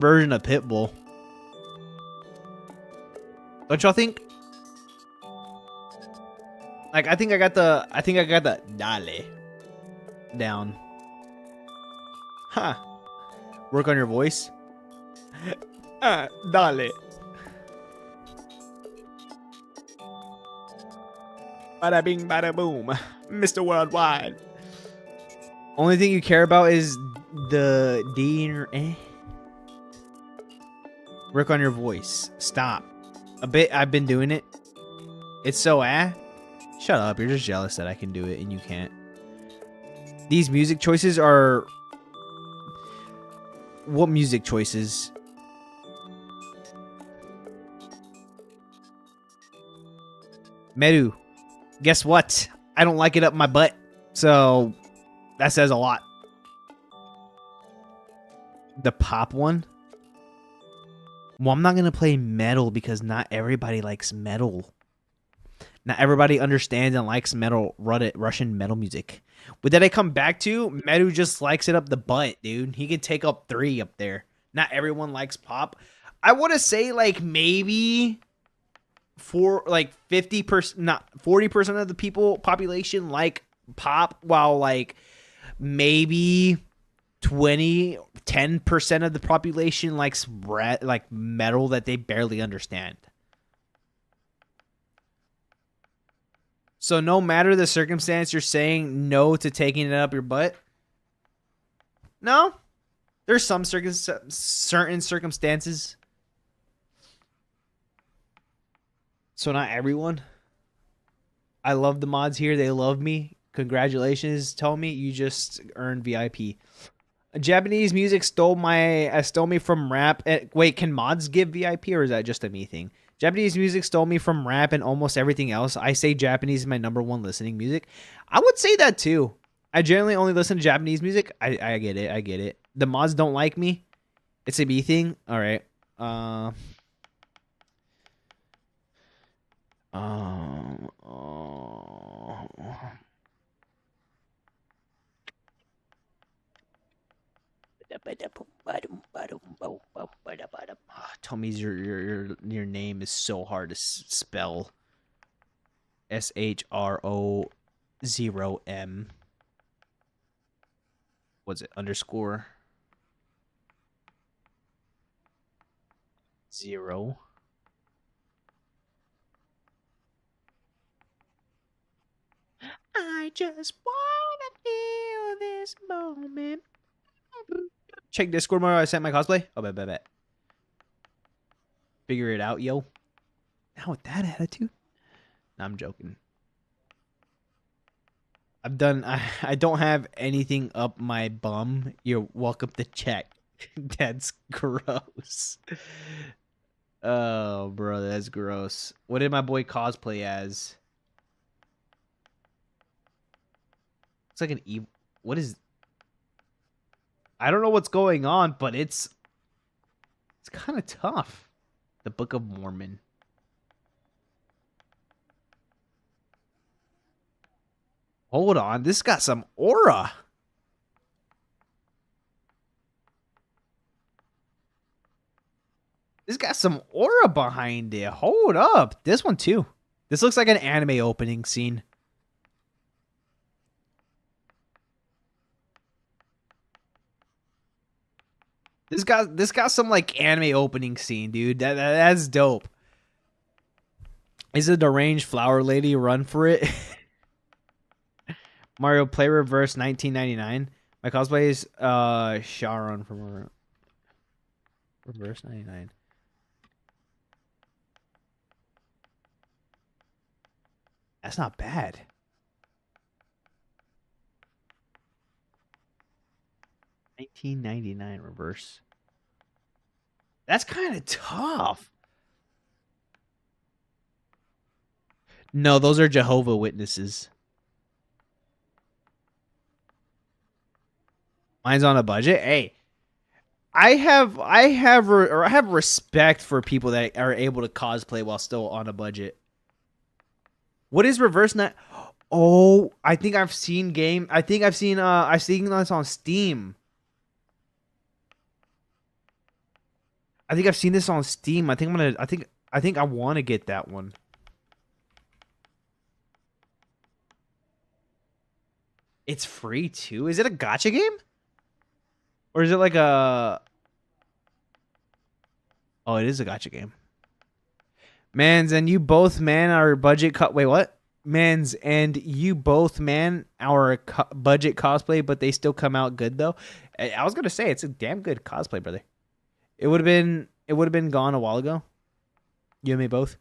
version of Pitbull. Don't y'all think? Like, I think I got the dale down. Huh. Work on your voice. Dale. Bada bing, bada boom. Mr. Worldwide. Only thing you care about is the D in your eh. Work on your voice. Stop. A bit. I've been doing it. It's so Shut up. You're just jealous that I can do it and you can't. These music choices are... What music choices? Meru. Guess what? I don't like it up my butt. So, that says a lot. The pop one? Well, I'm not going to play metal because not everybody likes metal. Not everybody understands and likes metal, Russian metal music. But that I come back to, Meru just likes it up the butt, dude. He can take up 3 up there. Not everyone likes pop. I want to say like maybe for like 50%, not 40% of the population like pop, while like maybe 10% of the population likes like metal that they barely understand. So no matter the circumstance, you're saying no to taking it up your butt? No? There's some certain circumstances. So not everyone. I love the mods here. They love me. Congratulations, Tommy. You just earned VIP. Japanese music stole me from rap. Wait, can mods give VIP or is that just a me thing? Japanese music stole me from rap and almost everything else. I say Japanese is my #1 listening music. I would say that too. I generally only listen to Japanese music. I get it. I get it. The mods don't like me. It's a me thing. All right. Tommy's your name is so hard to spell. SHRO0M. What's it? Underscore 0. I just wanna feel this moment. Check Discord more. I sent my cosplay. Oh, bet. Figure it out, yo. Now with that attitude. No, I'm joking. I've done. I don't have anything up my bum. You're welcome to check. That's gross. Oh, bro, that's gross. What did my boy cosplay as? It's like an evil. What is? I don't know what's going on, but it's kind of tough. The Book of Mormon. Hold on, this got some aura. This got some aura behind it. Hold up. This one too. This looks like an anime opening scene. This got some like anime opening scene, dude. That's dope. Is it a deranged flower lady? Run for it. Mario Play Reverse 1999. My cosplay is Sharon from Reverse 99. That's not bad. $19.99 reverse. That's kind of tough. No, those are Jehovah Witnesses. Mine's on a budget. Hey, I have respect for people that are able to cosplay while still on a budget. What is reverse night? Oh, I think I've seen game. I think I've seen this on Steam. I think I've seen this on Steam. I think I'm gonna. I think I want to get that one. It's free too. Is it a gacha game? Or is it like a? Oh, it is a gacha game. Mans and you both, man, our budget cut. Wait, what? Mans and you both, man, our budget cosplay, but they still come out good though. I was gonna say it's a damn good cosplay, brother. It would have been. It would have been gone a while ago. You and me both.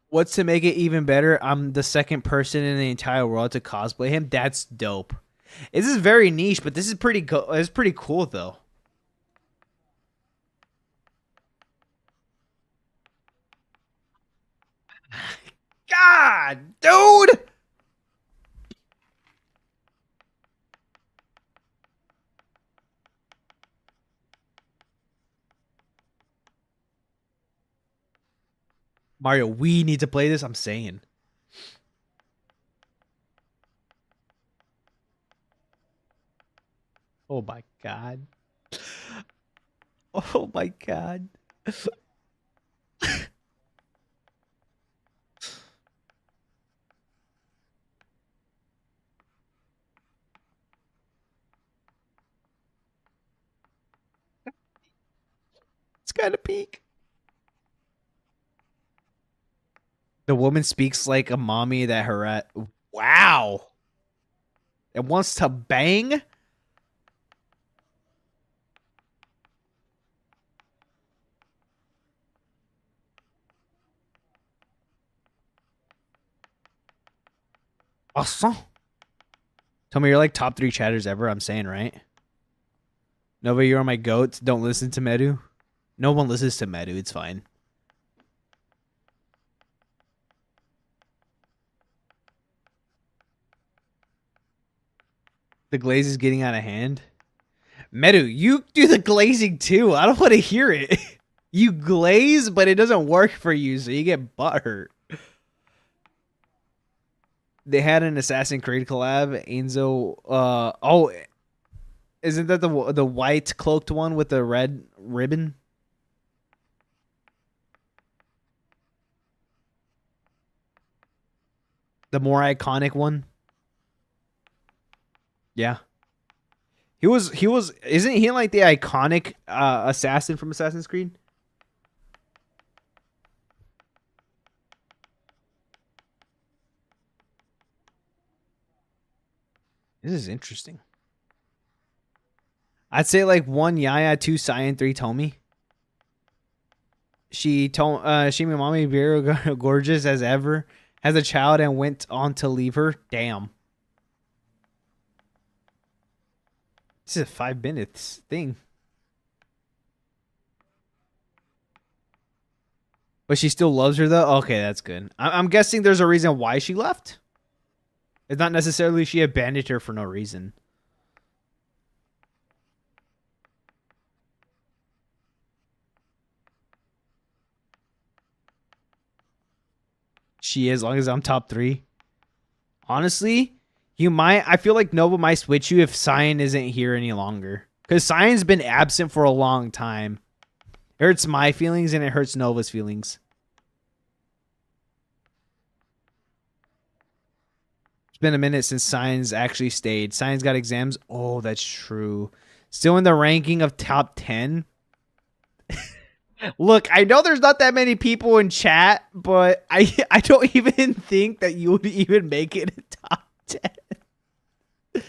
What's to make it even better? I'm the second person in the entire world to cosplay him. That's dope. This is very niche, but this is pretty cool. It's pretty cool though. God, dude. Mario, we need to play this. I'm saying. Oh my god. Oh my god. It's kind of peak. The woman speaks like a mommy that her at. Wow. It wants to bang. Awesome. Tell me you're like top 3 chatters ever. I'm saying, right? Nova, you're my goats. Don't listen to Medu. No one listens to Medu. It's fine. The glaze is getting out of hand. Medu, you do the glazing too. I don't want to hear it. You glaze, but it doesn't work for you, so you get butthurt. They had an Assassin's Creed collab. Enzo. Oh, isn't that the white cloaked one with the red ribbon? The more iconic one. Yeah. He was isn't he like the iconic assassin from Assassin's Creed? This is interesting. I'd say like 1 Yaya, 2 Cyan, 3 Tomy. She told she made mommy very gorgeous as ever. Has a child and went on to leave her. Damn. This is a 5 minutes thing. But she still loves her though? Okay, that's good. I'm guessing there's a reason why she left. It's not necessarily she abandoned her for no reason. She is, as long as I'm top 3. Honestly, you might. I feel like Nova might switch you if Cyan isn't here any longer. Because Cyan's been absent for a long time. It hurts my feelings and it hurts Nova's feelings. It's been a minute since Cyan's actually stayed. Cyan's got exams. Oh, that's true. Still in the ranking of top 10. Look, I know there's not that many people in chat, but I don't even think that you would even make it in top 10.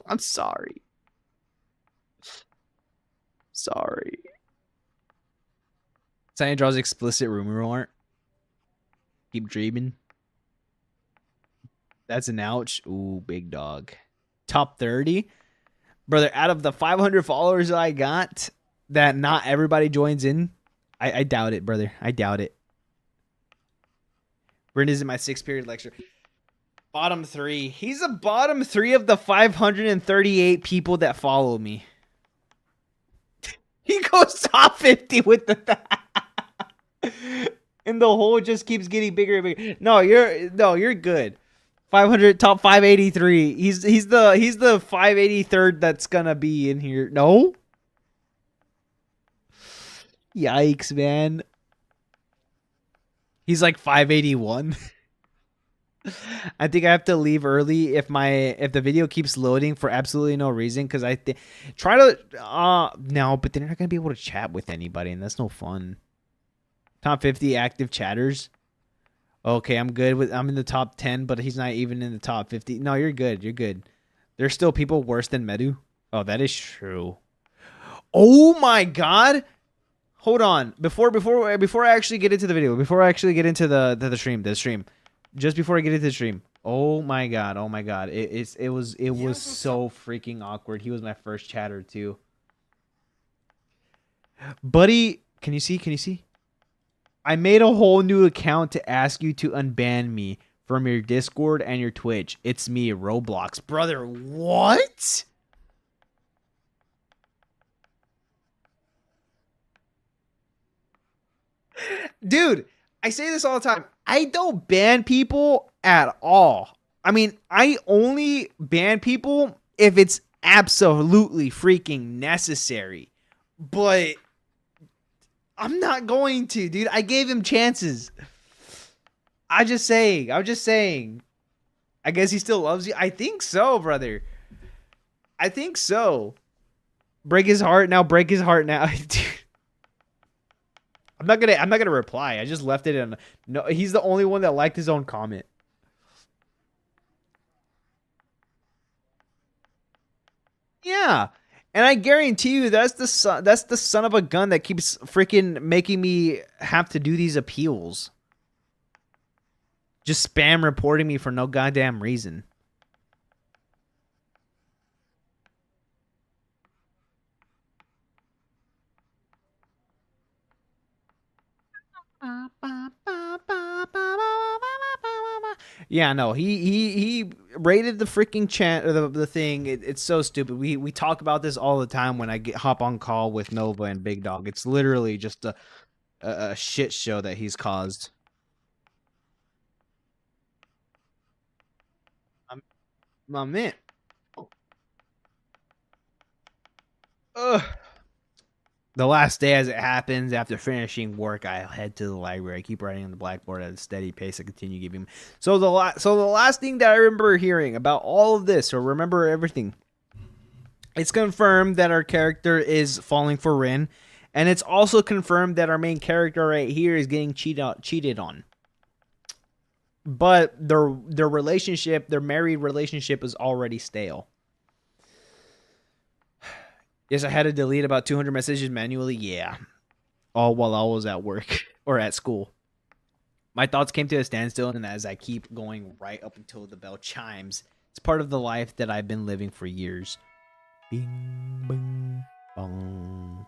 I'm sorry. Sorry. Cyan draws explicit rumor art. Keep dreaming. That's an ouch. Ooh, big dog. Top 30. Brother, out of the 500 followers I got, that not everybody joins in. I doubt it, brother. I doubt it. Brenda's in my 6th period lecture. Bottom 3. He's a bottom 3 of the 538 people that follow me. He goes top 50 with the and the hole just keeps getting bigger and bigger. No, you're good. 500 top 583. He's the 583rd that's gonna be in here. No? Yikes, man. He's like 581. I think I have to leave early if the video keeps loading for absolutely no reason cuz I try to no, but they're not going to be able to chat with anybody and that's no fun. Top 50 active chatters. Okay, I'm in the top 10, but he's not even in the top 50. No, you're good. You're good. There's still people worse than Medu. Oh, that is true. Oh my god. Hold on. Before I actually get into the video, before I actually get into the stream, just before I get into the stream. Oh my god. Oh my god. It was so freaking awkward. He was my first chatter too. Buddy, can you see? Can you see? I made a whole new account to ask you to unban me from your Discord and your Twitch. It's me, Roblox. Brother, what? Dude, I say this all the time. I don't ban people at all. I mean, I only ban people if it's absolutely freaking necessary. But I'm not going to, dude. I gave him chances. I'm just saying. I guess he still loves you. I think so, brother. I think so. Break his heart now. Break his heart now. Dude. I'm not gonna reply. I just left it in. No, he's the only one that liked his own comment. Yeah. And I guarantee you that's the son of a gun that keeps freaking making me have to do these appeals. Just spam reporting me for no goddamn reason. Yeah, no, he rated the freaking chant or the thing. It's so stupid. We talk about this all the time when I hop on call with Nova and Big Dog. It's literally just a shit show that he's caused. My man. Ugh. The last day as it happens, after finishing work, I head to the library. I keep writing on the blackboard at a steady pace. I continue giving. So the last thing that I remember hearing about all of this, or remember everything, it's confirmed that our character is falling for Rin, and it's also confirmed that our main character right here is getting cheated on. But their relationship, their married relationship, is already stale. Yes, I had to delete about 200 messages manually. Yeah. All while I was at work or at school. My thoughts came to a standstill, and as I keep going right up until the bell chimes, it's part of the life that I've been living for years. Bing, bing, bong.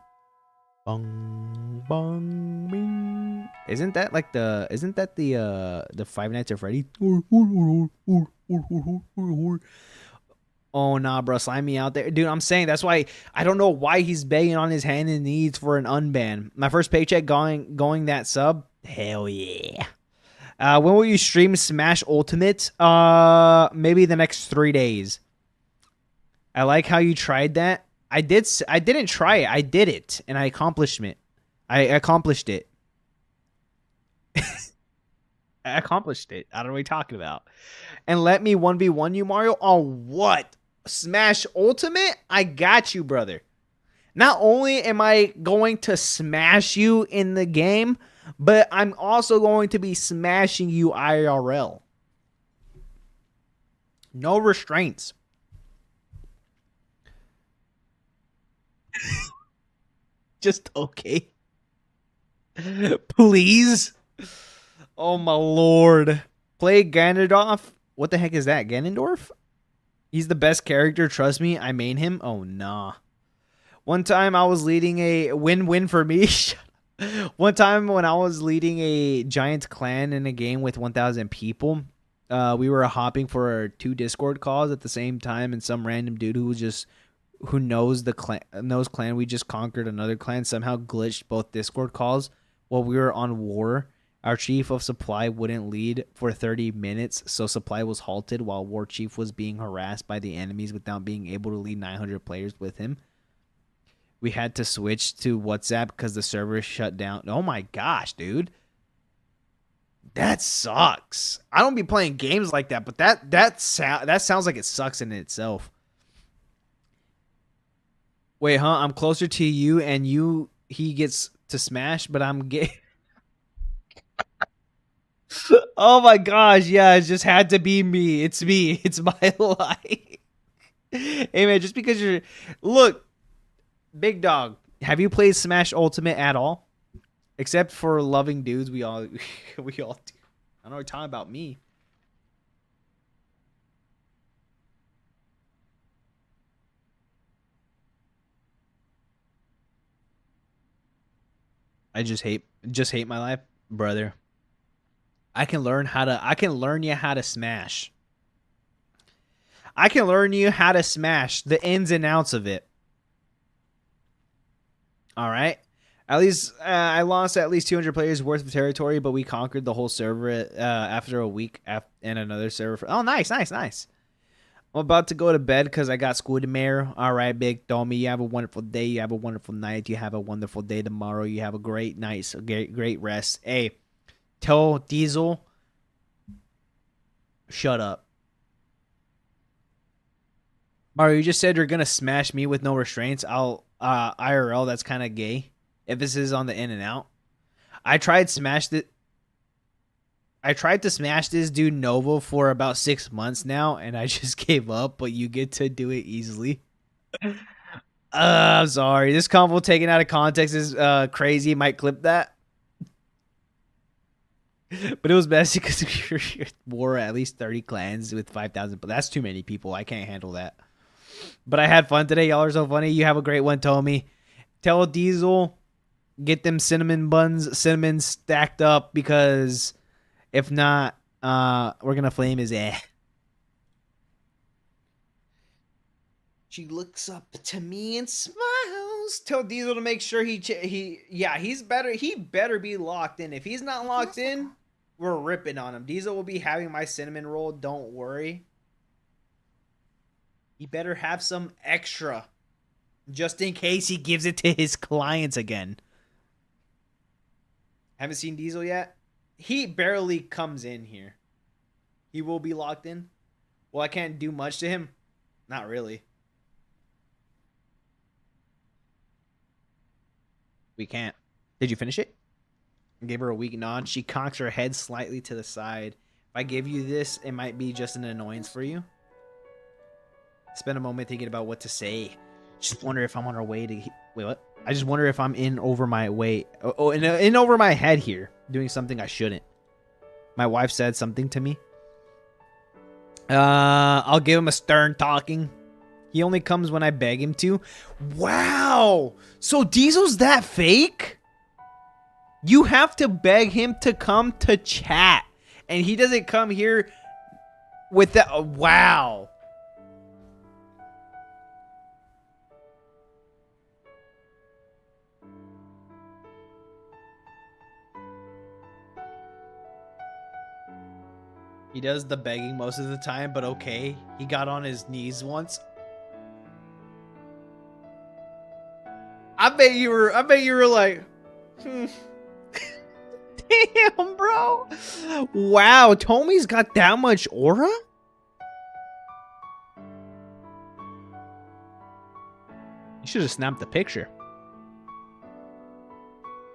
Bong, bong, bing. Isn't that the Five Nights at Freddy? Oh, nah, bro. Slime me out there. Dude, I'm saying that's why I don't know why he's begging on his hand and knees for an unban. My first paycheck going that sub. Hell yeah. When will you stream Smash Ultimate? Maybe the next 3 days. I like how you tried that. I didn't try it. I did it, and I accomplished it. I accomplished it. I accomplished it. I don't know what you're talking about. And let me 1v1 you, Mario. On what? Smash Ultimate? I got you, brother. Not only am I going to smash you in the game, but I'm also going to be smashing you IRL. No restraints. Just okay. Please. Oh my lord. Play Ganondorf. What the heck is that? Ganondorf? He's the best character. Trust me. I main him. Oh, nah. One time I was leading a win-win for me. One time when I was leading a giant clan in a game with 1,000 people, we were hopping for 2 Discord calls at the same time, and some random dude who knows clan we just conquered another clan somehow glitched both Discord calls while we were on war, Our chief of supply wouldn't lead for 30 minutes, so supply was halted while war chief was being harassed by the enemies without being able to lead 900 players with him. We had to switch to WhatsApp because the server shut down. Oh my gosh, dude. That sucks. I don't be playing games like that, but that sounds like it sucks in itself. Wait, huh? I'm closer to you, and he gets to smash, but I'm gay. Oh my gosh, yeah, it just had to be me. It's me. It's my life. Hey man, just because you're look, big dog. Have you played Smash Ultimate at all? Except for loving dudes, we all do. I don't know, you're talking about me. I just hate my life, brother. I can learn you how to smash. I can learn you how to smash the ins and outs of it. All right. At least I lost at least 200 players worth of territory, but we conquered the whole server after a week and another server. Oh, nice. I'm about to go to bed because I got school tomorrow. All right, big Tommy, you have a wonderful day. You have a wonderful night. You have a wonderful day tomorrow. You have a great night, great rest. Hey, tell Diesel, shut up. Mario, you just said you're gonna smash me with no restraints. I'll IRL. That's kind of gay. Emphasis on the in and out. I tried to smash this dude Novo for about 6 months now, and I just gave up. But you get to do it easily. I'm sorry. This convo taken out of context is crazy. Might clip that. But it was messy because we wore at least 30 clans with 5,000. But that's too many people. I can't handle that. But I had fun today. Y'all are so funny. You have a great one, Tommy. Tell Diesel, get them cinnamon stacked up, because if not, we're going to flame his ass. She looks up to me and smiles. Tell Diesel to make sure he's better. He better be locked in. If he's not locked in, we're ripping on him. Diesel will be having my cinnamon roll. Don't worry. He better have some extra, just in case he gives it to his clients again. Haven't seen Diesel yet? He barely comes in here. He will be locked in. Well, I can't do much to him. Not really. We can't. Did you finish it? I gave her a weak nod. She cocks her head slightly to the side. If I give you this, it might be just an annoyance for you. Spend a moment thinking about what to say. Just wonder if I'm on our way to... Wait, what? I just wonder if I'm in over my way. In over my head here. Doing something I shouldn't. My wife said something to me. I'll give him a stern talking. He only comes when I beg him to. Wow! So Diesel's that fake? You have to beg him to come to chat. And he doesn't come here with that... Wow. He does the begging most of the time, but okay. He got on his knees once. I bet you were like, Damn, bro. Wow, Tommy's got that much aura? You should have snapped the picture.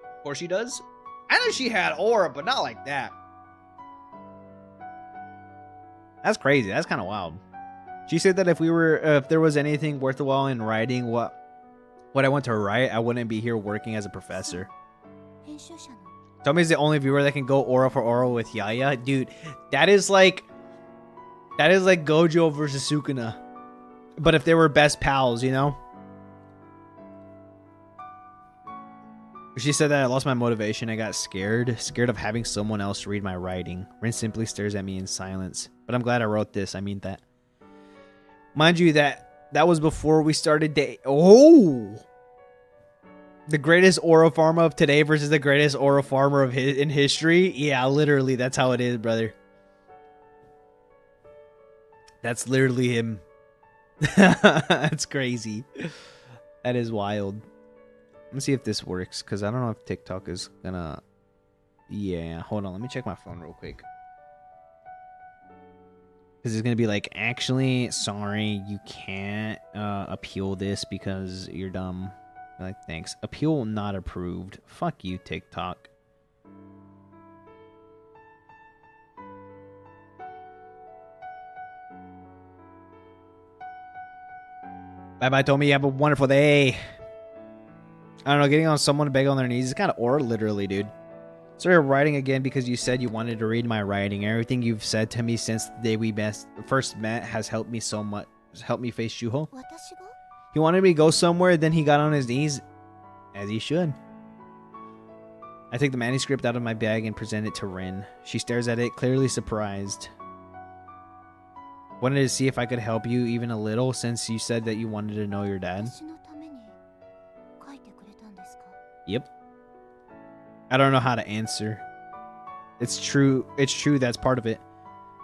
Of course she does. I know she had aura, but not like that. That's crazy. That's kind of wild. She said that if there was anything worthwhile in writing what I want to write, I wouldn't be here working as a professor. Tommy's the only viewer that can go aura for aura with Yaya. Dude, that is like Gojo versus Sukuna. But if they were best pals, you know? She said that I lost my motivation. I got scared of having someone else read my writing. Rin simply stares at me in silence. But I'm glad I wrote this. I mean that. Mind you, that was before we started Oh! The greatest aura farmer of today versus the greatest aura farmer of in history. Yeah, literally, that's how it is, brother. That's literally him. That's crazy. That is wild. Let's see if this works, because I don't know if TikTok is gonna... Yeah, hold on. Let me check my phone real quick. Because it's gonna be like, actually, sorry, you can't appeal this because you're dumb. Like, thanks. Appeal not approved. Fuck you, TikTok. Bye-bye, Tommy. Have a wonderful day. I don't know, getting on someone to beg on their knees is kind of or literally, dude. Started writing again because you said you wanted to read my writing. Everything you've said to me since the day we first met has helped me so much. Helped me face Shuho. He wanted me to go somewhere, then he got on his knees, as he should. I take the manuscript out of my bag and present it to Rin. She stares at it, clearly surprised. Wanted to see if I could help you even a little, since you said that you wanted to know your dad. Yep. I don't know how to answer. It's true. It's true. That's part of it.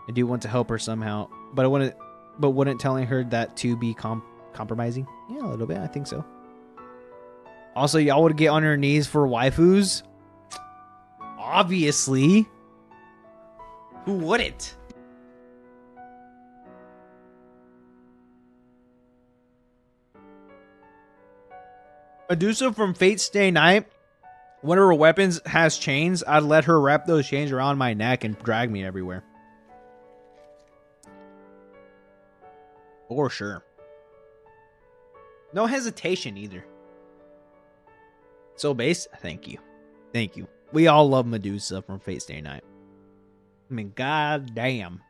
I do want to help her somehow, but wouldn't telling her that to be compromising? Yeah, a little bit. I think so. Also, y'all would get on your knees for waifus? Obviously. Who wouldn't? Medusa from Fate Stay Night. One of her weapons has chains. I'd let her wrap those chains around my neck and drag me everywhere. For sure. No hesitation either. So base, thank you. Thank you. We all love Medusa from Fate Stay Night. I mean, god damn.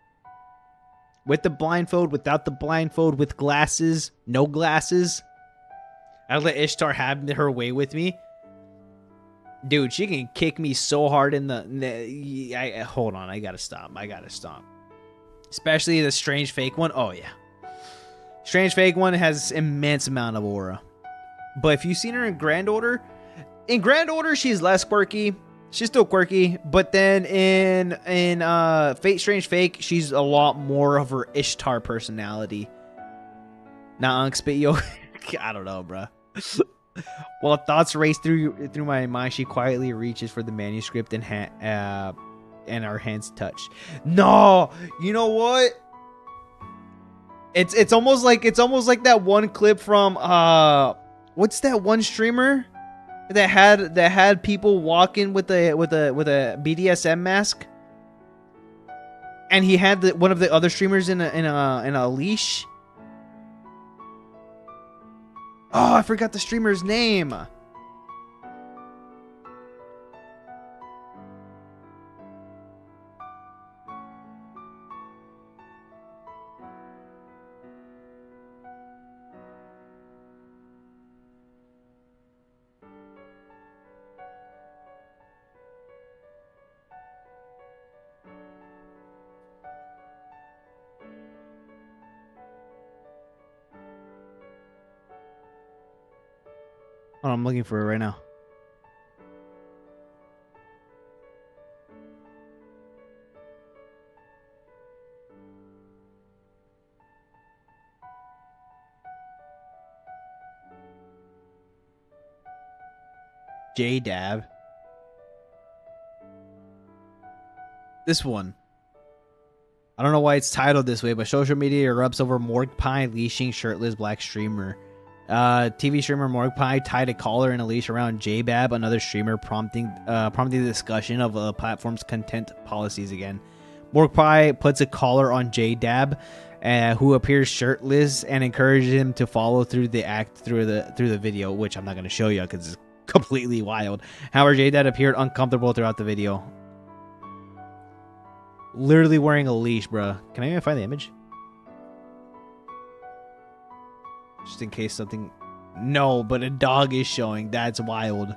With the blindfold, without the blindfold, with glasses, no glasses. I'd let Ishtar have her way with me. Dude, she can kick me so hard in the... hold on, I gotta stop. Especially the strange fake one. Oh, yeah. Strange fake one has immense amount of aura. But if you've seen her in Grand Order... In Grand Order, she's less quirky. She's still quirky. But then in Fate Strange Fake, she's a lot more of her Ishtar personality. Nah, Spit Yo. I don't know, bruh. While thoughts race through my mind, she quietly reaches for the manuscript and our hands touch. No, you know what? It's almost like that one clip from what's that one streamer that had people walking with a BDSM mask, and he had one of the other streamers in a leash. Oh, I forgot the streamer's name. Oh, I'm looking for it right now. J-Dab. This one. I don't know why it's titled this way, but social media erupts over Morg Pie leashing shirtless black streamer. TV streamer Morg Pie tied a collar and a leash around J-Bab, another streamer, prompting the discussion of the platform's content policies again. Morg Pie puts a collar on J-Dab, who appears shirtless, and encourages him to follow through the act through the video, which I'm not going to show you because it's completely wild. However, J-Dab appeared uncomfortable throughout the video. Literally wearing a leash, bruh. Can I even find the image? Just in case something... No, but a dog is showing. That's wild.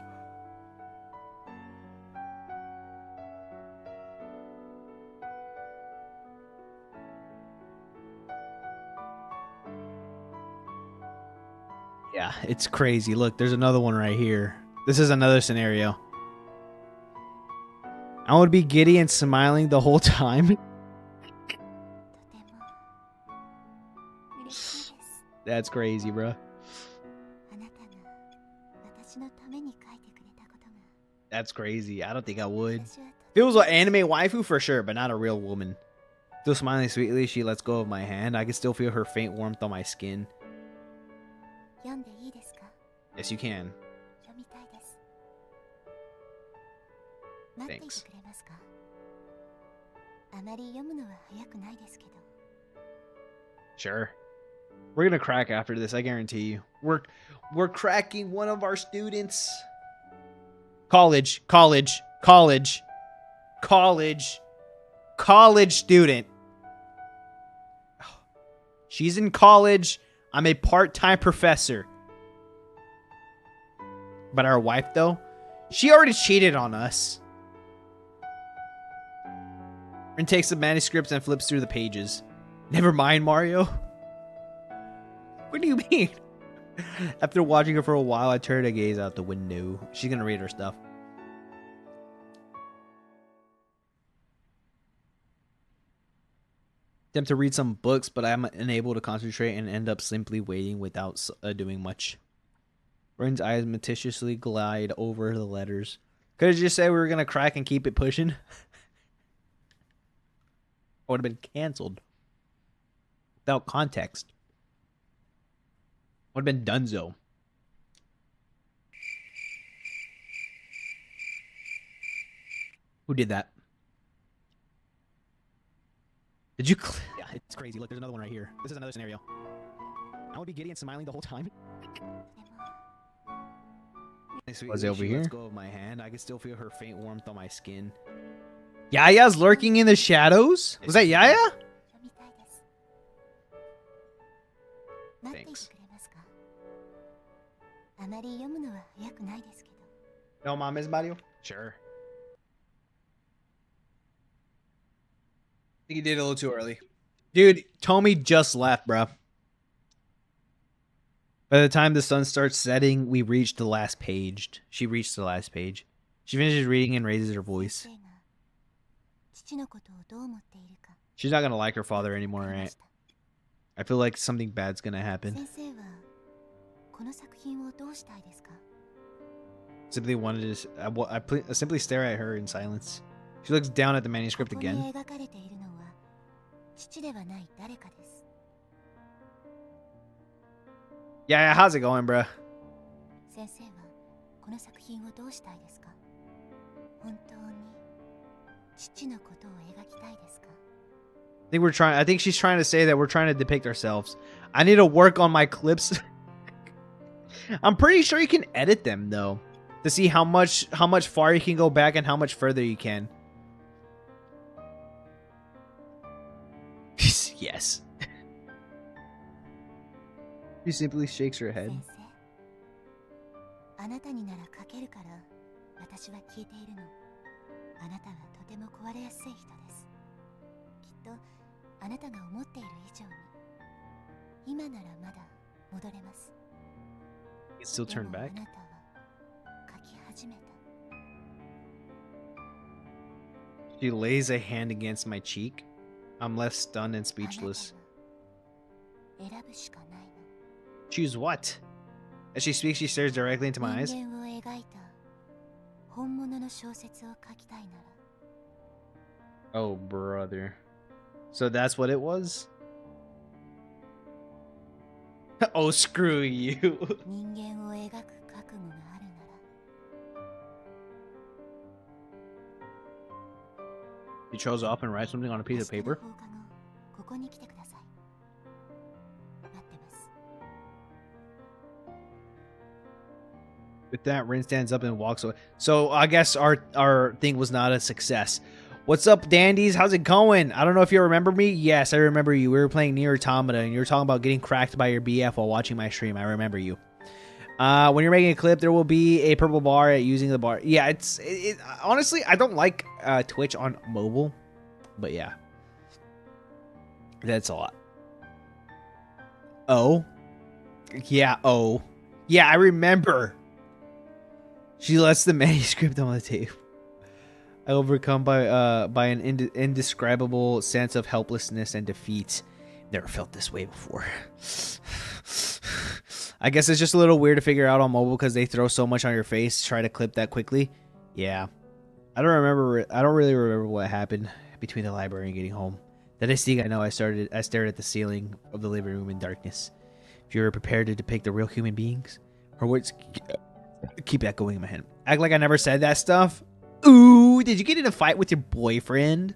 Yeah, it's crazy. Look, there's another one right here. This is another scenario. I would be giddy and smiling the whole time. That's crazy, bro. That's crazy. I don't think I would. If it was an anime waifu, for sure, but not a real woman. Still smiling sweetly, she lets go of my hand. I can still feel her faint warmth on my skin. Yes, you can. Thanks. Sure. We're gonna crack after this, I guarantee you. We're cracking one of our students. College student. She's in college. I'm a part-time professor. But our wife, though, she already cheated on us. And takes the manuscripts and flips through the pages. Never mind, Mario. What do you mean? After watching her for a while, I turned to gaze out the window. She's gonna read her stuff. Attempt to read some books, but I'm unable to concentrate and end up simply waiting without doing much. Ren's eyes meticulously glide over the letters. Could have just said we were gonna crack and keep it pushing. I would have been canceled. Without context. Would have been donezo. Who did that? Did you? Yeah, it's crazy. Look, there's another one right here. This is another scenario. I would be giddy and smiling the whole time. Was it over here? Let's go of my hand. I can still feel her faint warmth on my skin. Yaya's lurking in the shadows? Was that Yaya? Thanks. No, Mom, is Mario? Sure. I think you did it a little too early. Dude, Tomi just left, bro. By the time the sun starts setting, we reach the last page. She reached the last page. She finishes reading and raises her voice. She's not gonna like her father anymore, right? I feel like something bad's gonna happen. Simply wanted to. I simply stare at her in silence. She looks down at the manuscript again. Yeah, how's it going, bruh? I think we're trying. I think she's trying to say that we're trying to depict ourselves. I need to work on my clips. I'm pretty sure you can edit them though, to see how much far you can go back and how much further you can. Yes. She simply shakes her head. It's still turned back. She lays a hand against my cheek. I'm left stunned and speechless. Choose what? As she speaks, she stares directly into my eyes. Oh, brother. So that's what it was? Oh, screw you. She chose up and writes something on a piece of paper. With that, Rin stands up and walks away. So I guess our thing was not a success. What's up, dandies? How's it going? I don't know if you remember me. Yes, I remember you. We were playing Nier Automata, and you were talking about getting cracked by your BF while watching my stream. I remember you. When you're making a clip, there will be a purple bar at using the bar. Yeah, honestly, I don't like Twitch on mobile, but yeah, that's a lot. Oh, yeah. Oh, yeah. I remember. She lets the manuscript on the table. I overcome by an indescribable sense of helplessness and defeat. Never felt this way before. I guess it's just a little weird to figure out on mobile because they throw so much on your face. Try to clip that quickly. Yeah. I don't really remember what happened between the library and getting home. The next thing I know, I stared at the ceiling of the living room in darkness. If you were prepared to depict the real human beings, her words keep echoing in my head. Act like I never said that stuff. Ooh, did you get in a fight with your boyfriend?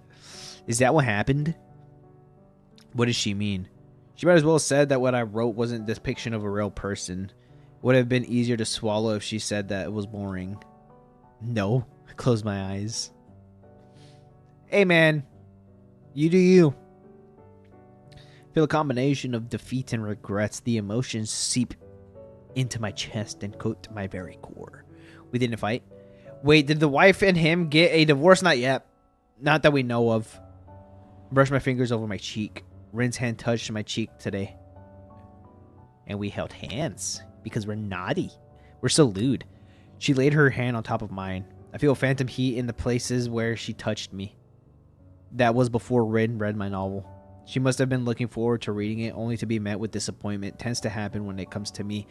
Is that what happened? What does she mean? She might as well have said that what I wrote wasn't a depiction of a real person. It would have been easier to swallow if she said that it was boring. No. I closed my eyes. Hey, man. You do you. Feel a combination of defeat and regrets. The emotions seep into my chest and coat my very core. We didn't fight. Wait, did the wife and him get a divorce? Not yet. Not that we know of. Brush my fingers over my cheek. Rin's hand touched my cheek today. And we held hands. Because we're naughty. We're so lewd. She laid her hand on top of mine. I feel phantom heat in the places where she touched me. That was before Rin read my novel. She must have been looking forward to reading it, only to be met with disappointment. Tends to happen when it comes to me.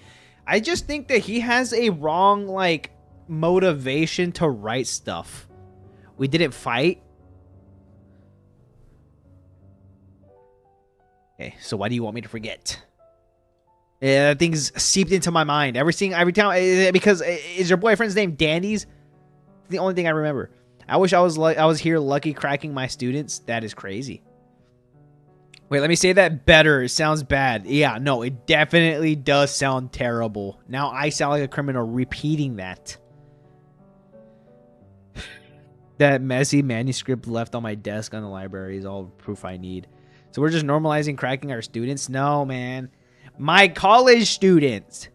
I just think that he has a wrong, like, motivation to write stuff. We didn't fight. Okay, so why do you want me to forget? Yeah, things seeped into my mind. Every time, because is your boyfriend's name Dandy's? The only thing I remember. I wish I was here lucky cracking my students. That is crazy. Wait, let me say that better. It sounds bad. Yeah, no, it definitely does sound terrible. Now I sound like a criminal repeating that. That messy manuscript left on my desk on the library is all proof I need. So we're just normalizing cracking our students? No, man. My college students.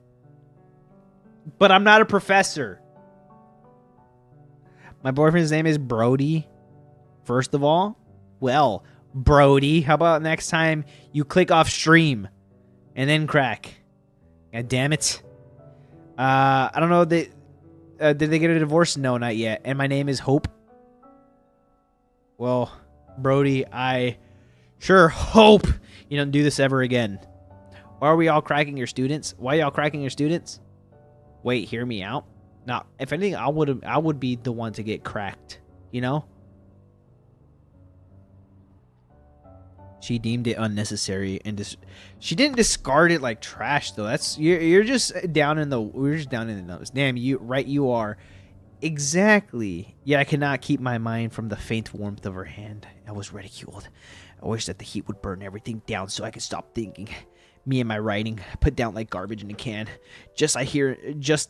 But I'm not a professor. My boyfriend's name is Brody. First of all. Well, Brody, how about next time you click off stream and then crack? God damn it. I don't know. Did they get a divorce? No, not yet. And my name is Hope. Well, Brody, I sure hope you don't do this ever again. Why are we all cracking your students? Why are y'all cracking your students? Wait, hear me out. Now, if anything, I would be the one to get cracked. You know? She deemed it unnecessary and she didn't discard it like trash though. That's you're just down in the nose. Damn, you are. Exactly. Yet I cannot keep my mind from the faint warmth of her hand. I was ridiculed. I wish that the heat would burn everything down so I could stop thinking. Me and my writing put down like garbage in a can. Just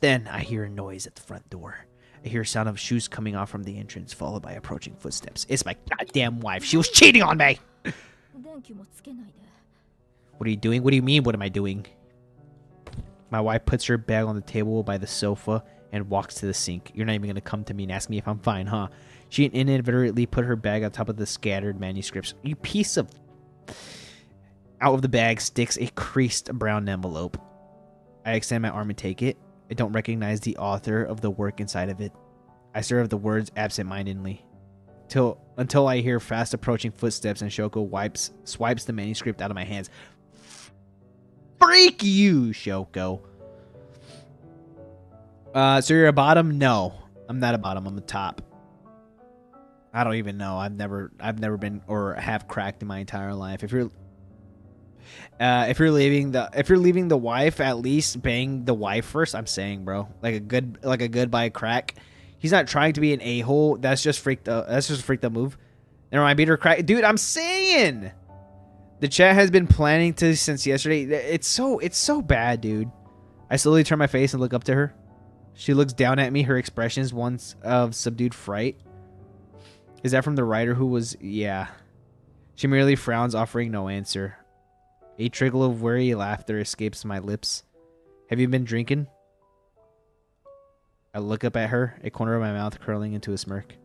then I hear a noise at the front door. I hear a sound of shoes coming off from the entrance, followed by approaching footsteps. It's my goddamn wife. She was cheating on me. What are you doing? What do you mean, what am I doing? My wife puts her bag on the table by the sofa and walks to the sink. You're not even going to come to me and ask me if I'm fine, huh? She inadvertently put her bag on top of the scattered manuscripts. You piece of... Out of the bag sticks a creased brown envelope. I extend my arm and take it. I don't recognize the author of the work inside of it. I stare at the words absent-mindedly. Until I hear fast approaching footsteps and Shoko swipes the manuscript out of my hands. Freak you, Shoko. So you're a bottom? No, I'm not a bottom. I'm a top. I don't even know. I've never been or have cracked in my entire life. If you're leaving the wife, at least bang the wife first. I'm saying, bro, like a goodbye crack. He's not trying to be an a-hole. That's just freaked up. That's just a freaked up move. Never mind, beat her crack. Dude, I'm saying. The chat has been planning to since yesterday. It's so bad, dude. I slowly turn my face and look up to her. She looks down at me. Her expression is one of subdued fright. Is that from the writer who was... Yeah. She merely frowns, offering no answer. A trickle of weary laughter escapes my lips. Have you been drinking? I look up at her, a corner of my mouth curling into a smirk.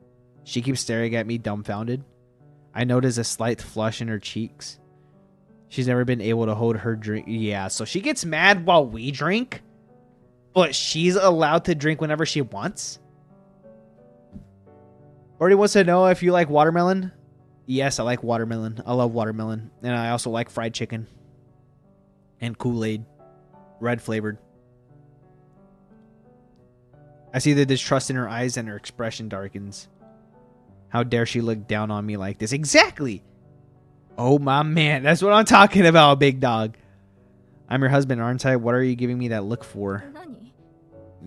She keeps staring at me, dumbfounded. I notice a slight flush in her cheeks. She's never been able to hold her drink. Yeah, so she gets mad while we drink? But she's allowed to drink whenever she wants? Brody wants to know if you like watermelon. Yes, I like watermelon. I love watermelon. And I also like fried chicken. And Kool-Aid. Red flavored. I see the distrust in her eyes and her expression darkens. How dare she look down on me like this? Exactly! Oh my man, that's what I'm talking about, big dog. I'm your husband, aren't I? What are you giving me that look for?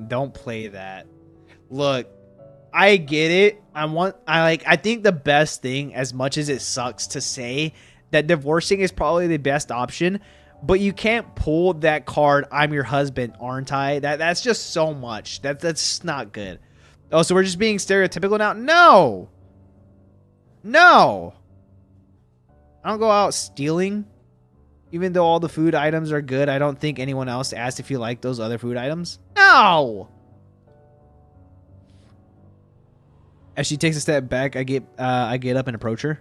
Don't play that. Look, I get it. I think the best thing, as much as it sucks to say, that divorcing is probably the best option, but you can't pull that card, I'm your husband, aren't I? That's just so much. That's not good. Oh, so we're just being stereotypical now? No! No! I don't go out stealing. Even though all the food items are good, I don't think anyone else asked if you like those other food items. No! As she takes a step back, I get up and approach her.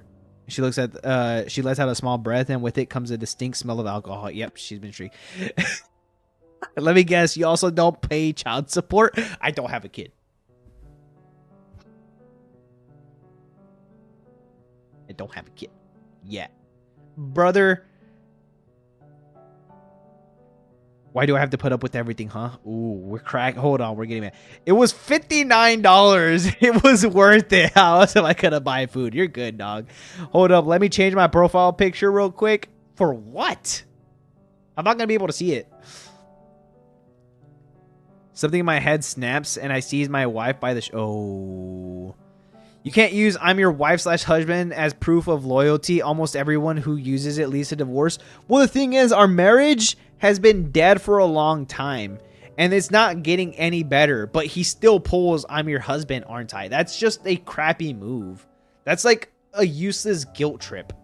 She lets out a small breath, and with it comes a distinct smell of alcohol. Yep, she's been drinking. Let me guess, you also don't pay child support? I don't have a kid. I don't have a kid yet. Brother. Why do I have to put up with everything, huh? Ooh, we're crack. Hold on, we're getting mad. It was $59. It was worth it. How else am I gonna buy food? You're good, dog. Hold up, let me change my profile picture real quick. For what? I'm not gonna be able to see it. Something in my head snaps, and I seize my wife by the oh. You can't use I'm your wife / husband as proof of loyalty. Almost everyone who uses it leads to divorce. Well, the thing is, our marriage has been dead for a long time, and it's not getting any better, but he still pulls I'm your husband, aren't I? That's just a crappy move. That's like a useless guilt trip.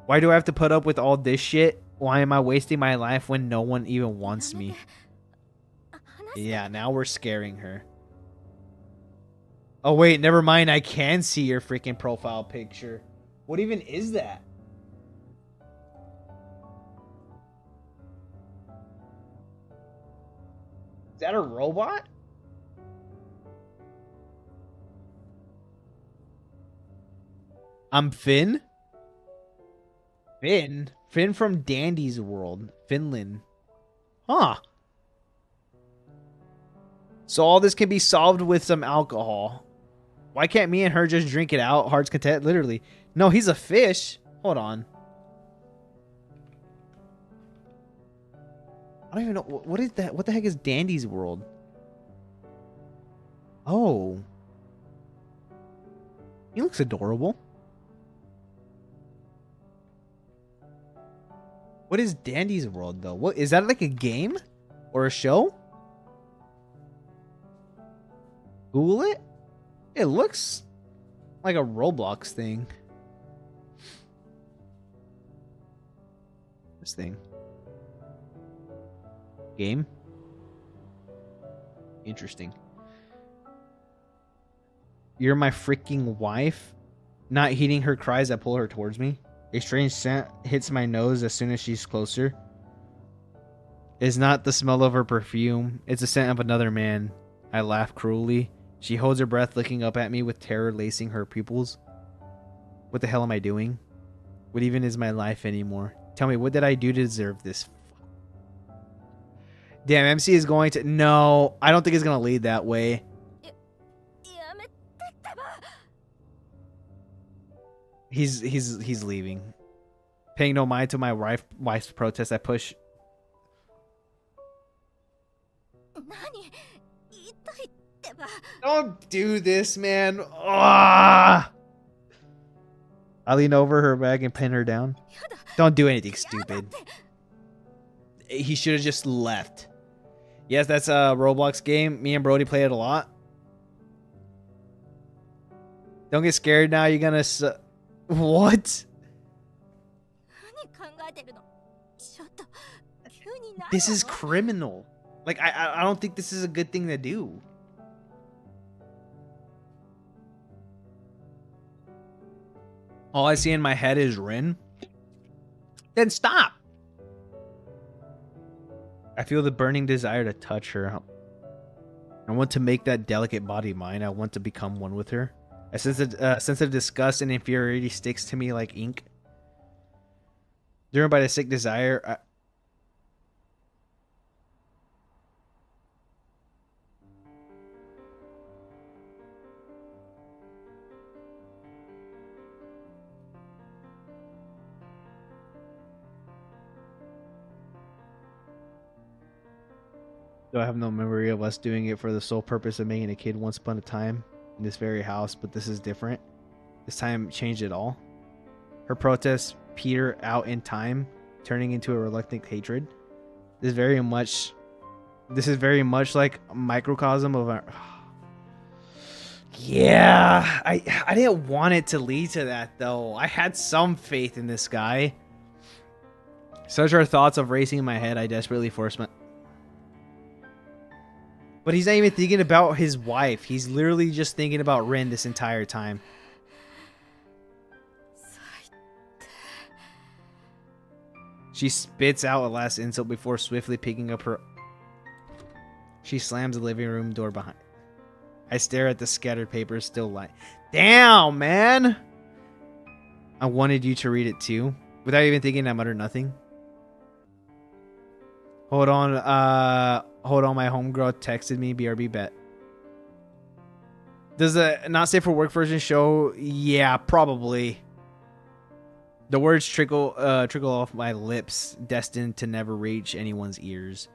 Why do I have to put up with all this shit? Why am I wasting my life when no one even wants me? Yeah, now we're scaring her. Oh, wait, never mind. I can see your freaking profile picture. What even is that? Is that a robot? I'm Finn? Finn? Finn from Dandy's World. Finland. Huh. So all this can be solved with some alcohol. Why can't me and her just drink it out? Heart's content, literally. No, he's a fish. Hold on. I don't even know. What is that? What the heck is Dandy's World? Oh. He looks adorable. What is Dandy's World, though? What is that, like a game? Or a show? Google it? It looks like a Roblox thing. This thing. Game? Interesting. You're my freaking wife? Not heeding her cries that pull her towards me. A strange scent hits my nose as soon as she's closer. It's not the smell of her perfume. It's the scent of another man. I laugh cruelly. She holds her breath, looking up at me with terror lacing her pupils. What the hell am I doing? What even is my life anymore? Tell me, what did I do to deserve this? Damn, MC is going to... No, I don't think it's going to lead that way. He's leaving. Paying no mind to my wife's protest, I push... Don't do this, man. Ugh. I lean over her back and pin her down. Don't do anything stupid. He should have just left. Yes, that's a Roblox game. Me and Brody play it a lot. Don't get scared now. You're gonna... What? This is criminal. Like, I don't think this is a good thing to do. All I see in my head is Rin. Then stop. I feel the burning desire to touch her. I want to make that delicate body mine. I want to become one with her. A sense of disgust and inferiority sticks to me like ink. Driven by the sick desire, though I have no memory of us doing it for the sole purpose of making a kid once upon a time in this very house, but this is different. This time changed it all. Her protests peter out in time, turning into a reluctant hatred. This is very much like a microcosm of our. Yeah, I didn't want it to lead to that though. I had some faith in this guy. Such are thoughts of racing in my head. I desperately force my. But he's not even thinking about his wife. He's literally just thinking about Rin this entire time. She spits out a last insult before swiftly picking up her. She slams the living room door behind. I stare at the scattered papers still lying. Damn, man! I wanted you to read it too. Without even thinking, I muttered nothing. Hold on, my homegirl texted me, BRB bet. Does the not safe for work version show? Yeah, probably. The words trickle off my lips, destined to never reach anyone's ears.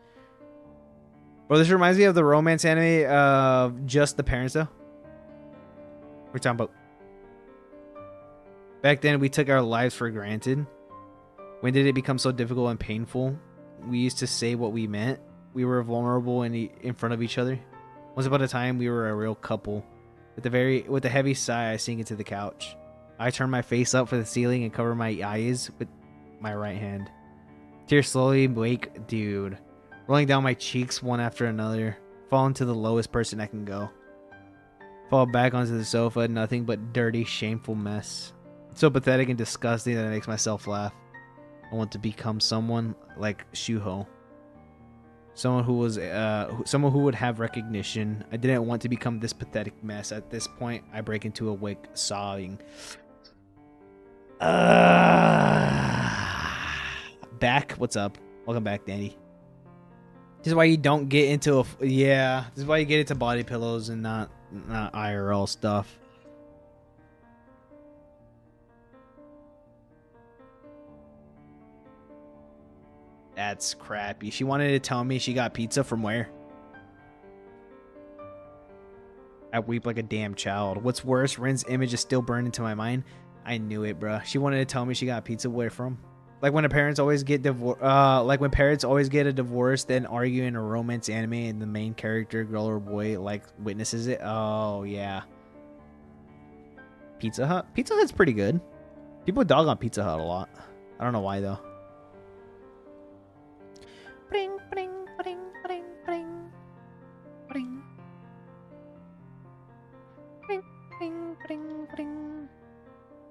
Bro, this reminds me of the romance anime of Just the Parents, though. We're talking about. Back then, we took our lives for granted. When did it become so difficult and painful? We used to say what we meant. We were vulnerable in front of each other. Once upon a time, we were a real couple. With a heavy sigh, I sink into the couch. I turn my face up for the ceiling and cover my eyes with my right hand. Tears slowly wake, dude, rolling down my cheeks one after another, falling to the lowest person I can go. Fall back onto the sofa, nothing but dirty, shameful mess. It's so pathetic and disgusting that it makes myself laugh. I want to become someone like Shuho. Someone who would have recognition. I didn't want to become this pathetic mess. At this point, I break into a wake, sobbing. Back? What's up? Welcome back, Danny. This is why you don't get into this is why you get into body pillows and not IRL stuff. That's crappy. She wanted to tell me she got pizza from where? I weep like a damn child. What's worse, Rin's image is still burned into my mind. I knew it, bruh. She wanted to tell me she got pizza where from? Like when parents always get a divorce, then argue in a romance anime and the main character, girl or boy, like witnesses it. Oh yeah. Pizza Hut? Pizza Hut's pretty good. People dog on Pizza Hut a lot. I don't know why though. Bring, bring, bring, bring, bring, bring, bring, bring, bring, bring.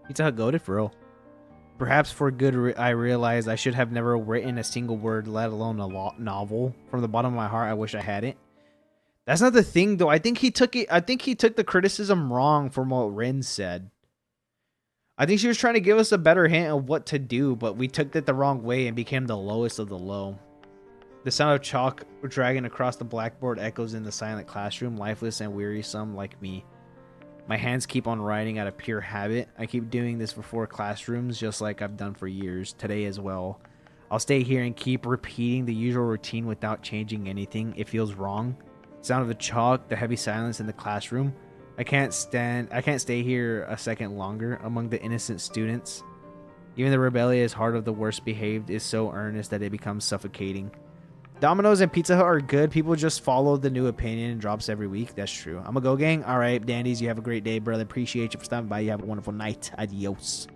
Pizza Hut goated for real. Perhaps for good, I realized I should have never written a single word, let alone a novel. From the bottom of my heart, I wish I hadn't. That's not the thing, though. I think he took the criticism wrong from what Rin said. I think she was trying to give us a better hint of what to do, but we took it the wrong way and became the lowest of the low. The sound of chalk dragging across the blackboard echoes in the silent classroom, lifeless and wearisome like me. My hands keep on writing out of pure habit. I keep doing this for 4 classrooms, just like I've done for years, today as well. I'll stay here and keep repeating the usual routine without changing anything. It feels wrong. The sound of the chalk, the heavy silence in the classroom. I can't stay here a second longer among the innocent students. Even the rebellious heart of the worst behaved is so earnest that it becomes suffocating. Domino's and Pizza Hut are good. People just follow the new opinion and drops every week. That's true. I'm a go gang. All right, Dandies, you have a great day, brother. Appreciate you for stopping by. You have a wonderful night. Adios.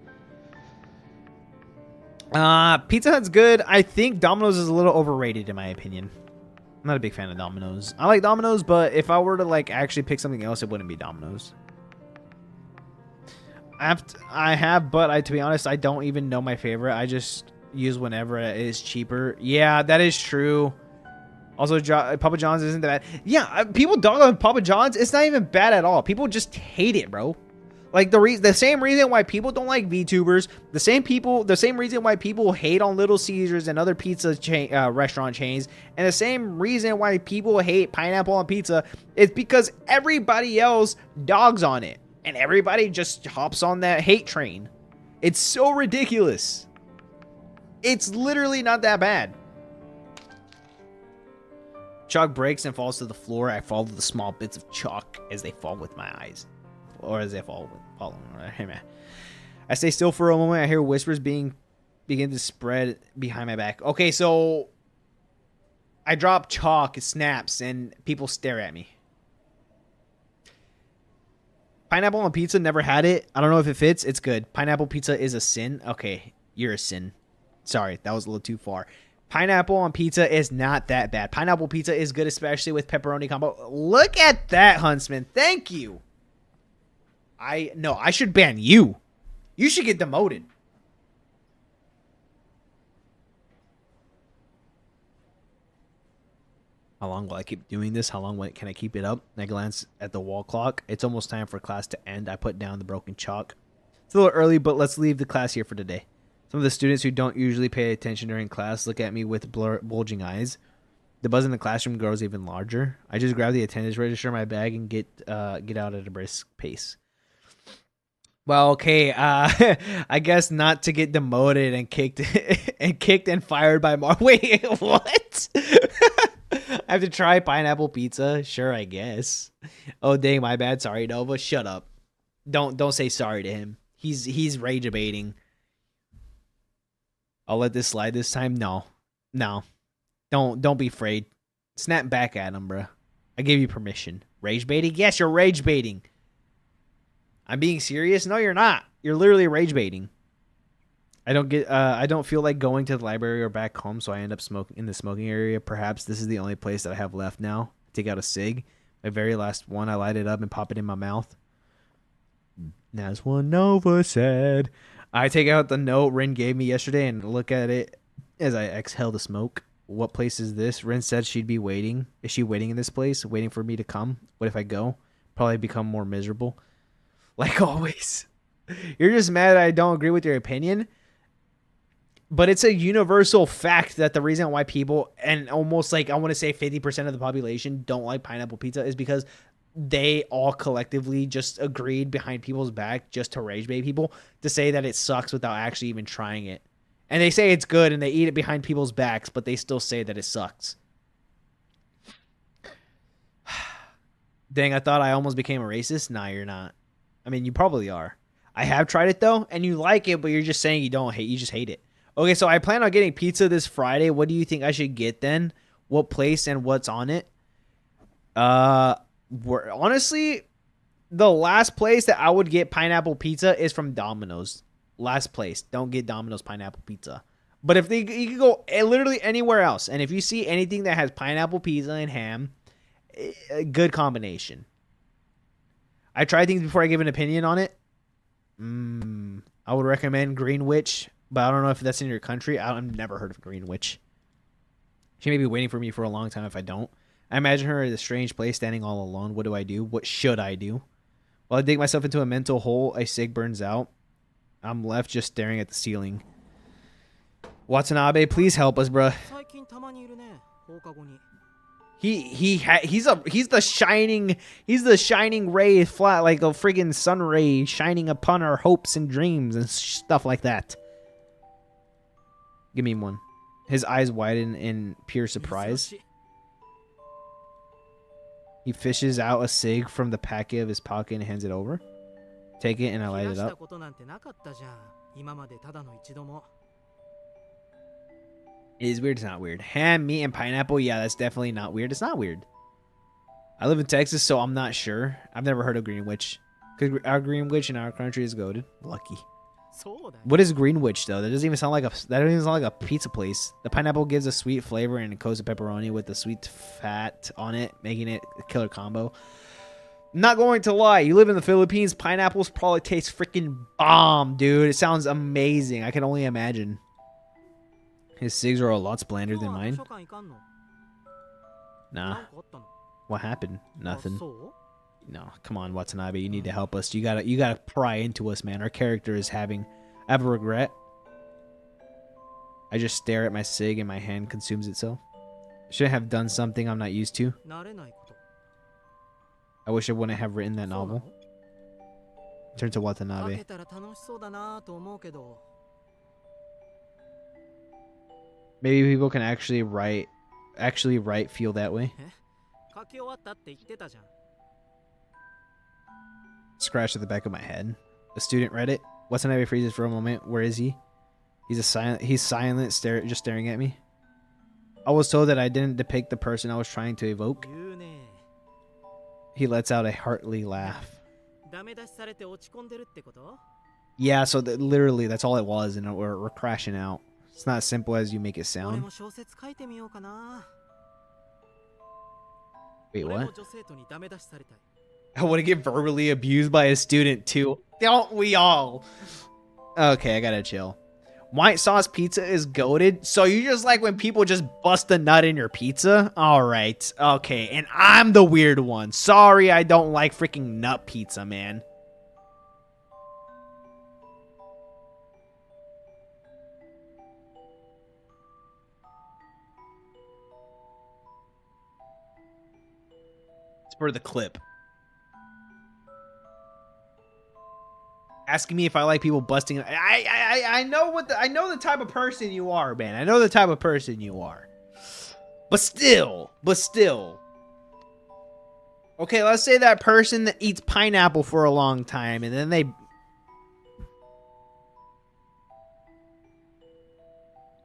Pizza Hut's good. I think Domino's is a little overrated in my opinion. I'm not a big fan of Domino's. I like Domino's, but if I were to like actually pick something else, it wouldn't be Domino's. But to be honest, I don't even know my favorite. I just use whenever it is cheaper. Yeah, that is true. Also, Papa John's isn't that bad. Yeah, people dog on Papa John's. It's not even bad at all. People just hate it, bro. Like the same reason why people don't like VTubers, the same reason why people hate on Little Caesars and other pizza restaurant chains, and the same reason why people hate pineapple on pizza is because everybody else dogs on it, and everybody just hops on that hate train. It's so ridiculous. It's literally not that bad. Chalk breaks and falls to the floor. I follow the small bits of chalk as they fall with my eyes. Or as they fall. I stay still for a moment. I hear whispers begin to spread behind my back. Okay, so I drop chalk, it snaps, and people stare at me. Pineapple on pizza, never had it. I don't know if it fits. It's good. Pineapple pizza is a sin. Okay, you're a sin. Sorry, that was a little too far. Pineapple on pizza is not that bad. Pineapple pizza is good, especially with pepperoni combo. Look at that, Huntsman. Thank you. I should ban you. You should get demoted. How long will I keep doing this? How long can I keep it up? I glance at the wall clock. It's almost time for class to end. I put down the broken chalk. It's a little early, but let's leave the class here for today. Some of the students who don't usually pay attention during class look at me with bulging eyes. The buzz in the classroom grows even larger. I just grab the attendance register in my bag and get out at a brisk pace. Well, okay, I guess not to get demoted and kicked and fired by Wait, what? I have to try pineapple pizza? Sure, I guess. Oh, dang, my bad. Sorry, Nova. Shut up. Don't say sorry to him. He's rage baiting. I'll let this slide this time. No. Don't be afraid. Snap back at him, bro. I gave you permission. Rage baiting? Yes, you're rage baiting. I'm being serious? No, you're not. You're literally rage baiting. I don't feel like going to the library or back home, so I end up smoking in the smoking area. Perhaps this is the only place that I have left now. Take out a cig. My very last one, I light it up and pop it in my mouth. That's what Nova said. I take out the note Rin gave me yesterday and look at it as I exhale the smoke. What place is this? Rin said she'd be waiting. Is she waiting in this place? Waiting for me to come? What if I go? Probably become more miserable. Like always. You're just mad I don't agree with your opinion. But it's a universal fact that the reason why people, and almost like I want to say 50% of the population don't like pineapple pizza is because they all collectively just agreed behind people's back just to rage bait people to say that it sucks without actually even trying it. And they say it's good and they eat it behind people's backs, but they still say that it sucks. Dang, I thought I almost became a racist. Nah, you're not. I mean, you probably are. I have tried it though, and you like it, but you're just saying you don't hate. You just hate it. Okay, so I plan on getting pizza this Friday. What do you think I should get then? What place and what's on it? Honestly, the last place that I would get pineapple pizza is from Domino's. Last place. Don't get Domino's pineapple pizza. But if you can go literally anywhere else, and if you see anything that has pineapple pizza and ham, a good combination. I try things before I give an opinion on it. I would recommend Greenwich, but I don't know if that's in your country. I've never heard of Greenwich. She may be waiting for me for a long time if I don't. I imagine her at a strange place standing all alone. What do I do? What should I do? While I dig myself into a mental hole, a cig burns out. I'm left just staring at the ceiling. Watanabe, please help us, bruh. He's the shining ray, flat like a friggin' sun ray shining upon our hopes and dreams and stuff like that. Give me one. His eyes widen in pure surprise. He fishes out a cig from the packet of his pocket and hands it over. Take it and I light it up. It is weird, it's not weird. Ham, meat, and pineapple, yeah, that's definitely not weird. It's not weird. I live in Texas, so I'm not sure. I've never heard of Greenwich. Because our Greenwich in our country is goated. Lucky. What is Greenwich, though? That doesn't even sound like a pizza place. The pineapple gives a sweet flavor and it coats the pepperoni with the sweet fat on it, making it a killer combo. Not going to lie, you live in the Philippines, pineapples probably taste freaking bomb, dude. It sounds amazing. I can only imagine. His cigs are a lot splendier than mine. Nah. What happened? Nothing. No, come on, Watanabe. You need to help us. You gotta pry into us, man. Our character is having... I have a regret. I just stare at my cig and my hand consumes itself. Should I have done something I'm not used to? I wish I wouldn't have written that novel. Turn to Watanabe. Maybe people can actually write feel that way. Scratch at the back of my head. A student read it. Watanabe freezes for a moment. Where is he? He's silent, just staring at me. I was told that I didn't depict the person I was trying to evoke. He lets out a hearty laugh. Yeah, so literally that's all it was, and we're crashing out. It's not as simple as you make it sound. Wait, what? I want to get verbally abused by a student too. Don't we all? Okay, I gotta chill. White sauce pizza is goated. So you just like when people just bust a nut in your pizza? Alright, okay. And I'm the weird one. Sorry, I don't like freaking nut pizza, man. It's for the clip. Asking me if I like people busting. I know the type of person you are, man. I know the type of person you are. But still. Okay, let's say that person that eats pineapple for a long time and then they...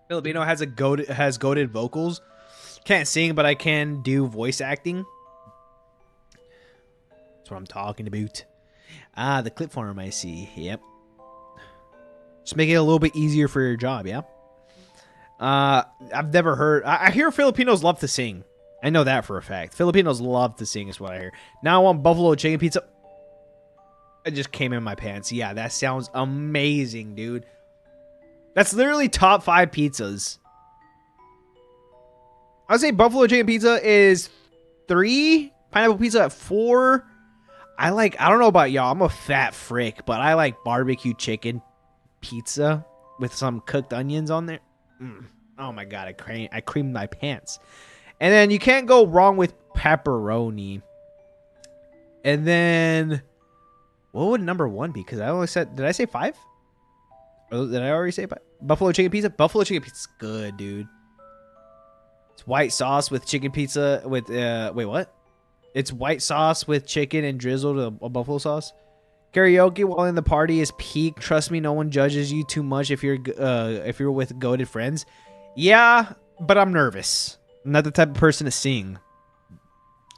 Filipino has goated vocals. Can't sing, but I can do voice acting. That's what I'm talking about. Ah, the clip form I see. Yep. Just make it a little bit easier for your job, yeah? I've never heard... I hear Filipinos love to sing. I know that for a fact. Filipinos love to sing is what I hear. Now I want buffalo chicken pizza. It just came in my pants. Yeah, that sounds amazing, dude. That's literally top 5 pizzas. I would say buffalo chicken pizza is 3. Pineapple pizza at 4. I don't know about y'all, I'm a fat frick, but I like barbecue chicken pizza with some cooked onions on there. Oh my god, I creamed my pants. And then you can't go wrong with pepperoni. And then, what would number 1 be? Because I only said, did I say 5? Or did I already say 5? Buffalo chicken pizza? Buffalo chicken pizza's good, dude. It's white sauce with chicken pizza with, wait, what? It's white sauce with chicken and drizzled a buffalo sauce. Karaoke while in the party is peak. Trust me, no one judges you too much if you're with goated friends. Yeah, but I'm nervous. I'm not the type of person to sing.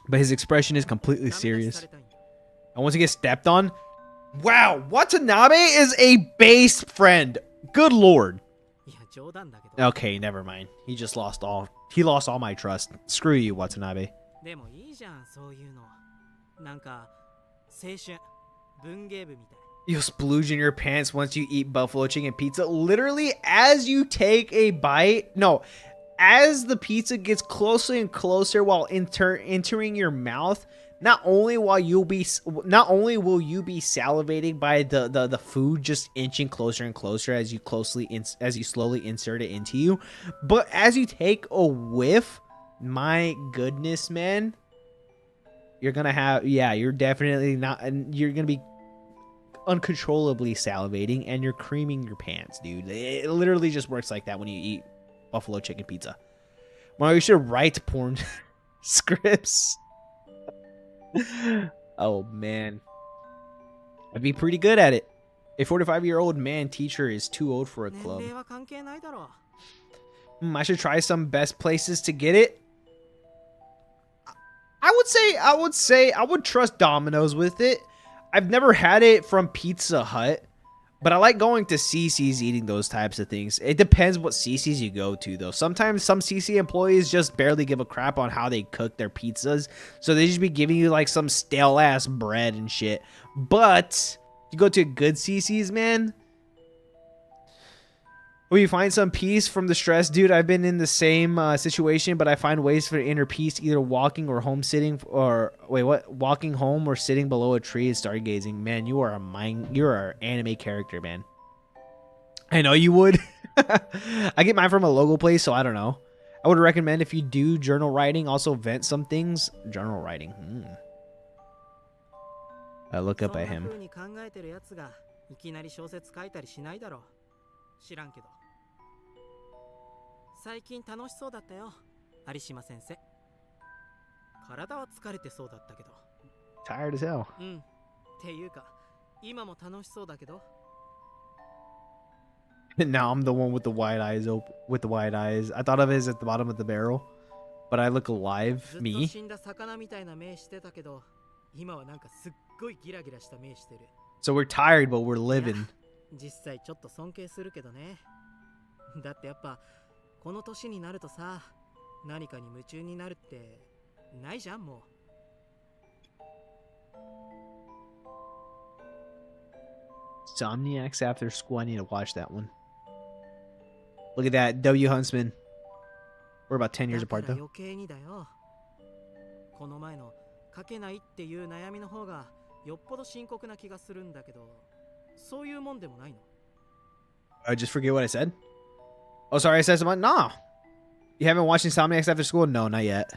But his expression is completely serious. I want to get stepped on. Wow, Watanabe is a base friend. Good lord. Okay, never mind. He just lost all. He lost all my trust. Screw you, Watanabe. You'll splooge in your pants once you eat buffalo chicken pizza. Literally, as you take a bite, no, as the pizza gets closer and closer while entering your mouth, not only will you be salivating by the food just inching closer and closer as you slowly insert it into you, but as you take a whiff, my goodness, man, you're gonna have, yeah, you're definitely not, and you're gonna be uncontrollably salivating and you're creaming your pants, dude. It literally just works like that when you eat buffalo chicken pizza. Well, you should write porn scripts. Oh man, I'd be pretty good at it. A 45-year-old man teacher is too old for a club. I should try some best places to get it. I would trust Domino's with it. I've never had it from Pizza Hut, but I like going to CC's eating those types of things. It depends what CC's you go to, though. Sometimes some CC employees just barely give a crap on how they cook their pizzas, so they just be giving you like some stale-ass bread and shit. But you go to good CC's, man, Will you find some peace from the stress? Dude, I've been in the same situation, but I find ways for inner peace either walking or home sitting or wait, what? Walking home or sitting below a tree and stargazing. Man, you are an anime character, man. I know you would. I get mine from a logo place, so I don't know. I would recommend if you do journal writing, also vent some things. Journal writing. I look up at him. 最近楽しそうだったよ、有島先生。体は疲れてそうだったけど。Tired as hell. うん。っていうか、今も楽しそうだけど。Now I'm the one with the wide eyes with the wide eyes. I thought of it as at the bottom of the barrel, but I look alive. Me? ずっと死んだ魚みたいな目してたけど、今はなんかすっごいギラギラした目してる。So we're tired, but we're living. 実際ちょっと尊敬するけどね。だってやっぱこの年になるとさ、何かに夢中になるってないじゃんもう。Somniacs after school. I need to watch that one. Look at that, W Huntsman. We're about 10 years apart though. 余計にだよ。この前の書けないっていう悩みの方がよっぽど深刻な気がするんだけど、そういうもんでもないの？ I just forget what I said. Oh, sorry, I said something. Nah. You haven't watched Insomniacs after school? No, not yet.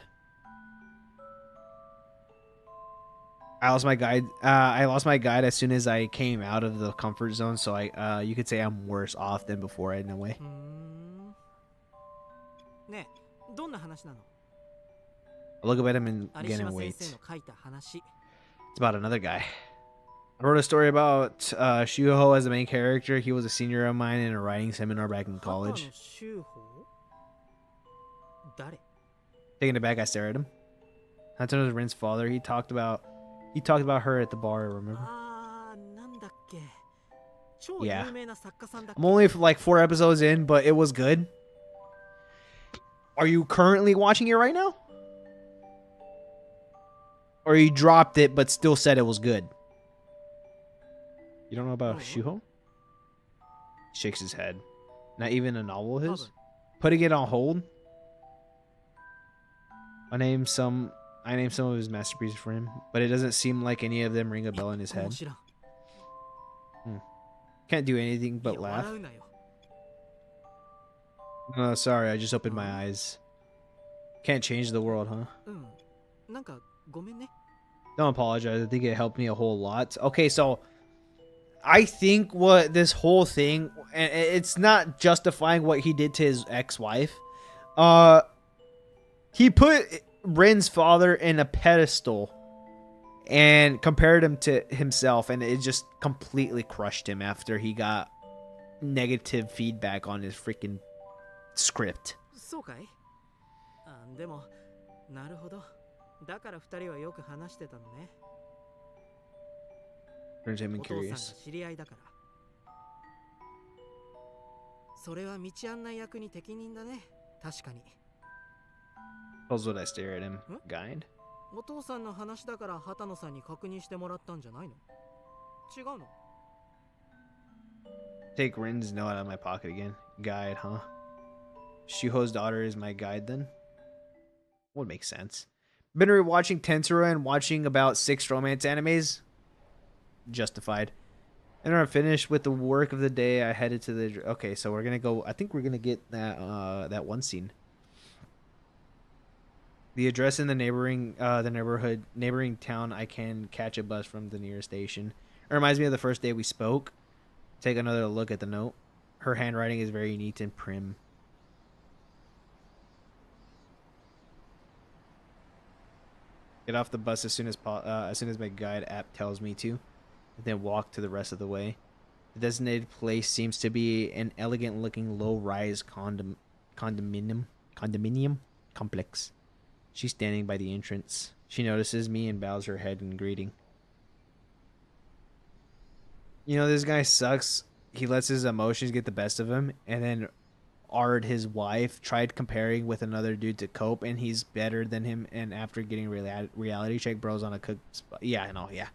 I lost my guide. I lost my guide as soon as I came out of the comfort zone. So you could say I'm worse off than before in a way. ねえ、どんな話なの? I'll look up at him and again and wait. It's about another guy. I wrote a story about Shuho as the main character. He was a senior of mine in a writing seminar back in college. Taking it back, I stare at him. Hatsuno's Rin's father. He talked about her at the bar, remember? Yeah. I'm only like 4 episodes in, but it was good. Are you currently watching it right now? Or you dropped it but still said it was good? You don't know about Shuho? Shakes his head. Not even a novel of his? Putting it on hold? I named some of his masterpieces for him, but it doesn't seem like any of them ring a bell in his head. Can't do anything but laugh. Oh, sorry, I just opened my eyes. Can't change the world, huh? Don't apologize. I think it helped me a whole lot. Okay, so I think what this whole thing, and it's not justifying what he did to his ex-wife. He put Rin's father in a pedestal and compared him to himself, and it just completely crushed him after he got negative feedback on his freaking script. そうかい? でもなるほど。だから2人はよく話してたのね。Turns him お父さんが curious. 知り合いだから。それは道案内役に適任だね。確かに。Puzzled, I stare at him. Guide? お父さんの話だから畑野さんに確認してもらったんじゃないの? 違うの? Take Rin's note out of my pocket again. Guide, huh? Shuho's daughter is my guide then? Would make sense. Been rewatching Tensura and watching about 6 romance animes. Justified. And when I'm finished with the work of the day, I headed to the... Okay, so we're gonna go... I think we're gonna get that one scene. The address in the neighboring town. I can catch a bus from the nearest station. It reminds me of the first day we spoke. Take another look at the note. Her handwriting is very neat and prim. Get off the bus as soon as my guide app tells me to, and then walk to the rest of the way. The designated place seems to be an elegant-looking low-rise condominium complex. She's standing by the entrance. She notices me and bows her head in greeting. You know, this guy sucks. He lets his emotions get the best of him, and then Ard, his wife, tried comparing with another dude to cope, and he's better than him. And after getting reality check, bro's on a cook spot. Yeah, I know. Yeah.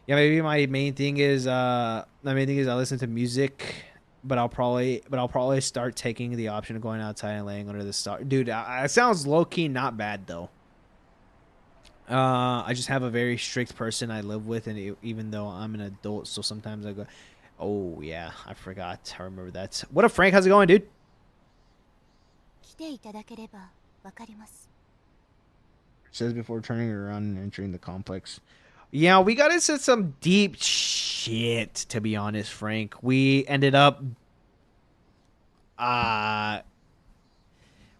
Maybe my main thing is I listen to music but I'll probably start taking the option of going outside and laying under the star. Dude, it sounds low key not bad though. I just have a very strict person I live with, and even though I'm an adult, so sometimes I go, oh yeah, I forgot. I remember that. What up, Frank? How's it going, dude? Says before turning around and entering the complex. Yeah, we got into some deep shit, to be honest, Frank. We ended up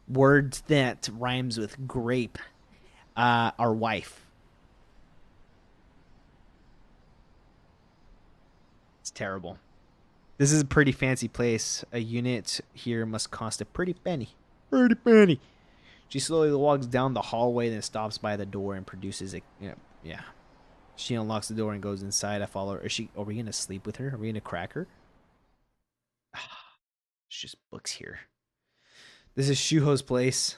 words that rhymes with grape. Our wife. It's terrible. This is a pretty fancy place. A unit here must cost a pretty penny. Pretty penny. She slowly walks down the hallway, then stops by the door and produces a... Yeah. She unlocks the door and goes inside. I follow her. Are we going to sleep with her? Are we going to crack her? It's just books here. This is Shuho's place.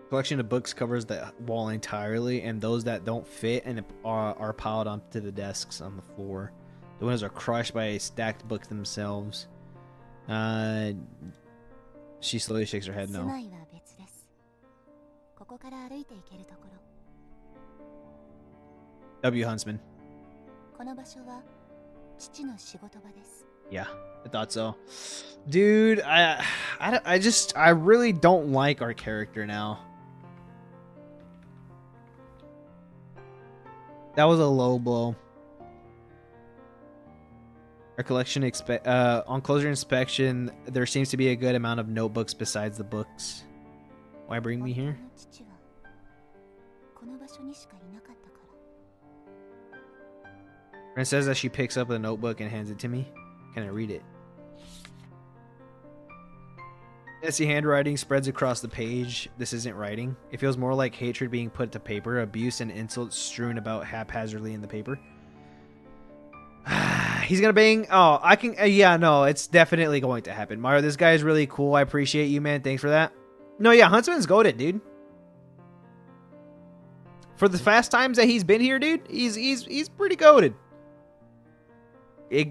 Collection of books covers the wall entirely, and those that don't fit and are piled onto the desks on the floor. The windows are crushed by stacked books themselves. She slowly shakes her head no. W. Huntsman. Yeah, I thought so. Dude, I really don't like our character now. That was a low blow. Our collection on closer inspection, there seems to be a good amount of notebooks besides the books. Why bring me here? Friend says that she picks up the notebook and hands it to me. Can I read it? Messy handwriting spreads across the page. This isn't writing. It feels more like hatred being put to paper, abuse and insults strewn about haphazardly in the paper. He's gonna bang. Oh, I can. Yeah, no, it's definitely going to happen. Mario, this guy is really cool. I appreciate you, man. Thanks for that. No, yeah, Huntsman's goated, dude. For the fast times that he's been here, dude, he's pretty goated.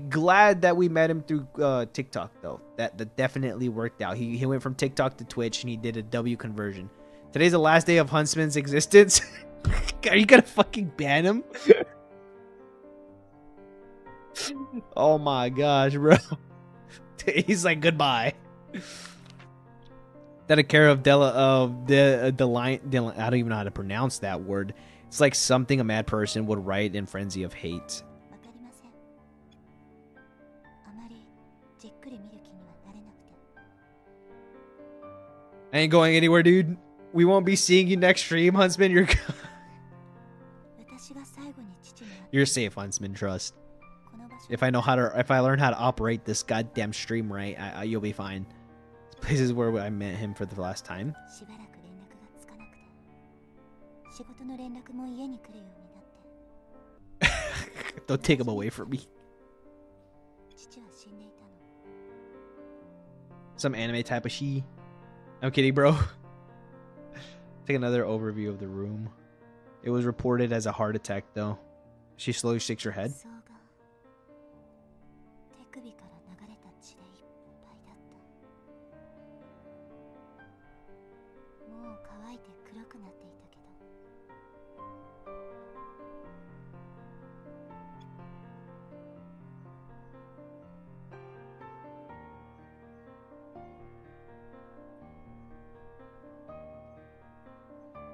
Glad that we met him through TikTok though. That definitely worked out. He went from TikTok to Twitch and he did a W conversion. Today's the last day of Huntsman's existence. Are you gonna fucking ban him? Oh my gosh, bro. He's like goodbye. That care of the line. I don't even know how to pronounce that word. It's like something a mad person would write in frenzy of hate. I ain't going anywhere, dude. We won't be seeing you next stream, Huntsman. You're safe, Huntsman. Trust. If I learn how to operate this goddamn stream right, you'll be fine. This place is where I met him for the last time. Don't take him away from me. Some anime type of she. I'm kidding, bro. Take another overview of the room. It was reported as a heart attack, though. She slowly shakes her head.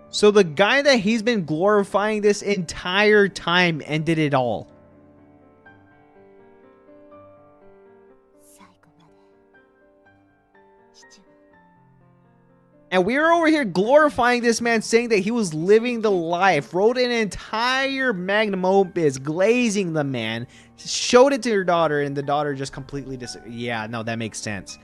So the guy that he's been glorifying this entire time ended it all. And we were over here glorifying this man, saying that he was living the life, wrote an entire magnum opus, glazing the man, showed it to your daughter, and the daughter just completely yeah, no, that makes sense.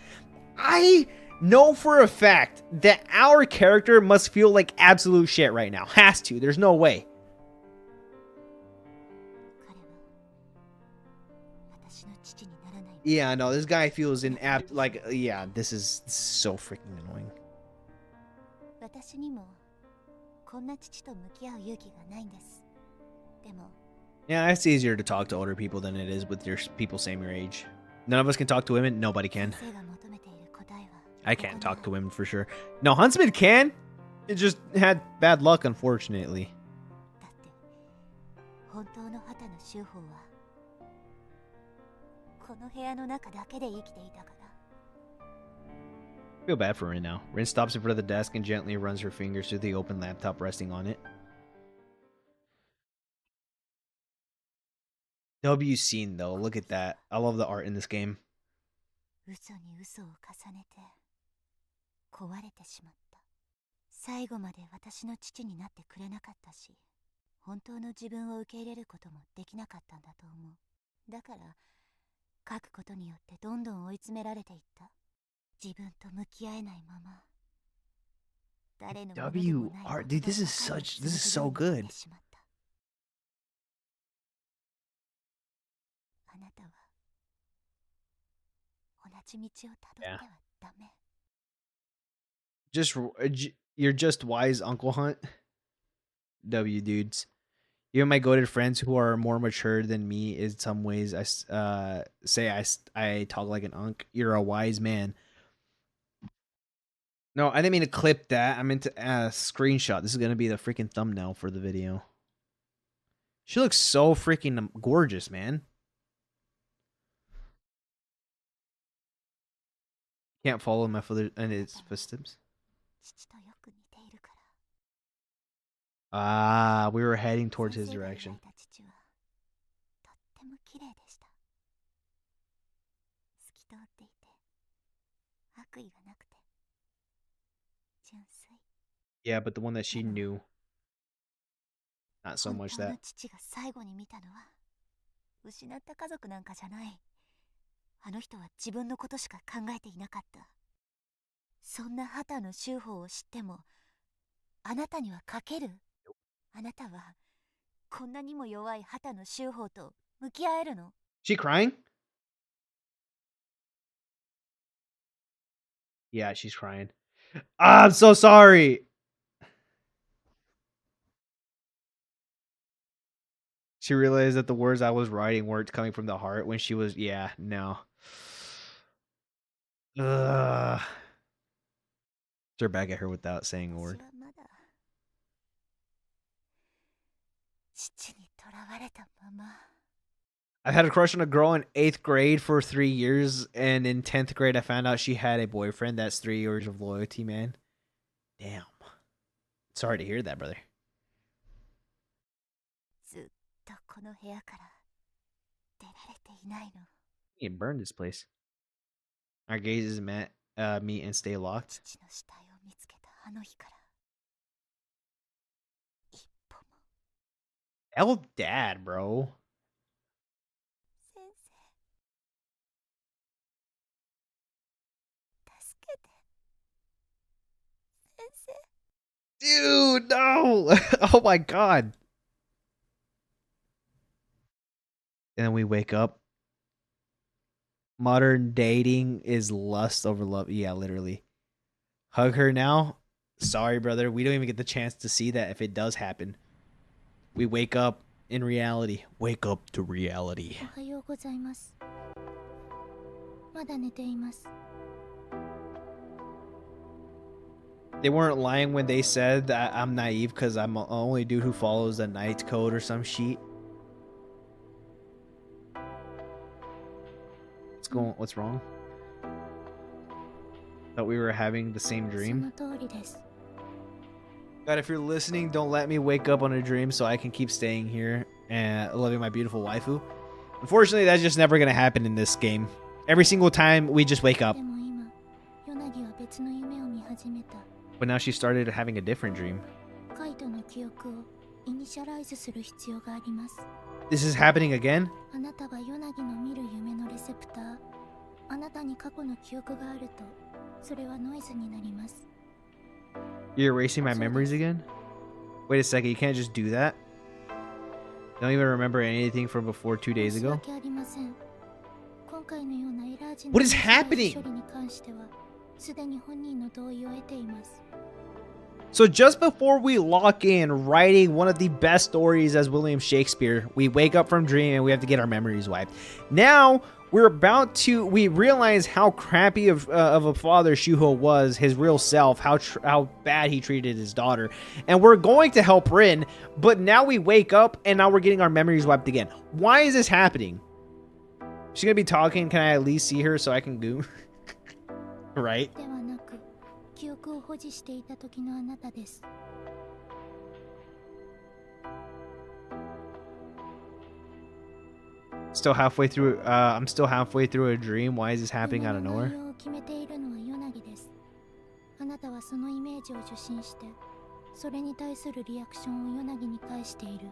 I know for a fact that our character must feel like absolute shit right now. Has to. There's no way. Yeah, no, this guy feels like, yeah, this is so freaking annoying. Yeah, it's easier to talk to older people than it is with your people same your age. None of us can talk to women. Nobody can. I can't talk to women for sure. No, Huntsman can. It just had bad luck, unfortunately. Feel bad for Rin now. Rin stops in front of the desk and gently runs her fingers through the open laptop resting on it. W scene though, look at that. I love the art in this game. 嘘に嘘を重ねて壊れてしまった。最後まで私の父になってくれなかったし、本当の自分を受け入れることもできなかったんだと思う。だから書くことによってどんどん追い詰められていった。自分と向き合えないまま。W art, dude, this is so good. あなたは同じ道をたどってはダメ。You're just wise, Uncle Hunt. W dudes. Even my goated friends who are more mature than me in some ways, I talk like an unk. You're a wise man. No, I didn't mean to clip that. I meant to screenshot. This is gonna be the freaking thumbnail for the video. She looks so freaking gorgeous, man. Can't follow my father and his footsteps. Ah, we were heading towards his direction. Yeah, but the one that she knew. Not so much that. 失った家族なんかじゃない。あの人は自分のことしか考えていなかった。そんな畑の修法を知っても、あなたには書ける？あなたはこんなにも弱い畑の修法と向き合えるの？ She crying? Yeah, she's crying. I'm so sorry. She realized that the words I was writing weren't coming from the heart when she was, yeah, no. Ugh. They're back at her without saying a word. I've had a crush on a girl in 8th grade for 3 years, and in 10th grade I found out she had a boyfriend. That's 3 years of loyalty, man. Damn. Sorry to hear that, brother. You can burn this place. Our gazes meet and stay locked. Tell Dad, bro. Dude, no! Oh my god. And then we wake up. Modern dating is lust over love. Yeah, literally. Hug her now? Sorry, brother. We don't even get the chance to see that if it does happen. We wake up in reality. Wake up to reality. They weren't lying when they said that I'm naive because I'm the only dude who follows the night code or some shit. What's wrong? Thought we were having the same dream. God, if you're listening, don't let me wake up on a dream so I can keep staying here and loving my beautiful waifu. Unfortunately, that's just never gonna happen in this game. Every single time we just wake up. But now she started having a different dream. This is happening again? You're erasing my memories again? Wait a second, you can't just do that? Don't even remember anything from before 2 days ago? What is happening? So just before we lock in writing one of the best stories as William Shakespeare, we wake up from dream and we have to get our memories wiped. Now we realize how crappy of a father Shuho was, his real self, how bad he treated his daughter. And we're going to help Rin, but now we wake up and now we're getting our memories wiped again. Why is this happening? She's gonna be talking, can I at least see her so I can go? Right? Still halfway through, I'm still halfway through a dream. Why is this happening out of nowhere? あなたはそのイメージを受信して、それに対するリアクションをヨナギに返している。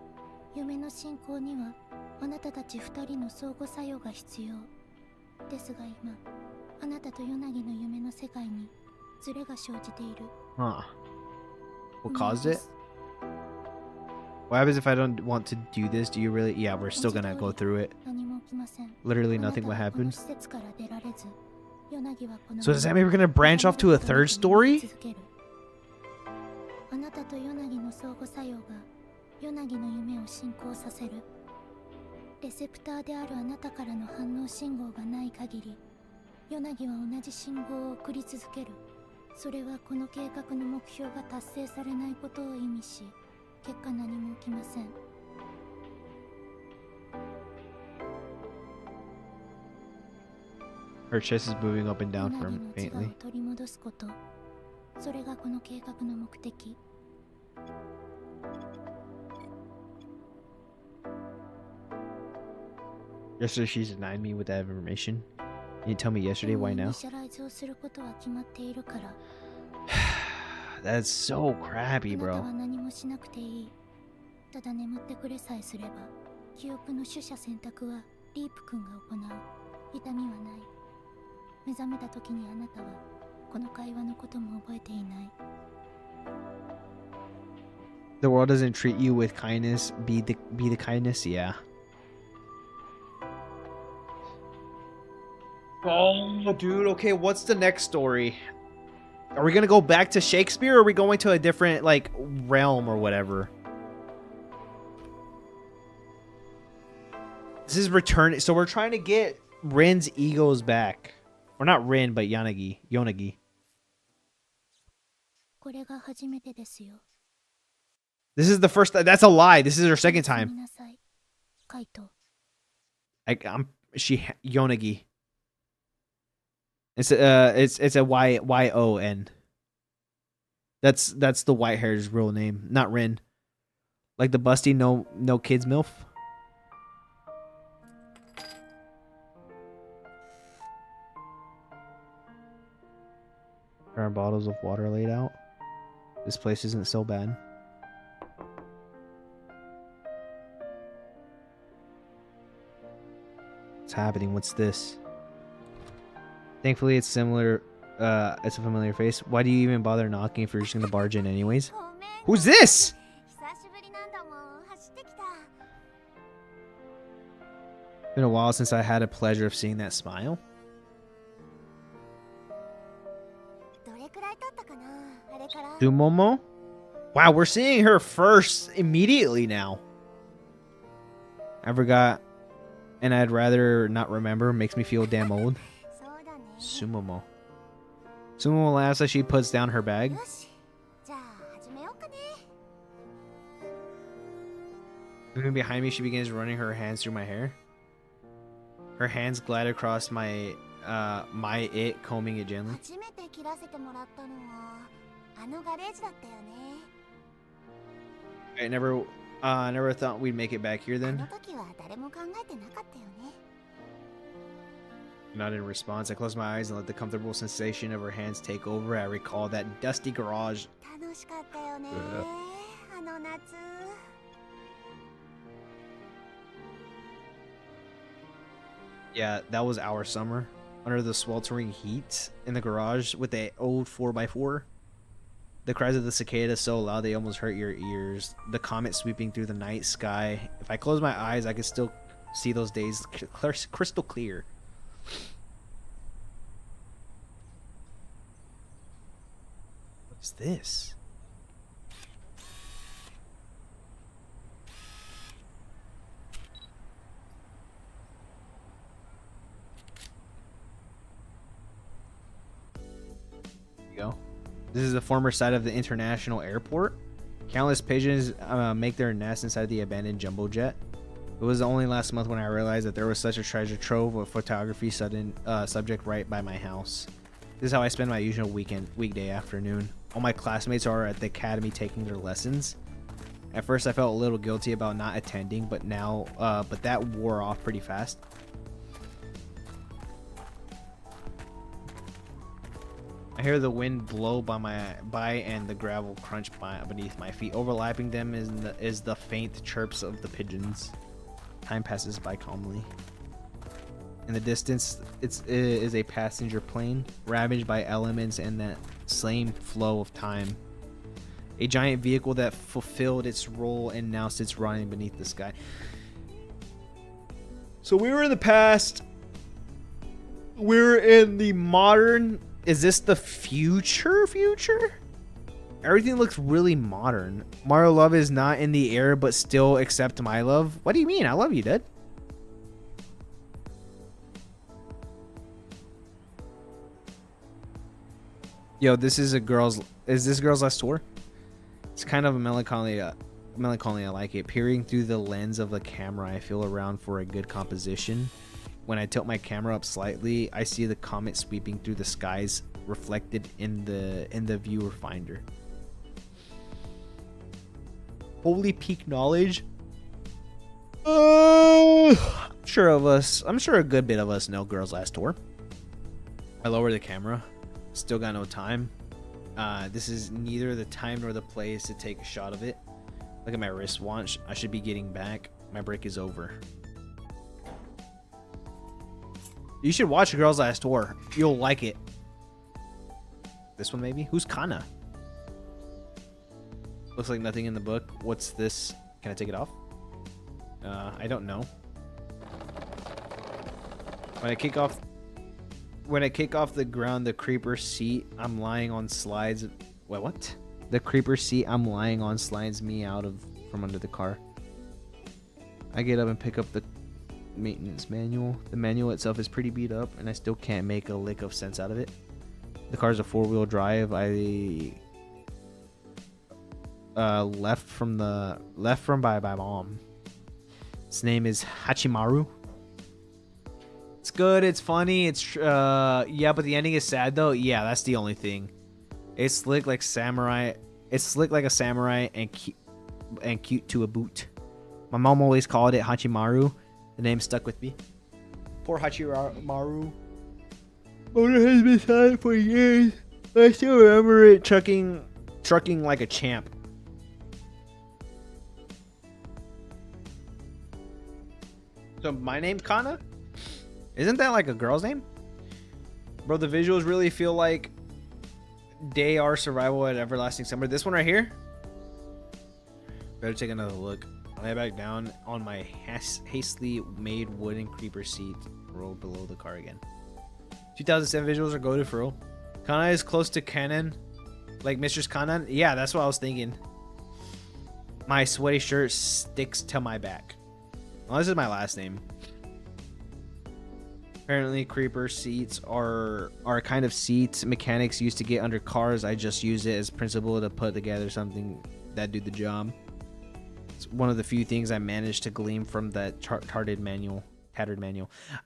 夢の進行にはあなたたち二人の相互作用が必要。ですが今、あなたとヨナギの夢の世界にズレが生じている。Huh. What caused it? What happens if I don't want to do this? Do you really? Yeah, we're still gonna go through it. Literally nothing will happen. So does that mean we're gonna branch off to a third story? あなたとヨナギの相互作用がヨナギの夢を進行させる。レセプターであるあなたからの反応信号がない限り、ヨナギは同じ信号を送り続ける。それはこの計画の目標が達成されないことを意味し、結果何も起きません。Her chest is moving up and down faintly. 取り戻すこと、それがこの計画の目的。Yesterday she denied me with that information. You tell me yesterday, why now? That's so crappy, bro. ただ眠ってくれさえすれば、記憶の取捨選択はリープ君が行う。痛みはない。目覚めた時にあなたはこの会話のことも覚えていない。The world doesn't treat you with kindness. Be the kindness, yeah. Oh, dude. Okay, what's the next story? Are we gonna go back to Shakespeare, or are we going to a different like realm or whatever? This is return. So we're trying to get Rin's egos back, or not Rin, but Yonagi. This is the first. That's a lie. This is her second time. Yonagi. It's a Y-O-N. That's the white hair's real name, not Rin. Like the busty no kids MILF. There are bottles of water laid out. This place isn't so bad. What's happening? What's this? Thankfully, it's similar. It's a familiar face. Why do you even bother knocking if you're just gonna barge in anyways? Who's this? Been a while since I had a pleasure of seeing that smile. Sumomo? Wow, we're seeing her first immediately now. I forgot, and I'd rather not remember. Makes me feel damn old. Sumomo. Sumomo laughs as she puts down her bag. Moving behind me, she begins running her hands through my hair. Her hands glide across my it, combing it gently. I never thought we'd make it back here then. Not in response, I close my eyes and let the comfortable sensation of her hands take over. I recall that dusty garage. Yeah, that was our summer. Under the sweltering heat in the garage with the old 4x4. The cries of the cicada so loud they almost hurt your ears. The comet sweeping through the night sky. If I close my eyes, I can still see those days crystal clear. What's this? This is the former site of the international airport. Countless pigeons make their nests inside the abandoned jumbo jet. It was only last month when I realized that there was such a treasure trove of photography subject right by my house. This is how I spend my usual weekday afternoon. All my classmates are at the academy taking their lessons. At first I felt a little guilty about not attending, but that wore off pretty fast. I hear the wind blow by and the gravel crunch beneath my feet. Overlapping them is the faint chirps of the pigeons. Time passes by calmly. In the distance, it is a passenger plane, ravaged by elements and that same flow of time. A giant vehicle that fulfilled its role and now sits rotting beneath the sky. So we were in the past. We're in the modern. Is this the future? Everything looks really modern. Mario Love is not in the air, but still accept my love. What do you mean? I love you, dude. Yo, this is this girl's last tour? It's kind of a melancholy I like it. Peering through the lens of the camera, I feel around for a good composition. When I tilt my camera up slightly, I see the comet sweeping through the skies, reflected in the viewer finder. Holy peak knowledge. I'm sure a good bit of us know Girls Last Tour. I lower the camera. Still got no time. This is neither the time nor the place to take a shot of it. Look at my wristwatch. I should be getting back. My break is over. You should watch Girls Last Tour. You'll like it. This one maybe? Who's Kana? Looks like nothing in the book. What's this? Can I take it off? I don't know. When I kick off the ground, the creeper seat I'm lying on slides. Wait, what? The creeper seat I'm lying on slides me out from under the car. I get up and pick up the maintenance manual. The manual itself is pretty beat up, and I still can't make a lick of sense out of it. The car's a 4-wheel drive. I left from by my mom. Its name is Hachimaru. It's good. It's funny. It's yeah, but the ending is sad though. Yeah, that's the only thing. It's slick like samurai. It's slick like a samurai and cute to a boot. My mom always called it Hachimaru. The name stuck with me. Poor Hachimaru. Motor has been silent for years. I still remember it trucking like a champ. So my name's Kana? Isn't that like a girl's name? Bro, the visuals really feel like Day Our Survival at Everlasting Summer. This one right here? Better take another look. I lay back down on my hastily made wooden creeper seat, rolled below the car again. 2007 visuals are goated for real. Kana is close to canon, like Mistress Kana. Yeah, that's what I was thinking. My sweaty shirt sticks to my back. Well, this is my last name. Apparently, creeper seats are kind of seats mechanics used to get under cars. I just use it as principle to put together something that do the job. It's one of the few things I managed to glean from that tattered manual.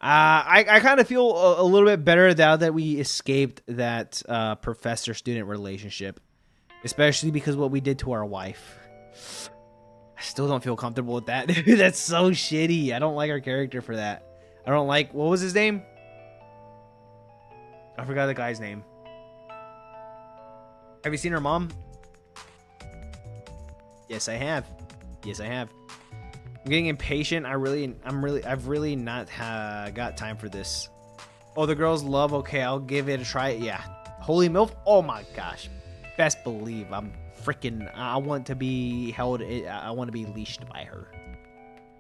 I kind of feel a little bit better now that we escaped that professor-student relationship, especially because what we did to our wife. I still don't feel comfortable with that. That's so shitty. I don't like our character for that. I don't like... What was his name? I forgot the guy's name. Have you seen her mom? Yes, I have. I'm getting impatient. I've really not got time for this. Oh, the girls love. Okay, I'll give it a try. Yeah. Holy MILF. Oh my gosh. Best believe I'm freaking... I want to be held... I want to be leashed by her.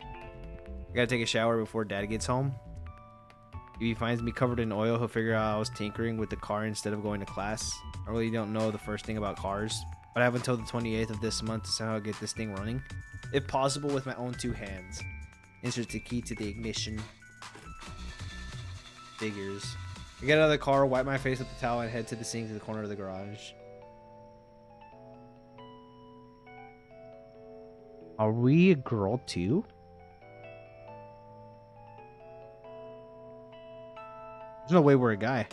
I gotta take a shower before Dad gets home. If he finds me covered in oil, he'll figure out I was tinkering with the car instead of going to class. I really don't know the first thing about cars, but I have until the 28th of this month to somehow get this thing running. If possible, with my own 2 hands. Insert the key to the ignition. Figures. I get out of the car, wipe my face with the towel, and head to the sink to the corner of the garage. Are we a girl too? There's no way we're a guy.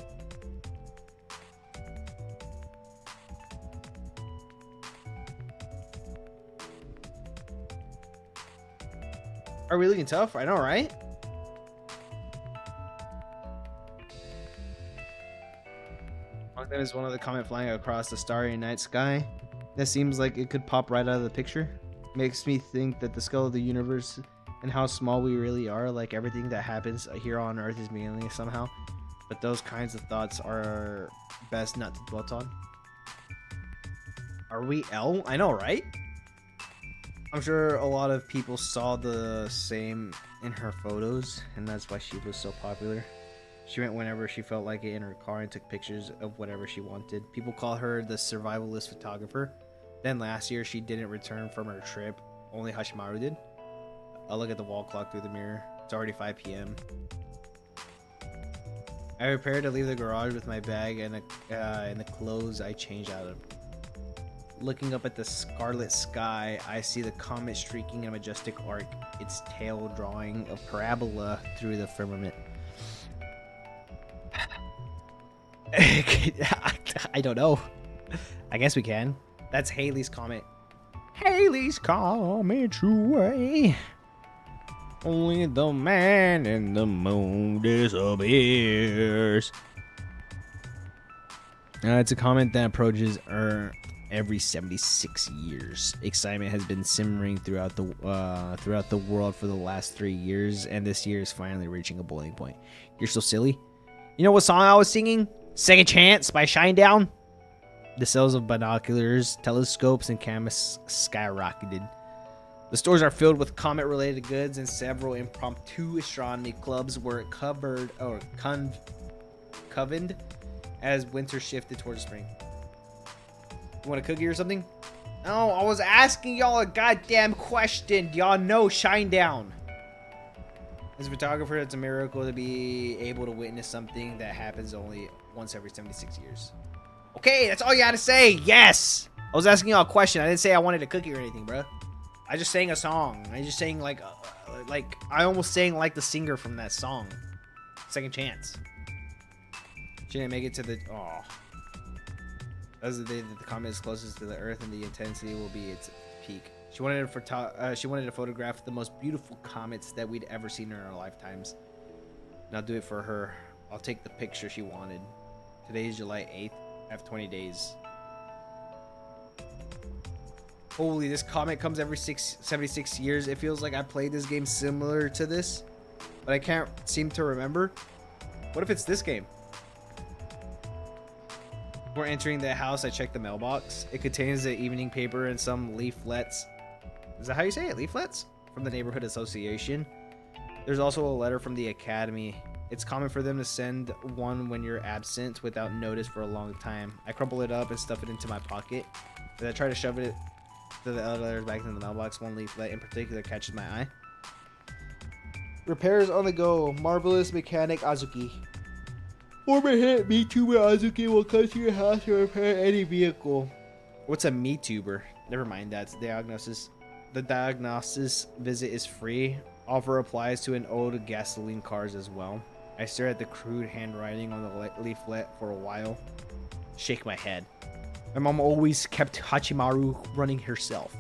Are we looking tough? I know, right? That is one of the comet flying across the starry night sky. That seems like it could pop right out of the picture. Makes me think that the scale of the universe and how small we really are, like everything that happens here on Earth is meaningless somehow. But those kinds of thoughts are best not to dwell on. Are we L? I know, right? I'm sure a lot of people saw the same in her photos, and that's why she was so popular. She went whenever she felt like it in her car and took pictures of whatever she wanted. People call her the survivalist photographer. Then last year, she didn't return from her trip. Only Hashimaru did. I'll look at the wall clock through the mirror. It's already 5 p.m. I prepared to leave the garage with my bag and the clothes I changed out of. Looking up at the scarlet sky, I see the comet streaking in a majestic arc, its tail drawing a parabola through the firmament. I don't know. I guess we can. That's Halley's Comet. Halley's Comet away. Only the man in the moon disappears. It's a comet that approaches Earth every 76 years. Excitement has been simmering throughout the world for the last 3 years, and this year is finally reaching a boiling point. You're so silly. You know what song I was singing? Second Chance by Shinedown. The sales of binoculars, telescopes, and cameras skyrocketed. The stores are filled with comet-related goods, and several impromptu astronomy clubs were convened as winter shifted towards spring. You want a cookie or something? No, I was asking y'all a goddamn question. Do y'all know Shinedown? As a photographer, it's a miracle to be able to witness something that happens only once every 76 years. Okay, that's all you had to say. Yes! I was asking y'all a question. I didn't say I wanted a cookie or anything, bro. I just sang a song. I just sang like I almost sang like the singer from that song. Second Chance. She didn't make it to the... Oh. That was the day that the comet is closest to the Earth and the intensity will be its peak. She wanted to photograph the most beautiful comets that we'd ever seen in our lifetimes. And I'll do it for her. I'll take the picture she wanted. Today is July 8th. I have 20 days. Holy, this comet comes every 76 years. It feels like I played this game similar to this, but I can't seem to remember. What if it's this game? Before entering the house, I checked the mailbox. It contains the evening paper and some leaflets. Is that how you say it? Leaflets? From the neighborhood association. There's also a letter from the academy. It's common for them to send one when you're absent without notice for a long time. I crumple it up and stuff it into my pocket. Then I try to shove it to the other letters back into the mailbox. One leaflet in particular catches my eye. Repairs on the go. Marvelous mechanic Azuki. Former hit MeTuber Azuki will come to your house to repair any vehicle. What's a MeTuber? Never mind, that's the diagnosis. The diagnosis visit is free. Offer applies to an old gasoline cars as well. I stare at the crude handwriting on the leaflet for a while. Shake my head. My mom always kept Hachimaru running herself.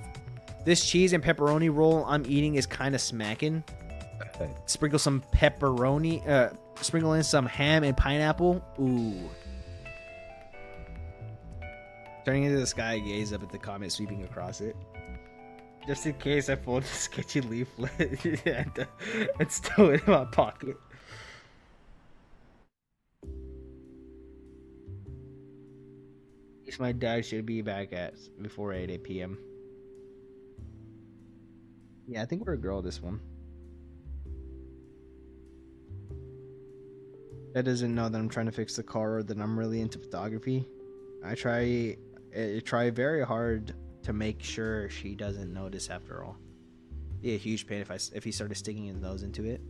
This cheese and pepperoni roll I'm eating is kind of smacking. Sprinkle some pepperoni. Sprinkle in some ham and pineapple. Ooh. Turning into the sky, I gaze up at the comet sweeping across it. Just in case I fold the sketchy leaflet and stow it in my pocket. At least my dad should be back at before 8 p.m. Yeah, I think we're a girl this one. That doesn't know that I'm trying to fix the car or that I'm really into photography. I try very hard to make sure she doesn't notice after all. It'd be a huge pain if he started sticking his nose into it.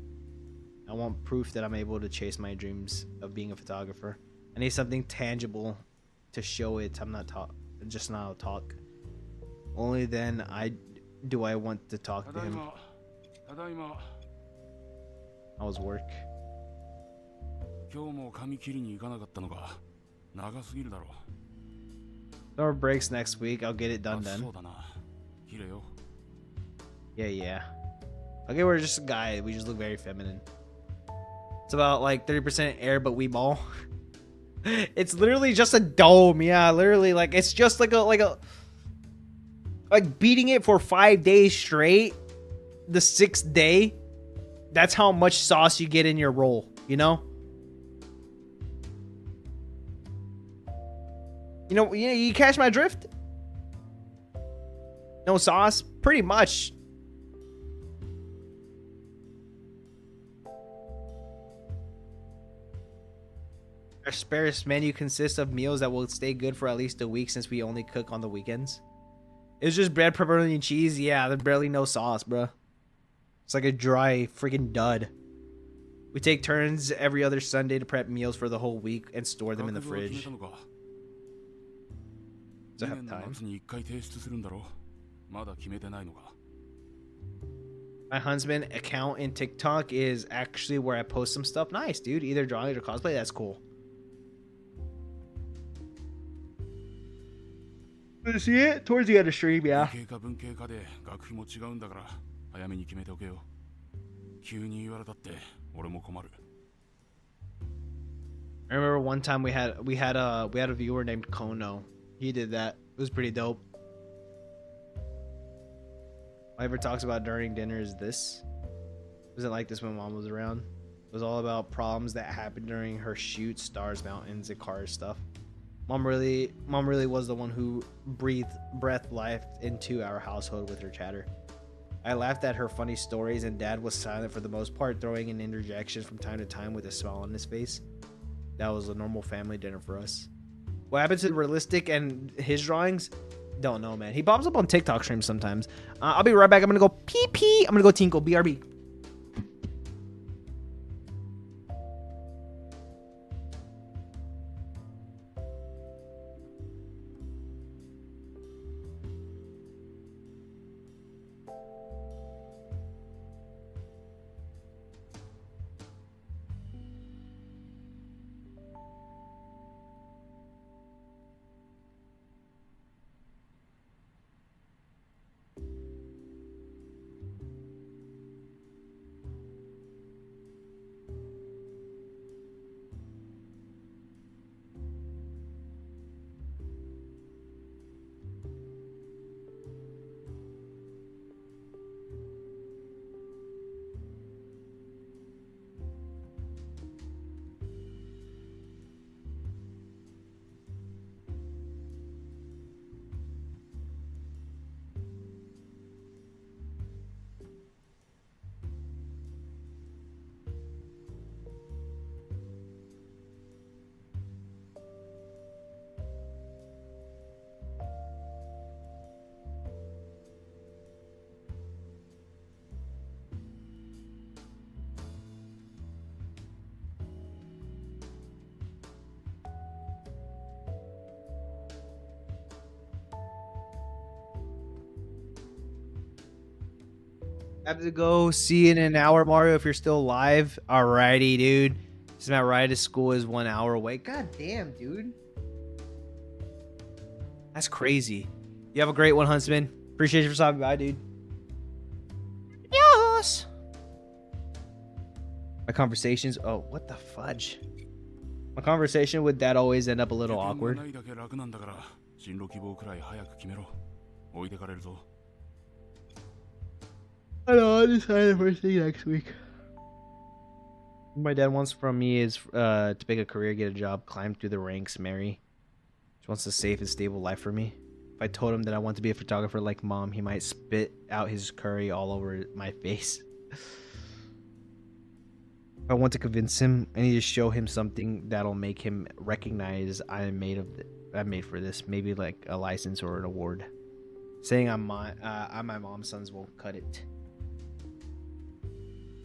I want proof that I'm able to chase my dreams of being a photographer. I need something tangible to show it. I'm not just not a talk. Only then do I want to talk to him? ただいま How was work? 今日も髪切りに行かなかったのか長すぎるだろ Summer breaks next week. I'll get it う done then. そうだな切れよ Yeah, yeah. Okay, we're just a guy. We just look very feminine. It's about like 30% air, but we ball. It's literally just a dome. Yeah, literally, like it's just like beating it for 5 days straight. The 6th day, that's how much sauce you get in your roll. You know. You catch my drift? No sauce? Pretty much. Our sparse menu consists of meals that will stay good for at least a week since we only cook on the weekends. It's just bread, pepperoni, and cheese. Yeah, there's barely no sauce, bro. It's like a dry freaking dud. We take turns every other Sunday to prep meals for the whole week and store them in the fridge. Does I have time? 夏に1回提出するんだろまだ決めてないのか My husband account in TikTok is actually where I post some stuff. Nice, dude. Either drawing or cosplay. That's cool. Did you see it? Towards the end of stream, yeah. 理系か文系かで学費も違うんだから早めに決めておけよ急に言われたって俺も困る I remember one time we had a viewer named Kono. He did that. It was pretty dope. All I ever talks about during dinner is this. It wasn't like this when mom was around. It was all about problems that happened during her shoot, stars, mountains, and cars stuff. Mom really was the one who breathed life into our household with her chatter. I laughed at her funny stories, and Dad was silent for the most part, throwing in interjections from time to time with a smile on his face. That was a normal family dinner for us. What happened to the realistic and his drawings? Don't know, man. He pops up on TikTok streams sometimes. I'll be right back. I'm gonna go pee pee. I'm gonna go tinkle. BRB. Have to go. See you in an hour, Mario, if you're still live. Alrighty, dude. This my ride to school is 1 hour away. God damn, dude. That's crazy. You have a great one, Huntsman. Appreciate you for stopping by, dude. Yes. My conversations. Oh, what the fudge? My conversation with Dad always end up a little awkward. I know, I'll decide the first thing next week. What my dad wants from me is to pick a career, get a job, climb through the ranks, marry. He wants a safe and stable life for me. If I told him that I want to be a photographer like Mom, he might spit out his curry all over my face. If I want to convince him, I need to show him something that'll make him recognize I'm made for this. Maybe like a license or an award. Saying I'm my mom's sons won't cut it.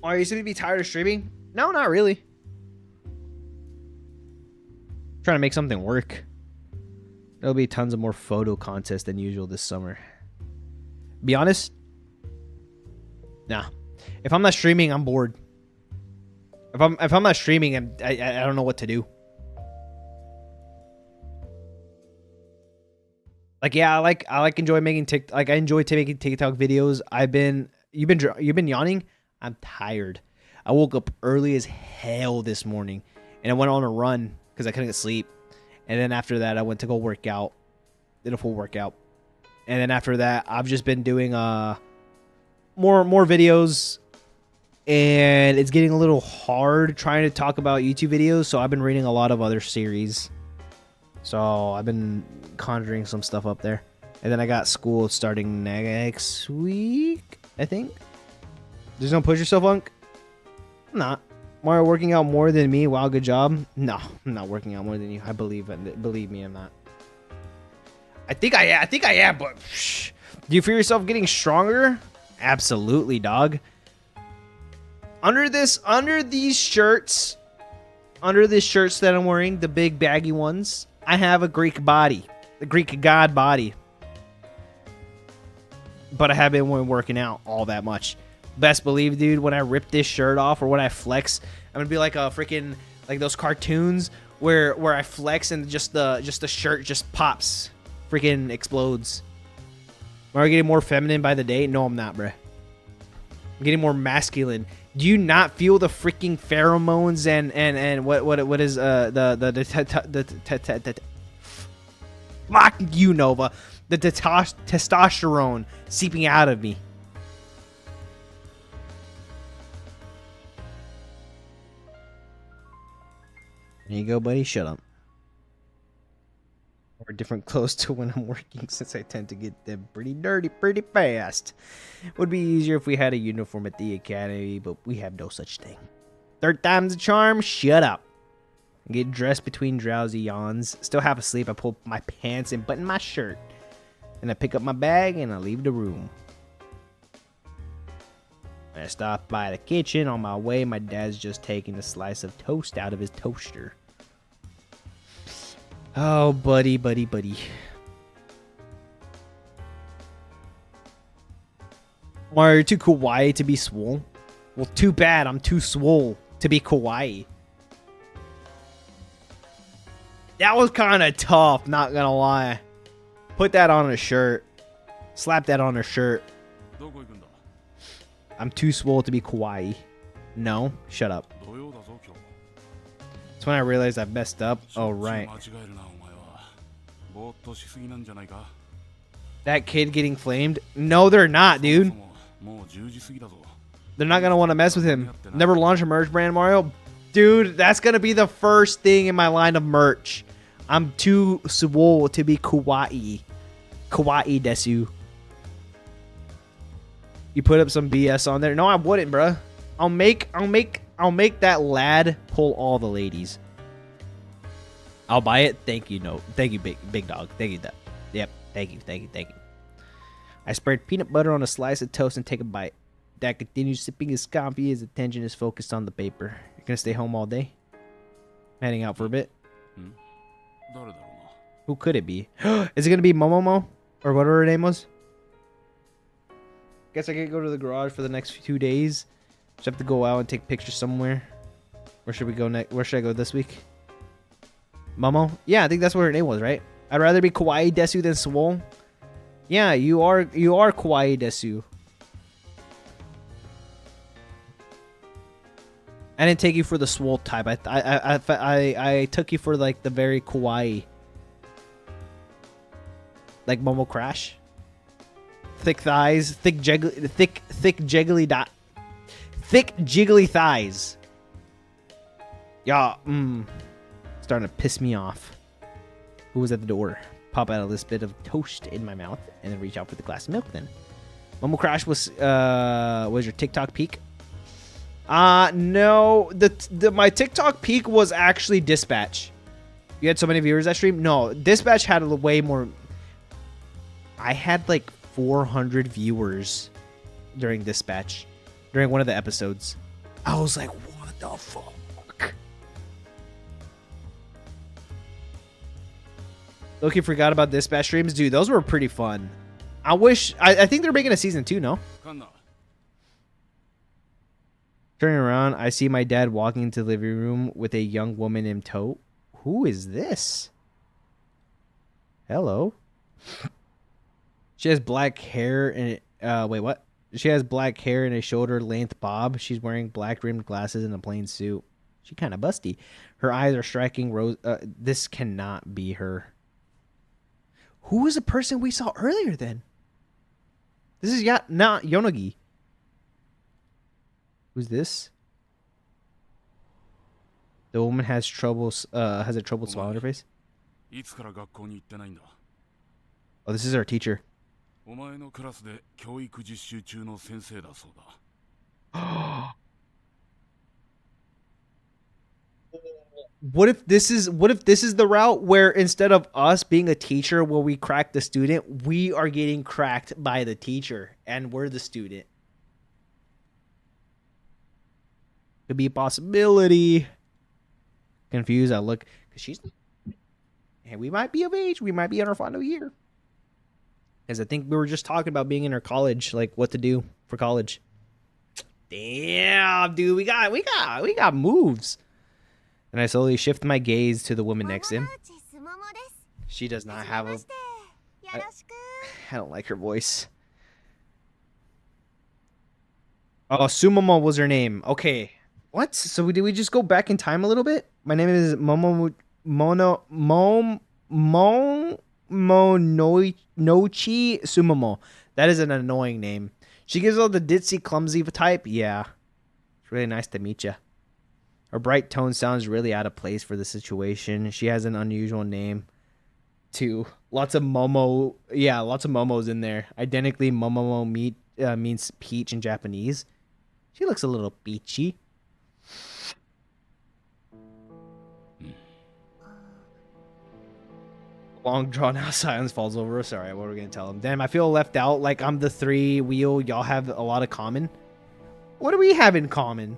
Are you supposed to be tired of streaming? No, not really. Trying to make something work. There'll be tons of more photo contests than usual this summer. Be honest, Nah. If I'm not streaming, I'm bored. If I'm not streaming, I don't know what to do. Like, yeah, I like enjoy making I enjoy making TikTok videos. You've been yawning. I'm tired. I woke up early as hell this morning, and I went on a run because I couldn't sleep. And then after that, I went to go work out, did a full workout, and then after that, I've just been doing more videos, and it's getting a little hard trying to talk about YouTube videos. So I've been reading a lot of other series. So I've been conjuring some stuff up there. And then I got school starting next week, I think. There's no push yourself, Unk? I'm not. Mario working out more than me. Wow, good job. No, I'm not working out more than you. I believe me, I'm not. I think I am, but do you feel yourself getting stronger? Absolutely, dog. Under these shirts that I'm wearing, the big baggy ones, I have a Greek body, the Greek god body. But I haven't been working out all that much. Best believe, dude, when I rip this shirt off or when I flex, I'm gonna be like a freaking, like those cartoons where I flex and just the shirt just pops, freaking explodes. Am I getting more feminine by the day? No, I'm not, bruh. I'm getting more masculine. Do you not feel the freaking pheromones and what is the fuck you, Nova, the testosterone seeping out of me? There you go, buddy. Shut up. Or different clothes to when I'm working, since I tend to get them pretty dirty pretty fast. Would be easier if we had a uniform at the academy, but we have no such thing. Third time's a charm. Shut up. Get dressed between drowsy yawns. Still half asleep. I pull my pants and button my shirt. And I pick up my bag and I leave the room. When I stop by the kitchen on my way, my dad's just taking a slice of toast out of his toaster. Oh, buddy. Mario, you're too kawaii to be swole. Well, too bad. I'm too swole to be kawaii. That was kind of tough, not gonna lie. Put that on a shirt. Slap that on a shirt. I'm too swole to be kawaii. No, shut up. That's when I realized I messed up. Oh, right. That kid getting flamed? No, they're not, dude. They're not going to want to mess with him. Never launch a merch brand, Mario? Dude, that's going to be the first thing in my line of merch. I'm too swole to be kawaii. Kawaii desu. You put up some BS on there? No, I wouldn't, bruh. I'll make that lad pull all the ladies. I'll buy it. Thank you, no. Thank you, big dog. Thank you, that. Yep. Thank you. I spread peanut butter on a slice of toast and take a bite. Dad continues sipping his coffee. His attention is focused on the paper. You're gonna stay home all day? Heading out for a bit? Who could it be? Is it gonna be Momomo? Or whatever her name was? Guess I can't go to the garage for the next 2 days. Just have to go out and take pictures somewhere. Where should we go next? Where should I go this week? Momo? Yeah, I think that's what her name was, right? I'd rather be kawaii desu than swole. Yeah, you are kawaii desu. I didn't take you for the swole type. I took you for like the very kawaii. Like Momo Crash. Thick thighs, thick jiggly thighs. Yeah, starting to piss me off. Who was at the door? Pop out a little bit of toast in my mouth and then reach out for the glass of milk. Then Momo Crash was your TikTok peak? No, my TikTok peak was actually Dispatch. You had so many viewers that stream? No, Dispatch had way more. I had like 400 viewers during Dispatch, during one of the episodes. I was like, what the fuck? Loki forgot about Dispatch streams. Dude, those were pretty fun. I think they're making a season 2, no? Turning around, I see my dad walking into the living room with a young woman in tow. Who is this? Hello. She has black hair and wait, what? She has black hair and a shoulder-length bob. She's wearing black rimmed glasses and a plain suit. She kind of busty. Her eyes are striking rose. This cannot be her. Who was the person we saw earlier then? This is not Yonogi. Who's this? The woman has a troubled smile on her face. いつから学校に行ってないんだ Oh, this is our teacher. お前のクラスで教育実習中の先生だそうだ What if this is the route where instead of us being a teacher where we crack the student, we are getting cracked by the teacher and we're the student? Could be a possibility. Confused, I look because she's and we might be of age, we might be in our final year. Because I think we were just talking about being in our college, like what to do for college. Damn, dude, we got moves. And I slowly shift my gaze to the woman next to him. She does not have a... I don't like her voice. Oh, Sumomo was her name. Okay. What? So did we just go back in time a little bit? My name is Momonochi Sumomo. That is an annoying name. She gives all the ditzy, clumsy type. Yeah. It's really nice to meet you. Her bright tone sounds really out of place for the situation. She has an unusual name, too. Lots of Momo. Yeah, lots of Momos in there. Identically, Momomo means peach in Japanese. She looks a little peachy. Long drawn out silence falls over us. Sorry, what are we going to tell him? Damn, I feel left out. Like I'm the three wheel. Y'all have a lot of common. What do we have in common?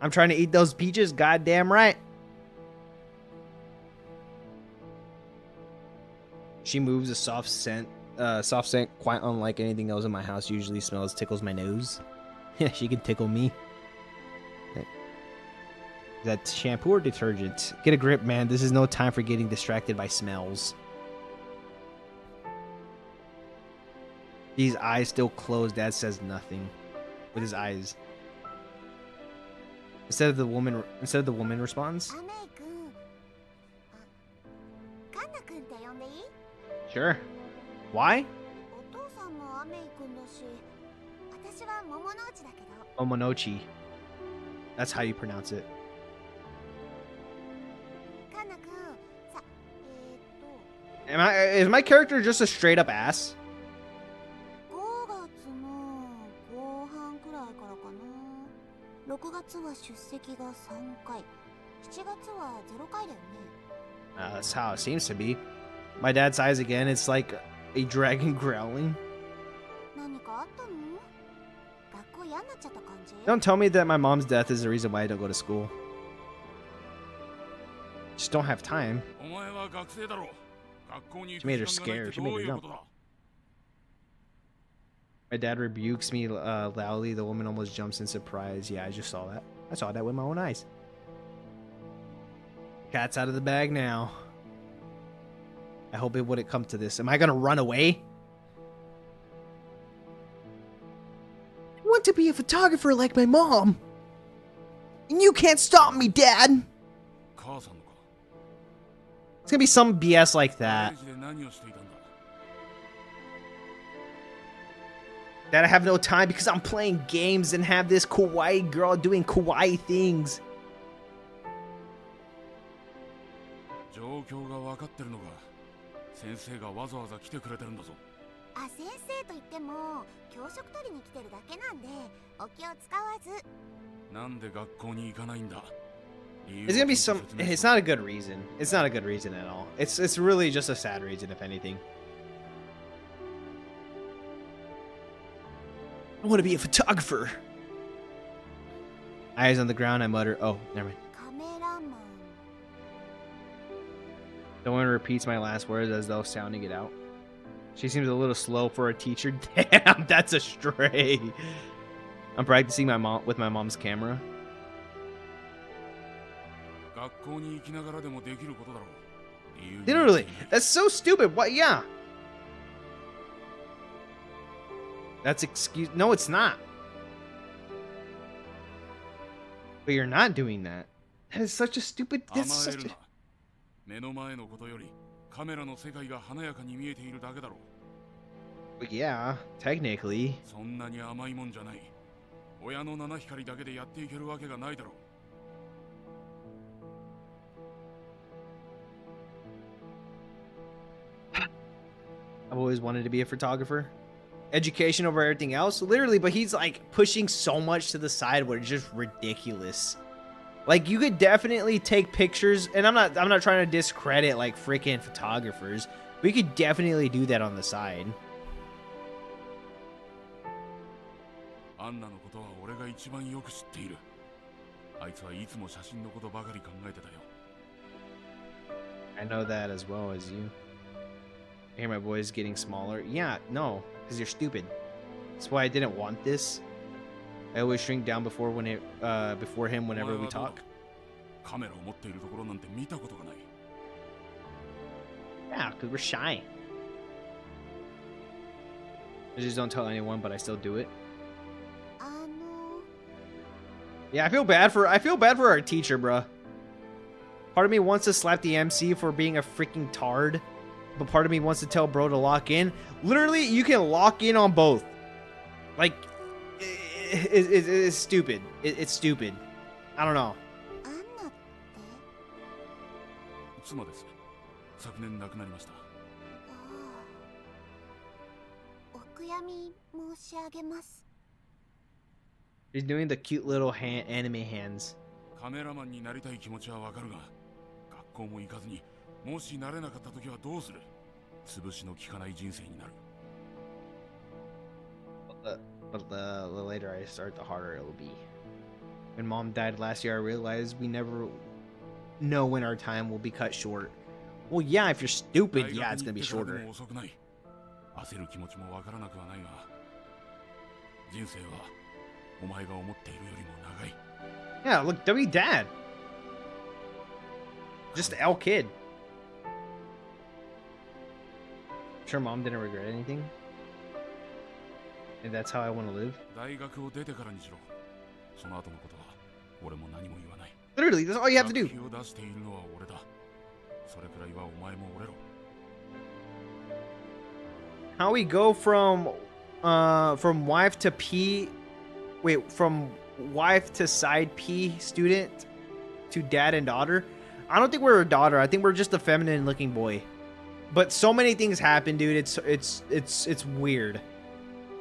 I'm trying to eat those peaches. Goddamn right. She moves a soft scent quite unlike anything else in my house usually smells. Tickles my nose. Yeah, she can tickle me. Is that shampoo or detergent? Get a grip, man. This is no time for getting distracted by smells. These eyes still closed. Dad says nothing with his eyes. Instead the woman responds. Sure. Why? Momonochi. That's how you pronounce it. Is my character just a straight up ass? That's how it seems to be. My dad's eyes again, it's like a dragon growling. Don't tell me that my mom's death is the reason why I don't go to school. Just don't have time. She made her scared. She made her jump. My dad rebukes me loudly. The woman almost jumps in surprise. Yeah, I just saw that. I saw that with my own eyes. Cat's out of the bag now. I hope it wouldn't come to this. Am I gonna run away? I want to be a photographer like my mom. And you can't stop me, Dad. It's gonna be some BS like that. That I have no time because I'm playing games and have this kawaii girl doing kawaii things. It's gonna be some. It's not a good reason. It's not a good reason at all. It's really just a sad reason, if anything. I want to be a photographer. Eyes on the ground, I mutter. Oh, never mind. The woman repeats my last words as though sounding it out. She seems a little slow for a teacher. Damn, that's a stray. I'm practicing with my mom's camera. 学校に行きながらでもできることだろう。理由に Literally, that's so stupid. What? Yeah. That's excuse. No, it's not. But you're not doing that. That is such a stupid. That's 甘え such る a. な。目の前のことよりカメラの世界が華やかに見えているだけだろう。 But yeah, technically. そんなに甘いもんじゃない。親の七光だけでやっていけるわけがないだろう。 I've always wanted to be a photographer. Education over everything else, literally. But he's like pushing so much to the side where it's just ridiculous. Like you could definitely take pictures, and I'm not trying to discredit like freaking photographers. We could definitely do that on the side. アンナのことは俺が一番よく知っている。あいつはいつも写真のことばかり考えてたよ。 I know that as well as you. I hear my voice getting smaller. Yeah, no, because you're stupid. That's why I didn't want this. I always shrink down before him whenever we talk. カメラを持っているところなんて見たことがない。 Yeah, because we're shy. I just don't tell anyone, but I still do it. Yeah, I feel bad for our teacher, bruh. Part of me wants to slap the MC for being a freaking tard, but part of me wants to tell bro to lock in. Literally, you can lock in on both. Like, it's stupid. It's stupid. I don't know. 妻です。昨年亡くなりました。お悔やみ申し上げます。 He's doing the cute little anime hands. カメラマンになりたい気持ちはわかるが、学校も行かずに、もしなれなかった時はどうする？潰しの効かない人生になる。But the later I start, the harder it will be. When mom died last year, I realized we never know when our time will be cut short. Well, yeah, if you're stupid, yeah, it's gonna be shorter. 焦る気持ちもわからなくはないが、人生はお前が思っているよりも長い。 Yeah, look, W dad. Just the L kid. Sure, mom didn't regret anything. And that's how I want to live. 大学を出てからにしろ。その後のことは俺も何も言わない。 Literally, that's all you have to do. 学費を出しているのは俺だ。それくらいはお前も折れろ。 How we go from wife to P, wait, from wife to side P student to dad and daughter. I don't think we're a daughter. I think we're just a feminine looking boy. But so many things happen, dude. It's weird.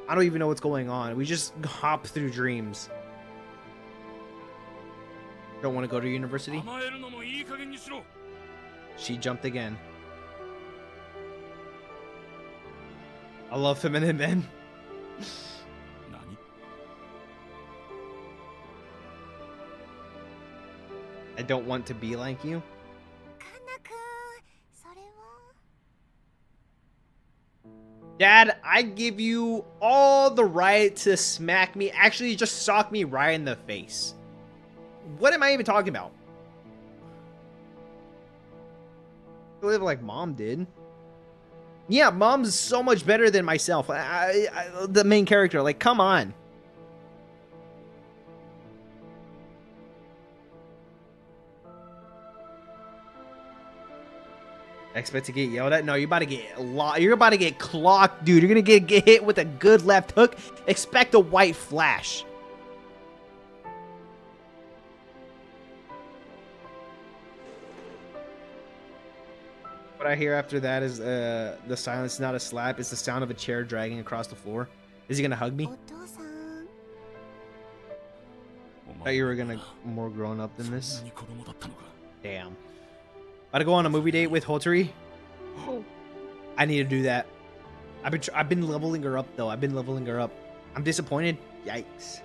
I don't even know what's going on. We just hop through dreams. Don't want to go to university? She jumped again. I love feminine men. I don't want to be like you. Dad, I give you all the right to smack me. Actually, just sock me right in the face. What am I even talking about? I live like mom did. Yeah, mom's so much better than myself. The main character. Like, come on. Expect to get yelled at? No, you're about to get clocked, dude. You're gonna get hit with a good left hook. Expect a white flash. What I hear after that is the silence, not a slap. It's the sound of a chair dragging across the floor. Is he gonna hug me? Thought you were gonna more grown up than this. Damn. About to go on a movie date with Hotori. I need to do that. I've been leveling her up though. I've been leveling her up. I'm disappointed. Yikes.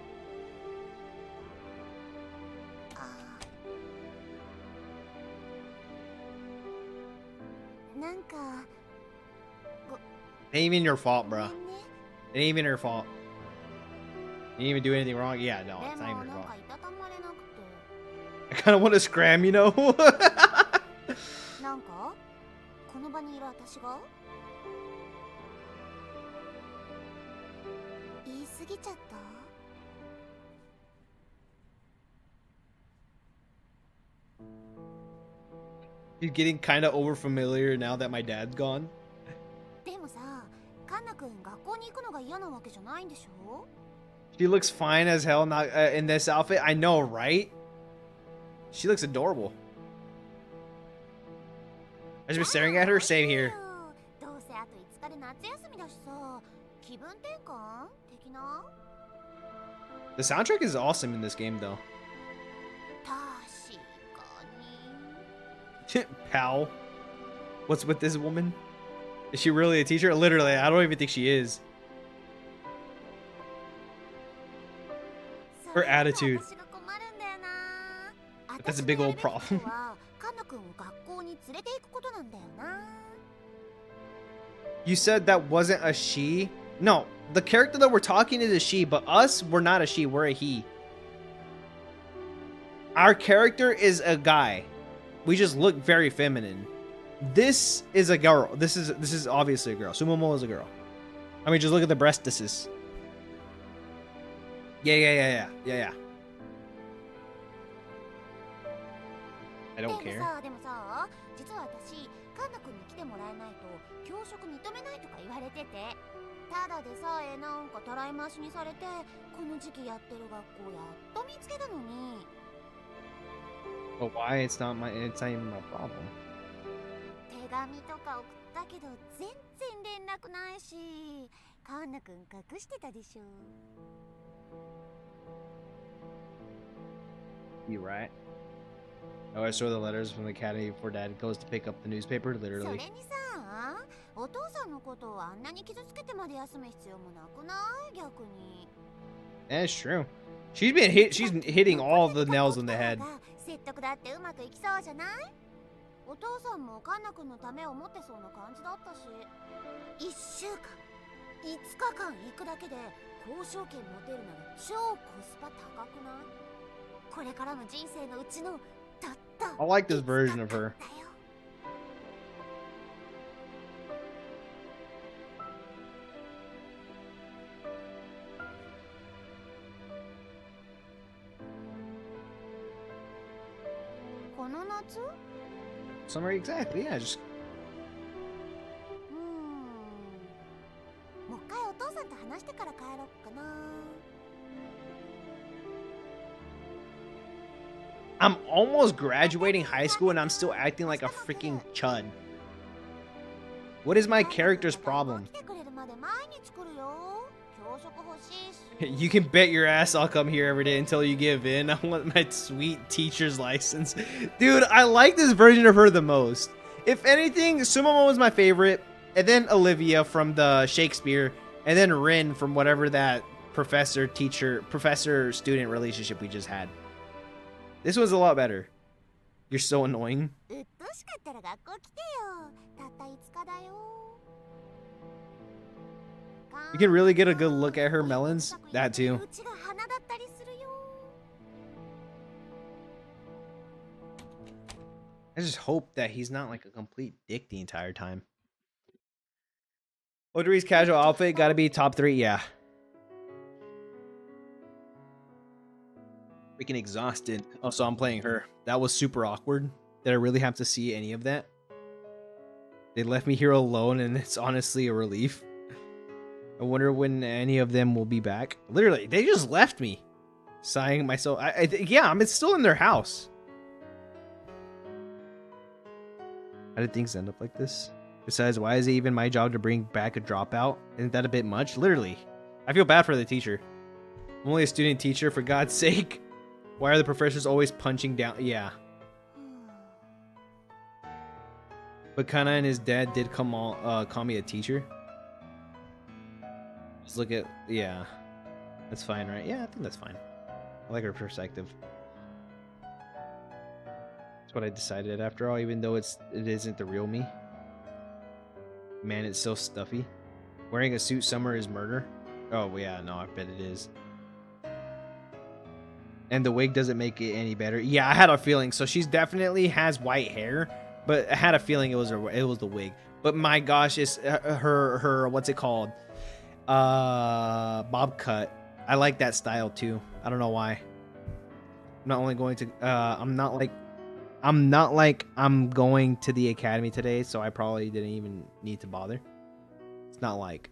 It ain't even your fault, bro. It ain't even your fault. didn't even do anything wrong. Yeah, no, で it's not も even なん wrong. かいたたまれなくて I kind of want to scram, you know? なんかこの場にいる私が言い過ぎちゃった You're getting kind of over familiar now that my dad's gone. でもさカンナ君学校に行くのが嫌なわけじゃないんでしょ She looks fine as hell not in this outfit. I know, right? She looks adorable. I've been staring at her. Same here. どうせあと5日で夏休みだしさ気分転換的な The soundtrack is awesome in this game, though. 確かに Pal. What's with this woman? Is she really a teacher? Literally, I don't even think she is. Her attitude. That's a big old problem. You said that wasn't a she? No, the character that we're talking is a she, but us, we're not a she, we're a he. Our character is a guy. We just look very feminine. This is a girl. This is obviously a girl. Sumomo is a girl. I mean, just look at the breastises. Yeah. I don't care. でもさ、実は私、カンナ君に来てもらえないと教職認めないとか言われてて、ただでさえなんかたらい回しにされて、この時期やってる学校やっと見つけたのに。But why? It's not even my problem. 手紙とか送ったけど全然連絡ないし、カンナ君隠してたでしょ。You right? I always throw the letters from the academy before dad goes to pick up the newspaper, そ literally. れにさ、お父さんのことをあんなに傷つけてまで休む必要もなくない逆に。That's true. She's hitting all the nails on the head. 説得だってうまくいきそうじゃない？お父さんもカンナ君のためを思ってそうな感じだったし。1週間、5日間行くだけで交渉権持てるなら超コスパ高くない？これからの人生のうちのたった I like this version of her. だよ。この夏？ Summer, exactly. Yeah, just もう一回お父さんと話してから帰ろうかな。I'm almost graduating high school and I'm still acting like a freaking chud. What is my character's problem? You can bet your ass I'll come here every day until you give in. I want my sweet teacher's license. Dude, I like this version of her the most. If anything, Sumomo was my favorite, and then Olivia from the Shakespeare, and then Rin from whatever that professor-student relationship we just had. This was a lot better. You're so annoying. You can really get a good look at her melons. That too. I just hope that he's not like a complete dick the entire time. Odori's casual outfit gotta be top 3, yeah. Freaking exhausted. Oh, so I'm playing her. That was super awkward. Did I really have to see any of that? They left me here alone and it's honestly a relief. I wonder when any of them will be back. Literally, they just left me. Sighing myself. Yeah, I'm still in their house. How did things end up like this? Besides, why is it even my job to bring back a dropout? Isn't that a bit much? Literally. I feel bad for the teacher. I'm only a student teacher, for God's sake. Why are the professors always punching down? Yeah. But Kana and his dad did call me a teacher. Just look at... Yeah. That's fine, right? Yeah, I think that's fine. I like her perspective. That's what I decided after all, even though it isn't the real me. Man, it's so stuffy. Wearing a suit summer is murder. Oh, yeah, no, I bet it is. And the wig doesn't make it any better. Yeah, I had a feeling. So she's definitely has white hair, but I had a feeling it was the wig. But my gosh, it's her what's it called? Bob cut. I like that style too. I don't know why. I'm not only going to I'm not like I'm going to the academy today, so I probably didn't even need to bother. It's not like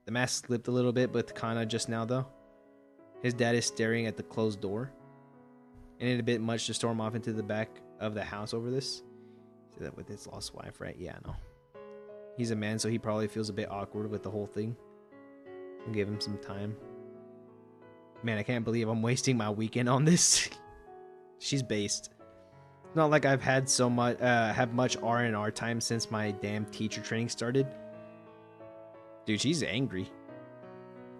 the mask slipped a little bit, but kind of just now though. His dad is staring at the closed door. And it a bit much to storm off into the back of the house over this. See that with his lost wife, right? Yeah, no. He's a man, so he probably feels a bit awkward with the whole thing. I'll give him some time. Man, I can't believe I'm wasting my weekend on this. She's based. It's not like I've had so much have much R&R time since my damn teacher training started. Dude, she's angry.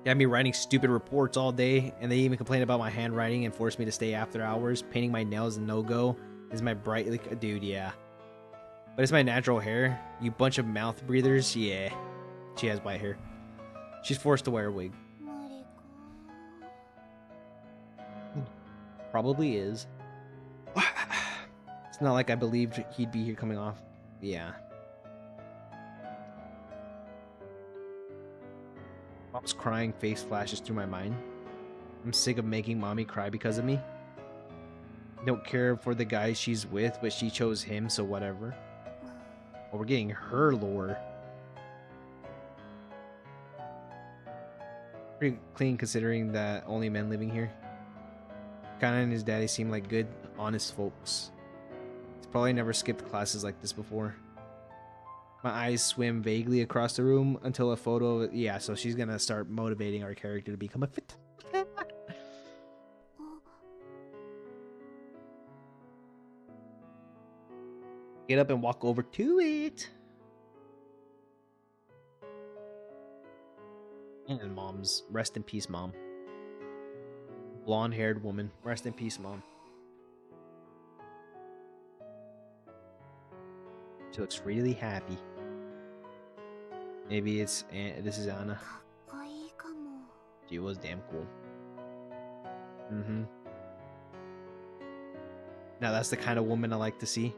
Got me writing stupid reports all day, and they even complain about my handwriting and force me to stay after hours. Painting my nails a no-go. Is my bright dude, yeah. But it's my natural hair. You bunch of mouth breathers, yeah. She has white hair. She's forced to wear a wig. Probably is. It's not like I believed he'd be here coming off. Yeah. Mom's crying face flashes through my mind. I'm sick of making mommy cry because of me. Don't care for the guy she's with, but she chose him, so whatever. Oh, we're getting her lore. Pretty clean considering that only men living here. Kana and his daddy seem like good, honest folks. He's probably never skipped classes like this before. My eyes swim vaguely across the room until a photo of... Yeah, so she's gonna start motivating our character to become a fit. Get up and walk over to it. And mom's... Rest in peace, mom. Blonde-haired woman. Rest in peace, mom. She looks really happy. Maybe it's this is Anna. She was damn cool. Now that's the kind of woman I like to see.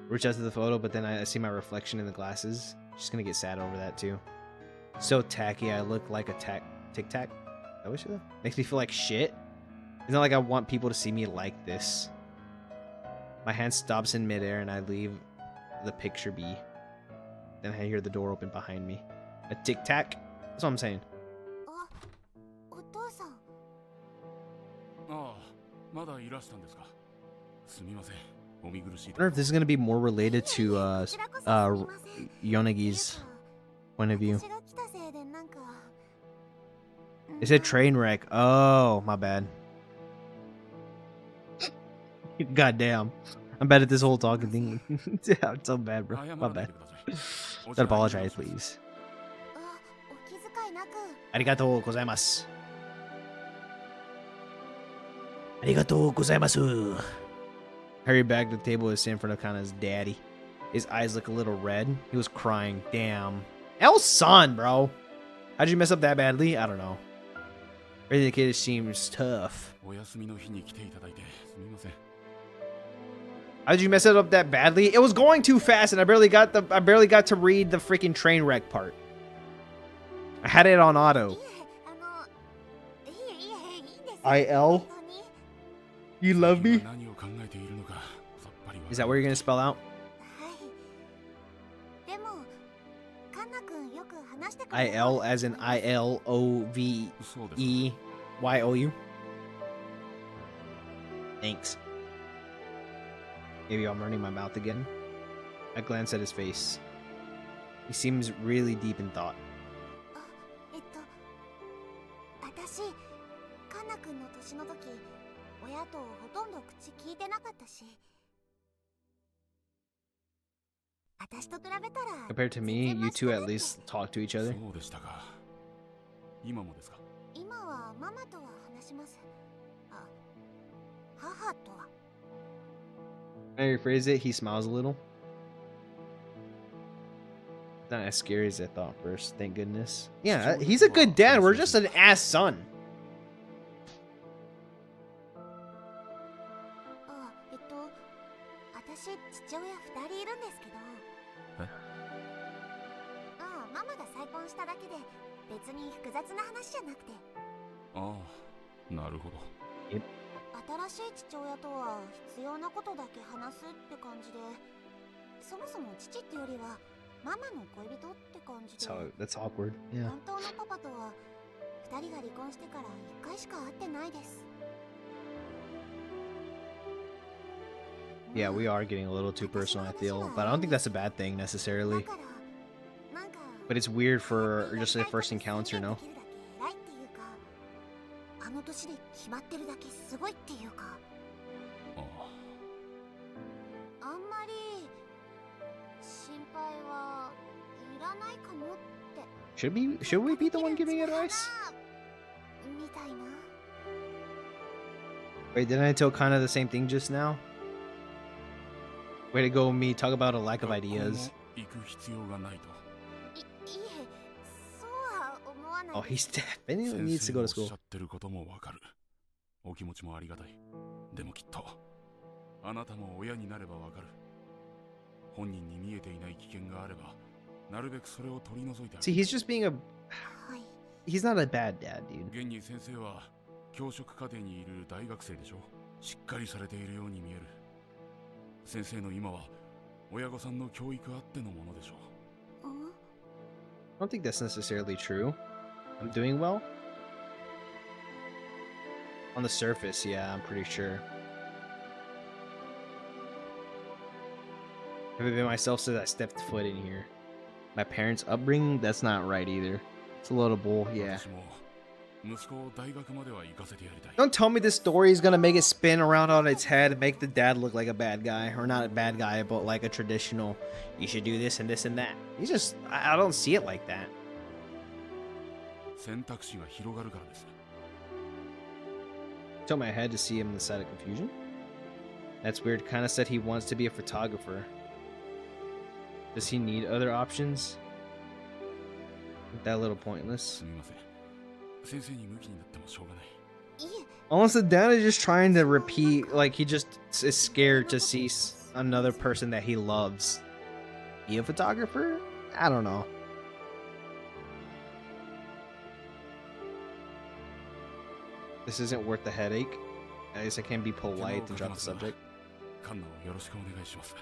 Reach out to the photo, but then I see my reflection in the glasses. She's gonna get sad over that too. So tacky, I look like a tic tac. I wish it makes me feel like shit. It's not like I want people to see me like this. My hand stops in midair and I leave the picture be. Then I hear the door open behind me. A tic-tac? That's what I'm saying. I wonder if this is going to be more related to Yonegi's point of view. It said train wreck. Oh, my bad. God damn. I'm bad at this whole talking thing. I'm so bad, bro. My bad. Don't apologize, please. Arigatou gozaimasu. Arigatou gozaimasu. Hurry back to the table is in front of Kana's daddy. His eyes look a little red. He was crying. Damn. El-san, bro. How'd you mess up that badly? I don't know. Raising the kid seems tough. How did you mess it up that badly? It was going too fast, and I barely got to read the freaking train wreck part. I had it on auto. IL? You love me? Is that what you're gonna spell out? IL as in ILOVEYOU. Thanks. Maybe I'm running my mouth again. I glance at his face. He seems really deep in thought. Compared to me, you two at least talk to each other. I rephrase it, he smiles a little. Not as scary as I thought first, thank goodness. Yeah, he's a good dad. We're just an ass son. 別に複雑な話じゃなくて。ああ、なるほど。新しい父親とは必要なことだけ話すって感じで、そもそも父ってよりはママの恋人って感じで。That's awkward. Yeah. 本当のパパとは2人が離婚してから1回しか会ってないです。 Yeah, we are getting a little too personal, I feel, but I don't think that's a bad thing necessarily. But it's weird for just a first encounter, no? あの年で決まってるだけすごいっていうか。ああんまり心配はいらないかもって。Should we be the one giving advice? みたいな。 Wait, didn't I tell kind of the same thing just now? Way to go, me. Talk about a lack of ideas. 行く必要がないと。いえ、そうは思わない。 Oh, he's dead. Benny needs to go to おっ school. しゃってることもわかる。お気持ちもありがたい。でもきっとあなたも親になればわかる。本人に見えていない危険があれば、なるべくそれを取り除いてあげ See, る。 he's just being a. He's not a bad dad, dude. 現に先生は教職課程にいる大学生でしょ。しっかりされているように見える。先生の今は親御さんの教育あってのものでしょう。 I don't think that's necessarily true. I'm doing well. On the surface, yeah, I'm pretty sure. Have I been myself since I stepped foot in here? My parents' upbringing? That's not right either. It's a load of bull, yeah. 私も息子を大学までは行かせてやりたい。 Don't tell me this story is gonna make it spin around on its head and make the dad look like a bad guy. Or not a bad guy, but like a traditional, you should do this and this and that. He's just, I don't see it like that. 選択肢が広がるからです。 Tilt my head to see him in the side of confusion. That's weird. Kinda said he wants to be a photographer. Does he need other options? That a little pointless. すみません。先生に向きになってもしょうがない。 Almost the dad is just trying to repeat, like he just is scared to see another person that he loves. Be a photographer? I don't know. This isn't worth the headache. I guess I can't be polite and drop the subject. カンナをよろしくお願いします。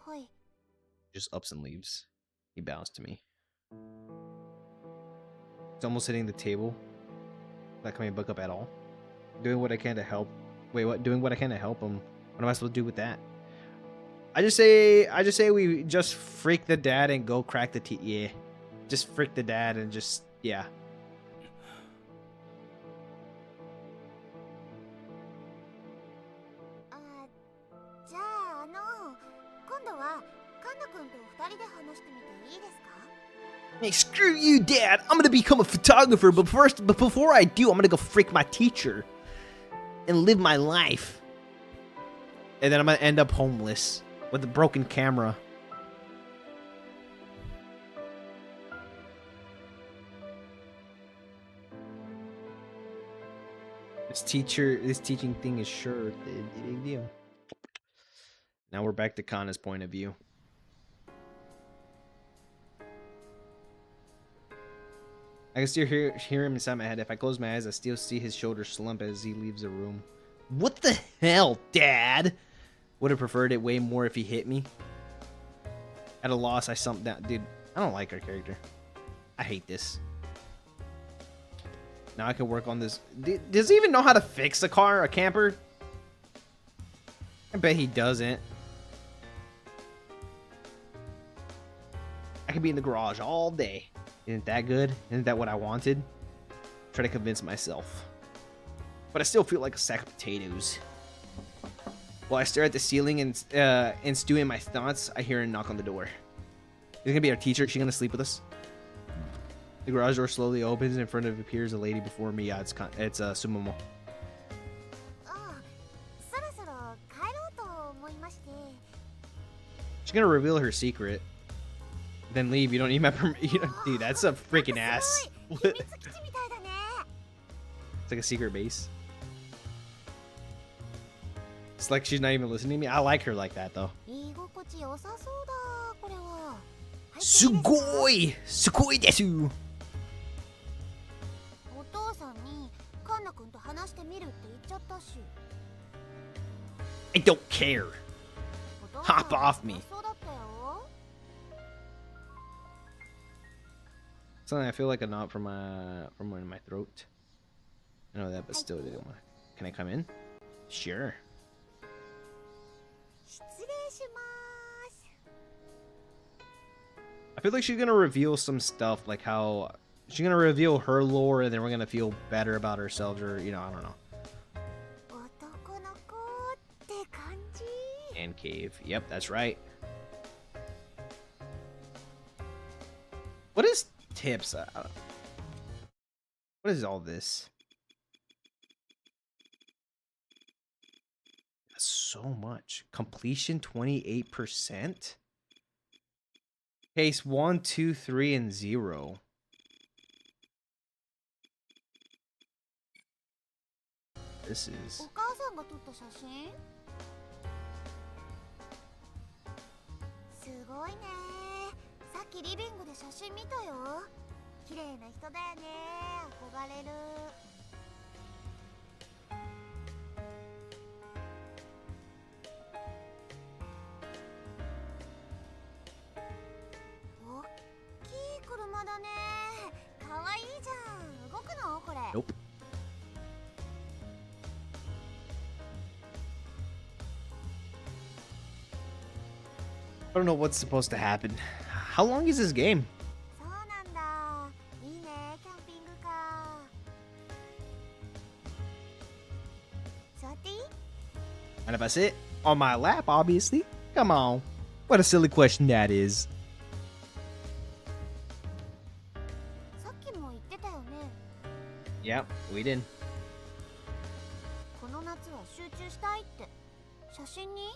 はい。 Just ups and leaves. He bows to me. He's almost hitting the table. Not coming back up at all. Doing what I can to help. Wait, what? Doing what I can to help him. What am I supposed to do with that? I just say we just freak the dad and go crack the teeth. Yeah. Just freak the dad and just, yeah. Hey, screw you, Dad! I'm gonna become a photographer, but before I do, I'm gonna go freak my teacher and live my life. And then I'm gonna end up homeless with a broken camera. This teaching thing is sure a big deal. Now we're back to Kana's point of view. I can still hear him inside my head. If I close my eyes, I still see his shoulders slump as he leaves the room. What the hell, Dad? Would have preferred it way more if he hit me. At a loss, I slumped down. Dude, I don't like our character. I hate this. Now I can work on this. Does he even know how to fix a car, a camper? I bet he doesn't. I could be in the garage all day. Isn't that good? Isn't that what I wanted? Try to convince myself. But I still feel like a sack of potatoes. While I stare at the ceiling and stew in my thoughts, I hear a knock on the door. It's gonna be our teacher. Is she gonna sleep with us? The garage door slowly opens. In front of it appears a lady before me. Yeah, it's Sumomo. She's gonna reveal her secret. Then leave. You don't need my permission. Dude, that's a freaking ass. It's like a secret base. It's like she's not even listening to me. I like her like that, though. Sugoi! Sugoi desu! 話してみるって言っちゃったし。 I don't care. お父さん Hop off me. そうだったよ。 Something I feel like a knot from in my throat. I know that, but still, can I come in? Sure. 失礼します。 I feel like she's gonna reveal some stuff, like how she's gonna reveal her lore, and then we're gonna feel better about ourselves, or you know, I don't know. 男の子って感じ。 And cave. Yep, that's right. What is tips? I don't know. What is all this? That's so much. Completion 28%. Case 1, 2, 3, and 0. This is. お母さんが撮った写真。すごいね。さっきリビングで写真見たよ。綺麗な人だよね。憧れる。おっきい車だね。かわいいじゃん。動くのこれ。 Nope. I don't know what's supposed to happen. How long is this game? そうなんだ。いいね、キャンピングカー。座っていい？ And if I sit on my lap, obviously. Come on. What a silly question that is. さっきも言ってたよね。 Yep, we did. この夏は集中したいって。写真に？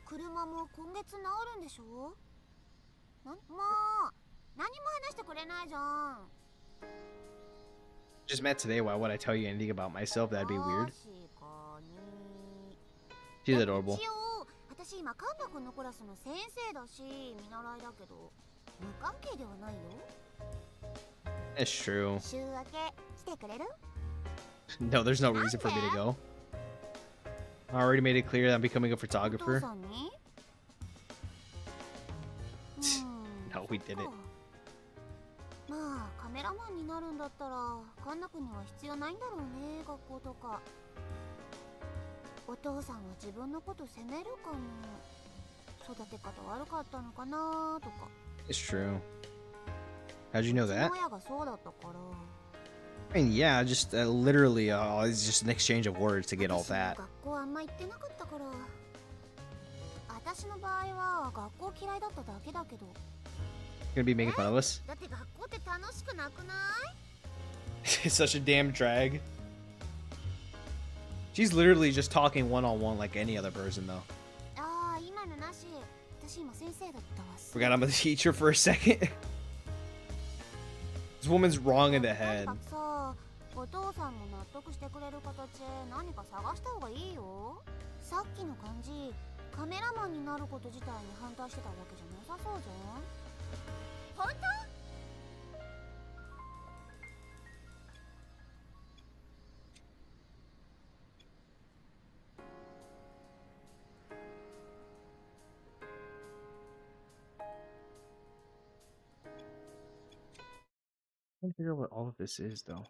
車も今月治るんでしょ？もう何も話してくれないじゃん。 Just met today. Why would I tell you anything about myself? That'd be weird. 確かに。 She's adorable. 一応私今神田くんのクラスの先生だし見習いだけど無関係ではないよ。 That's true. 週明け来てくれる？ No, there's no reason for me to go. I already made it clear that I'm becoming a お父 photographer. さんに？ No, we didn't. まあカメラマンになるんだったら神田くんには必要ないんだろうね、学校とか。お父さんは自分のこと責めるかも。育て方悪かったのかなとか。 It's true. How'd you know うち that? の親がそうだったから。 I mean, yeah, just literally, it's just an exchange of words to get all 私も that. 学校あんま行ってなかったから。私の場合は学校嫌いだっただけだけど。 Gonna be making fun of us? だって学校って楽しくなくない？ It's such a damn drag. She's literally just talking one-on-one like any other person, though. ああ、今のなし。私今先生だったわ。 Forgot I'm a teacher for a second. This woman's wrong in the とに head. かくさ、お父さんも納得してくれる形何か探した方がいいよ。さっきの感じ、カメラマンになること自体に反対してたわけじゃなさそうじゃん。本当？ I'm trying to figure out what all of this is, though.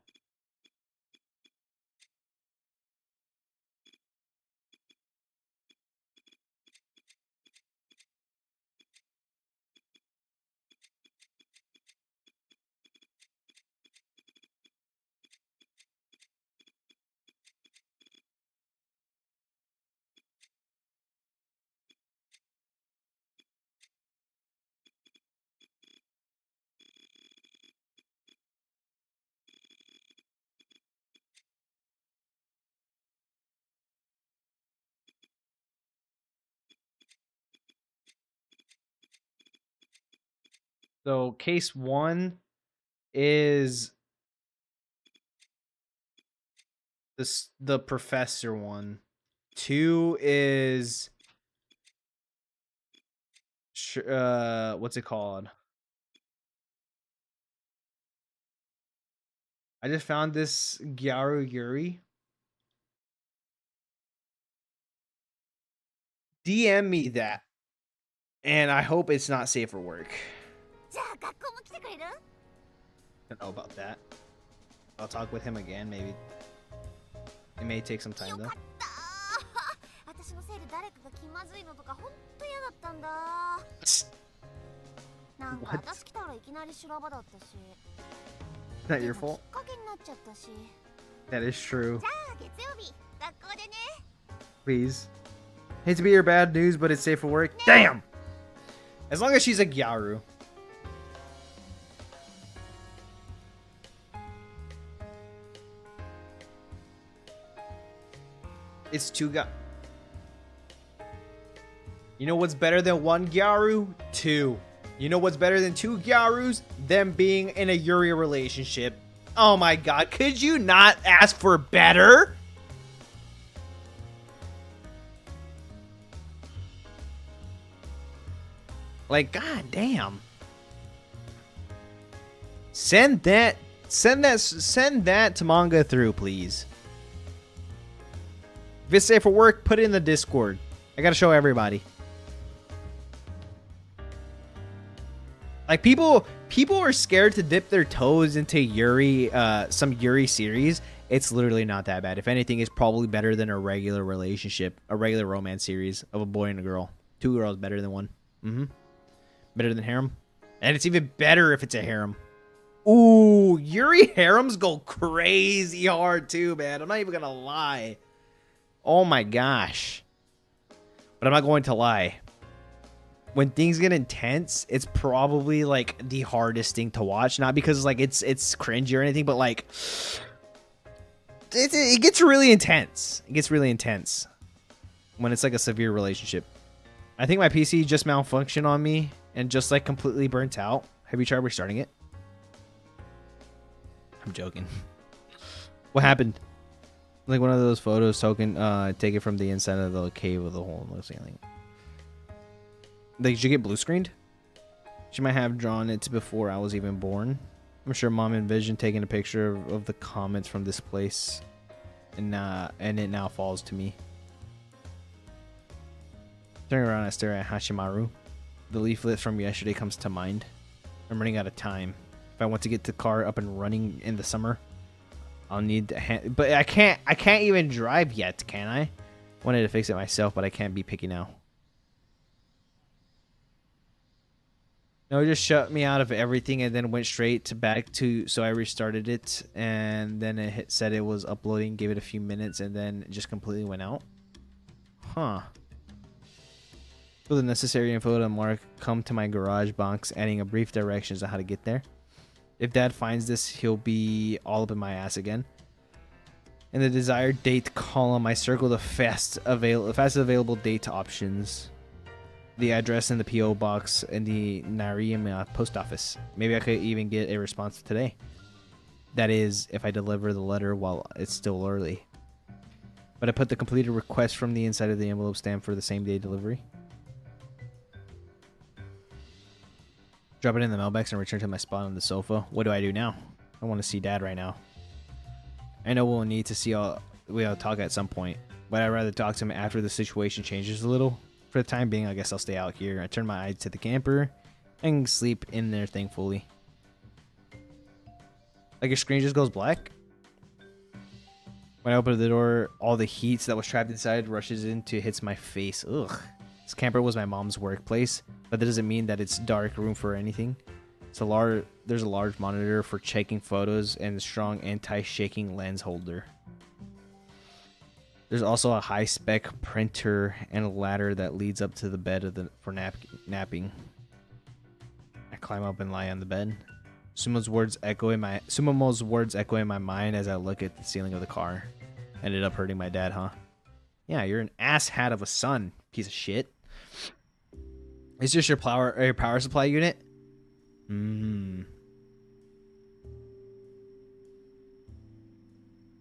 So case 1 is the professor one. 2 is what's it called? I just found this Gyaru Yuri. DM me that. And I hope it's not safe for work. じゃあ学校も来てくれる？ I don't know about that. I'll talk with him again, maybe. It may take some time よ though. かったー。私のせいで誰かが気まずいのとかほんと嫌だったんだ。なんか What? 私来たらいきなり修羅場だったし。 Not で your も fault. きっかけになっちゃったし。 That is true. じゃあ月曜日学校でね。 Please. Hate to be your bad news, but it's safe for work. Damn! As long as she's a Gyaru. It's two ga. You know what's better than one Gyaru? Two. You know what's better than two Gyarus? Them being in a Yuri relationship. Oh my god, could you not ask for better? Like, god damn. Send that to manga through, please. If it's safe for work, put it in the Discord. I gotta show everybody. Like, people are scared to dip their toes into Yuri, some Yuri series. It's literally not that bad. If anything, it's probably better than a regular relationship, a regular romance series of a boy and a girl. Two girls better than one. Better than harem. And it's even better if it's a harem. Ooh, Yuri harems go crazy hard too, man. I'm not even gonna lie. Oh my gosh. But I'm not going to lie. When things get intense, it's probably like the hardest thing to watch. Not because like it's cringy or anything, but like it gets really intense. It gets really intense when it's like a severe relationship. I think my PC just malfunctioned on me and just like completely burnt out. Have you tried restarting it? I'm joking. What happened? Like one of those photos taken from the inside of the cave with a hole in the ceiling. Like, did you get blue screened? She might have drawn it before I was even born. I'm sure Mom envisioned taking a picture of the comments from this place, and it now falls to me. Turning around, I stare at Hashimaru. The leaflet from yesterday comes to mind. I'm running out of time. If I want to get the car up and running in the summer, I'll need to but I can't even drive yet, can I? Wanted to fix it myself, but I can't be picky now. No, it just shut me out of everything and then went straight back to, so I restarted it and then it said it was uploading, gave it a few minutes and then it just completely went out. Huh. For the necessary info to mark, come to my garage box, adding a brief directions on how to get there. If Dad finds this, he'll be all up in my ass again. In the desired date column, I circled the fastest available date options. The address in the P.O. box in the Nariyama post office. Maybe I could even get a response today. That is, if I deliver the letter while it's still early. But I put the completed request from the inside of the envelope stamp for the same day delivery. Drop it in the mailbox and return to my spot on the sofa. What do I do now? I want to see Dad right now. I know we'll need to we'll talk at some point, but I'd rather talk to him after the situation changes a little. For the time being, I guess I'll stay out here. I turn my eyes to the camper and sleep in there, thankfully. Like your screen just goes black. When I open the door, all the heat that was trapped inside rushes in to hits my face. Ugh. This camper was my mom's workplace, but that doesn't mean that it's dark room for anything. There's a large monitor for checking photos and a strong anti-shaking lens holder. There's also a high-spec printer and a ladder that leads up to the bed for napping. I climb up and lie on the bed. Sumomo's words echo in my mind as I look at the ceiling of the car. Ended up hurting my dad, huh? Yeah, you're an asshat of a son, piece of shit. Is this your power supply unit?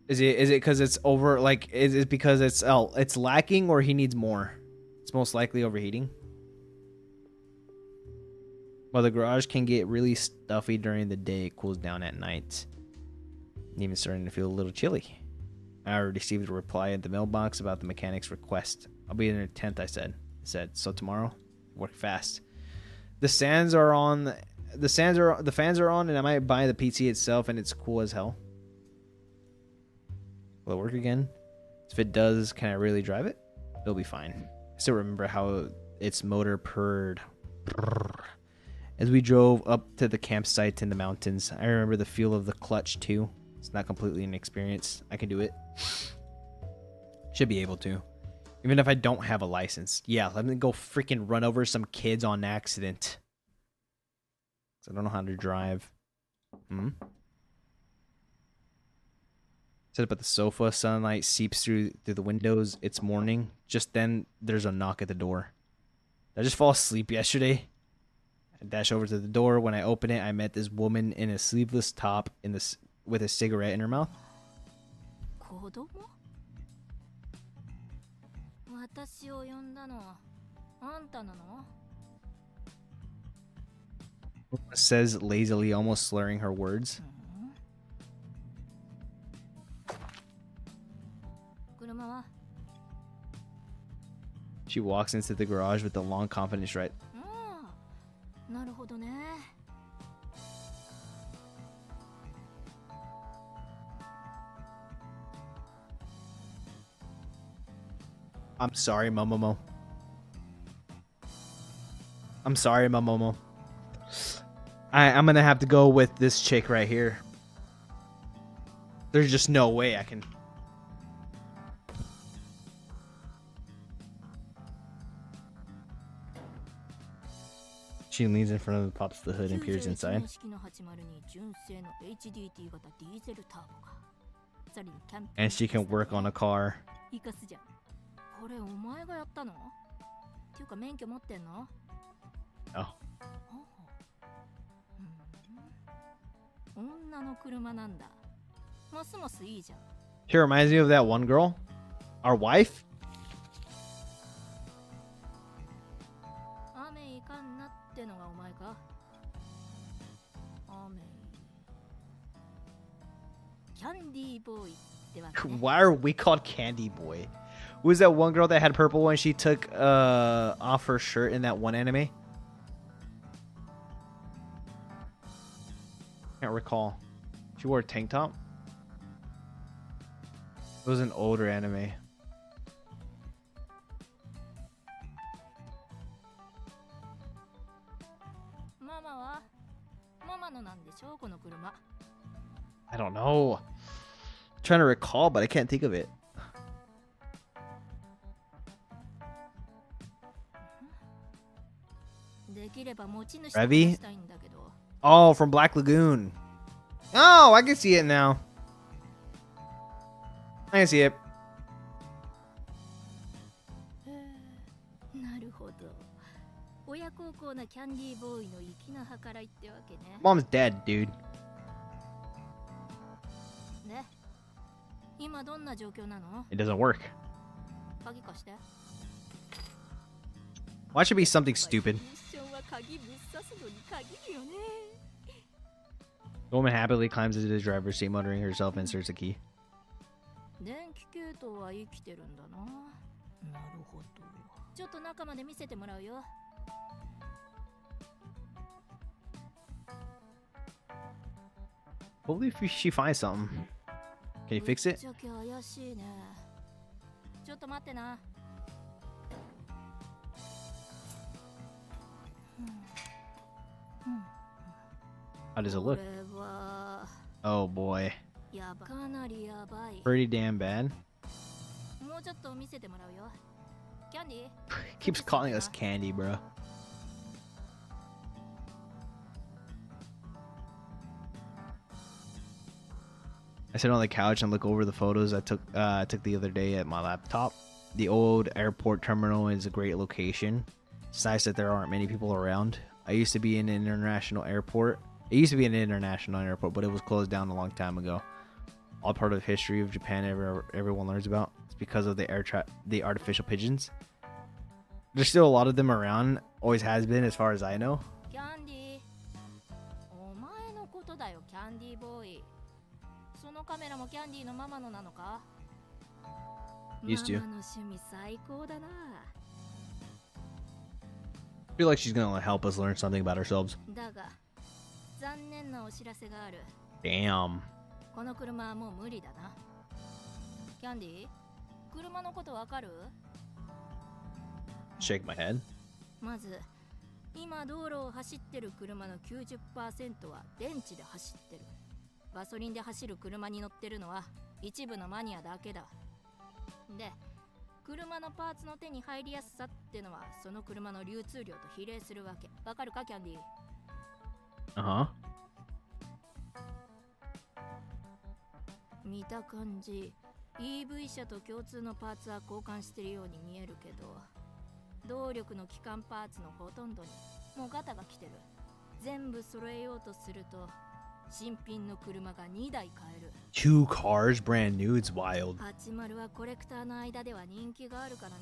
Is it because it's over? Like, is it because it's lacking, or he needs more? It's most likely overheating. While the garage can get really stuffy during the day, it cools down at night. Even starting to feel a little chilly. I received a reply at the mailbox about the mechanic's request. I'll be in the 10th, I said. So tomorrow, work fast. The fans are on, and I might buy the PC itself, and it's cool as hell. Will it work again? If it does, can I really drive it? It'll be fine. I still remember how its motor purred as we drove up to the campsite in the mountains. I remember the feel of the clutch too. It's not completely inexperienced. I can do it. Should be able to. Even if I don't have a license. Yeah, let me go freaking run over some kids on accident. 'Cause I don't know how to drive. Sit up at the sofa. Sunlight seeps through the windows. It's morning. Just then, there's a knock at the door. Did I just fall asleep yesterday? I dash over to the door. When I open it, I met this woman in a sleeveless top with a cigarette in her mouth. 私を呼んだのはあんたなの? Says lazily, almost slurring her words. She walks into the garage with a long, confident stride. なるほどね. I'm sorry, Momomo. I'm sorry, Momomo. I'm gonna have to go with this chick right here. There's just no way I can. She leans in front of the pops the hood and peers inside. And she can work on a car. Oh. She reminds me of that one girl. Our wife? Why are we called Candy Boy? Who was that one girl that had purple when she took off her shirt in that one anime? Can't recall. She wore a tank top? It was an older anime. I don't know. I'm trying to recall, but I can't think of it. Revy? Oh, from Black Lagoon. Oh, I can see it now. I can see it. Mom's dead, dude. It doesn't work. Why should it be something stupid? The woman happily climbs into the driver's seat, muttering herself, and inserts a key. Hopefully she finds something. Can you fix it? How does it look? Oh boy. Pretty damn bad. Keeps calling us Candy, bro. I sit on the couch and look over the photos I took the other day at my laptop. The old airport terminal is a great location. It's nice that there aren't many people around. I used to be in an international airport. It used to be an international airport, but it was closed down a long time ago. All part of the history of Japan everyone learns about. It's because of the artificial pigeons. There's still a lot of them around. Always has been, as far as I know. そのカメラもキャンディーのママのなのか？ Used to. ママの趣味最高だな。 I feel like she's gonna help us learn something about ourselves. だが残念なお知らせがある。 Damn. この車はもう無理だな。キャンディー、車のことわかる？ Shake my head. まず今道路を走ってる車の 90% は電池で走ってる。ガソリンで走る車に乗ってるのは一部のマニアだけだ。で、車のパーツの手に入りやすさってのはその車の流通量と比例するわけ。わかるかキャンディー？ Uh-huh. 見た感じ EV 車と共通のパーツは交換してるように見えるけど、動力の基幹パーツのほとんどにもうガタが来てる。全部揃えようとすると新品の車が2台買える。 2 cars brand new. It's wild. 80はコレクターの間では人気があるからね。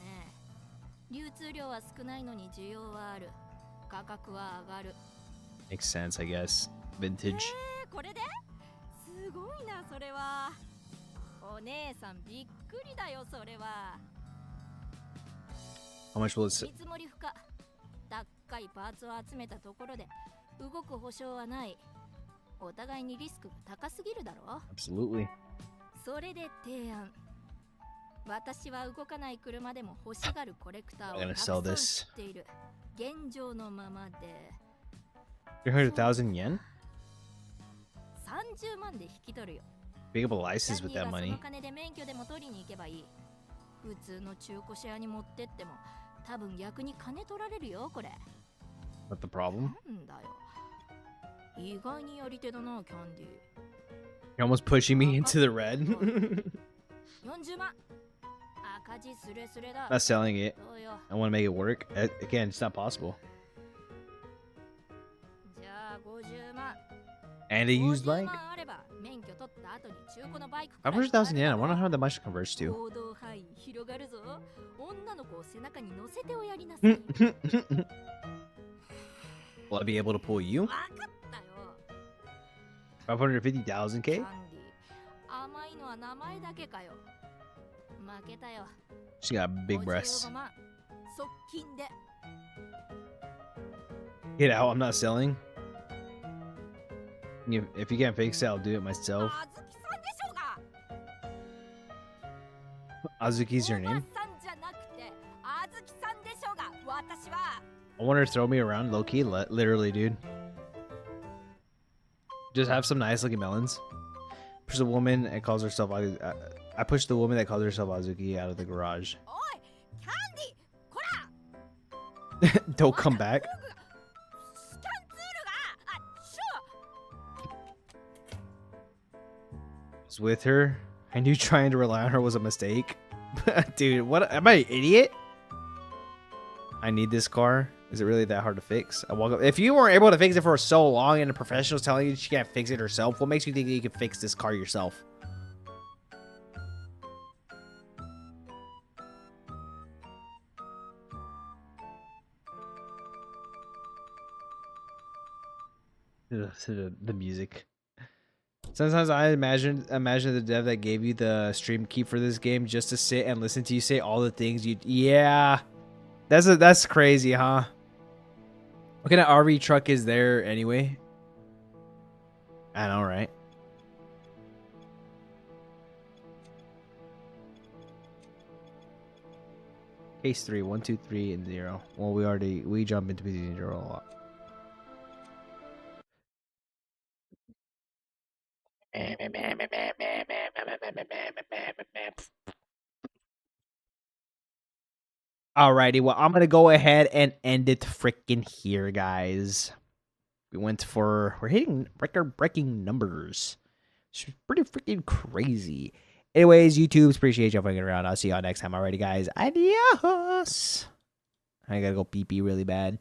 流通量は少ないのに需要はある。価格は上がる。 Makes sense, I guess. Vintage. これですごいな。それはお姉さんびっくりだよ。それは How much will it 見積もり不可。高いパーツを集めたところで動く保証はない。お互いにリスクが高すぎるだろ。 Absolutely. それで提案。私は動かない車でも欲しがるコレクターを I'm た gonna くさ sell ん this. 知っている。現状のままで 300,000 yen? 30万で引き取るよ。 Pick up a license with キャ that ンディーがそ money. の金で免許でも取りに行けばいい。普通の中古車屋に持ってっても多分逆に金取られるよ。これ What the problem? なんだよ。意外にやり手だなキャンディー。 You're almost pushing me into the red. 40万。赤字スレスレだ。 Not selling it. そうよ。 I want to make it work. Again, it's not possible. じゃあ50万。 And a used 50 bike? 万あれば免許取った後に中古のバイク 500,000 yen. I wonder how that much converts to. 行動範囲広がるぞ。女の子を背中に乗せておやりなさい。 Will I be able to pull you? わかったよ。 550,000 キャ K? ンディー、甘いのは名前だけかよ。負けたよ。 She got big breasts. 55万。側近で。 Get out. I'm not selling. If you can't fix it, I'll do it myself. あずきさんでしょうが。 Azuki's your お name? ばさんじゃなくてあずきさんでしょうが。私は I want her to throw me around low key. Literally, dude. Just have some nice looking melons. Push the woman and calls herself. I pushed the woman that calls herself Azuki out of the garage. おいキャンディー、こら Don't come back. スキャンツールがシュ Was with her. I knew trying to rely on her was a mistake. Dude, what? Am I an idiot? I need this car. Is it really that hard to fix? I walk up. If you weren't able to fix it for so long and a professional's telling you she can't fix it herself, what makes you think that you can fix this car yourself? The music. Sometimes I imagine the dev that gave you the stream key for this game just to sit and listen to you say all the things you. Yeah, that's crazy, huh? What kind of RV truck is there anyway? I know, right? Case 3, 1, 2, 3, and 0. Well, we jump into between 0 a lot. Alrighty, well, I'm gonna go ahead and end it freaking here, guys. We're hitting record-breaking numbers. It's pretty freaking crazy. Anyways, YouTubes, appreciate y'all fucking around. I'll see y'all next time. Alrighty, guys. Adios. I gotta go pee-pee really bad.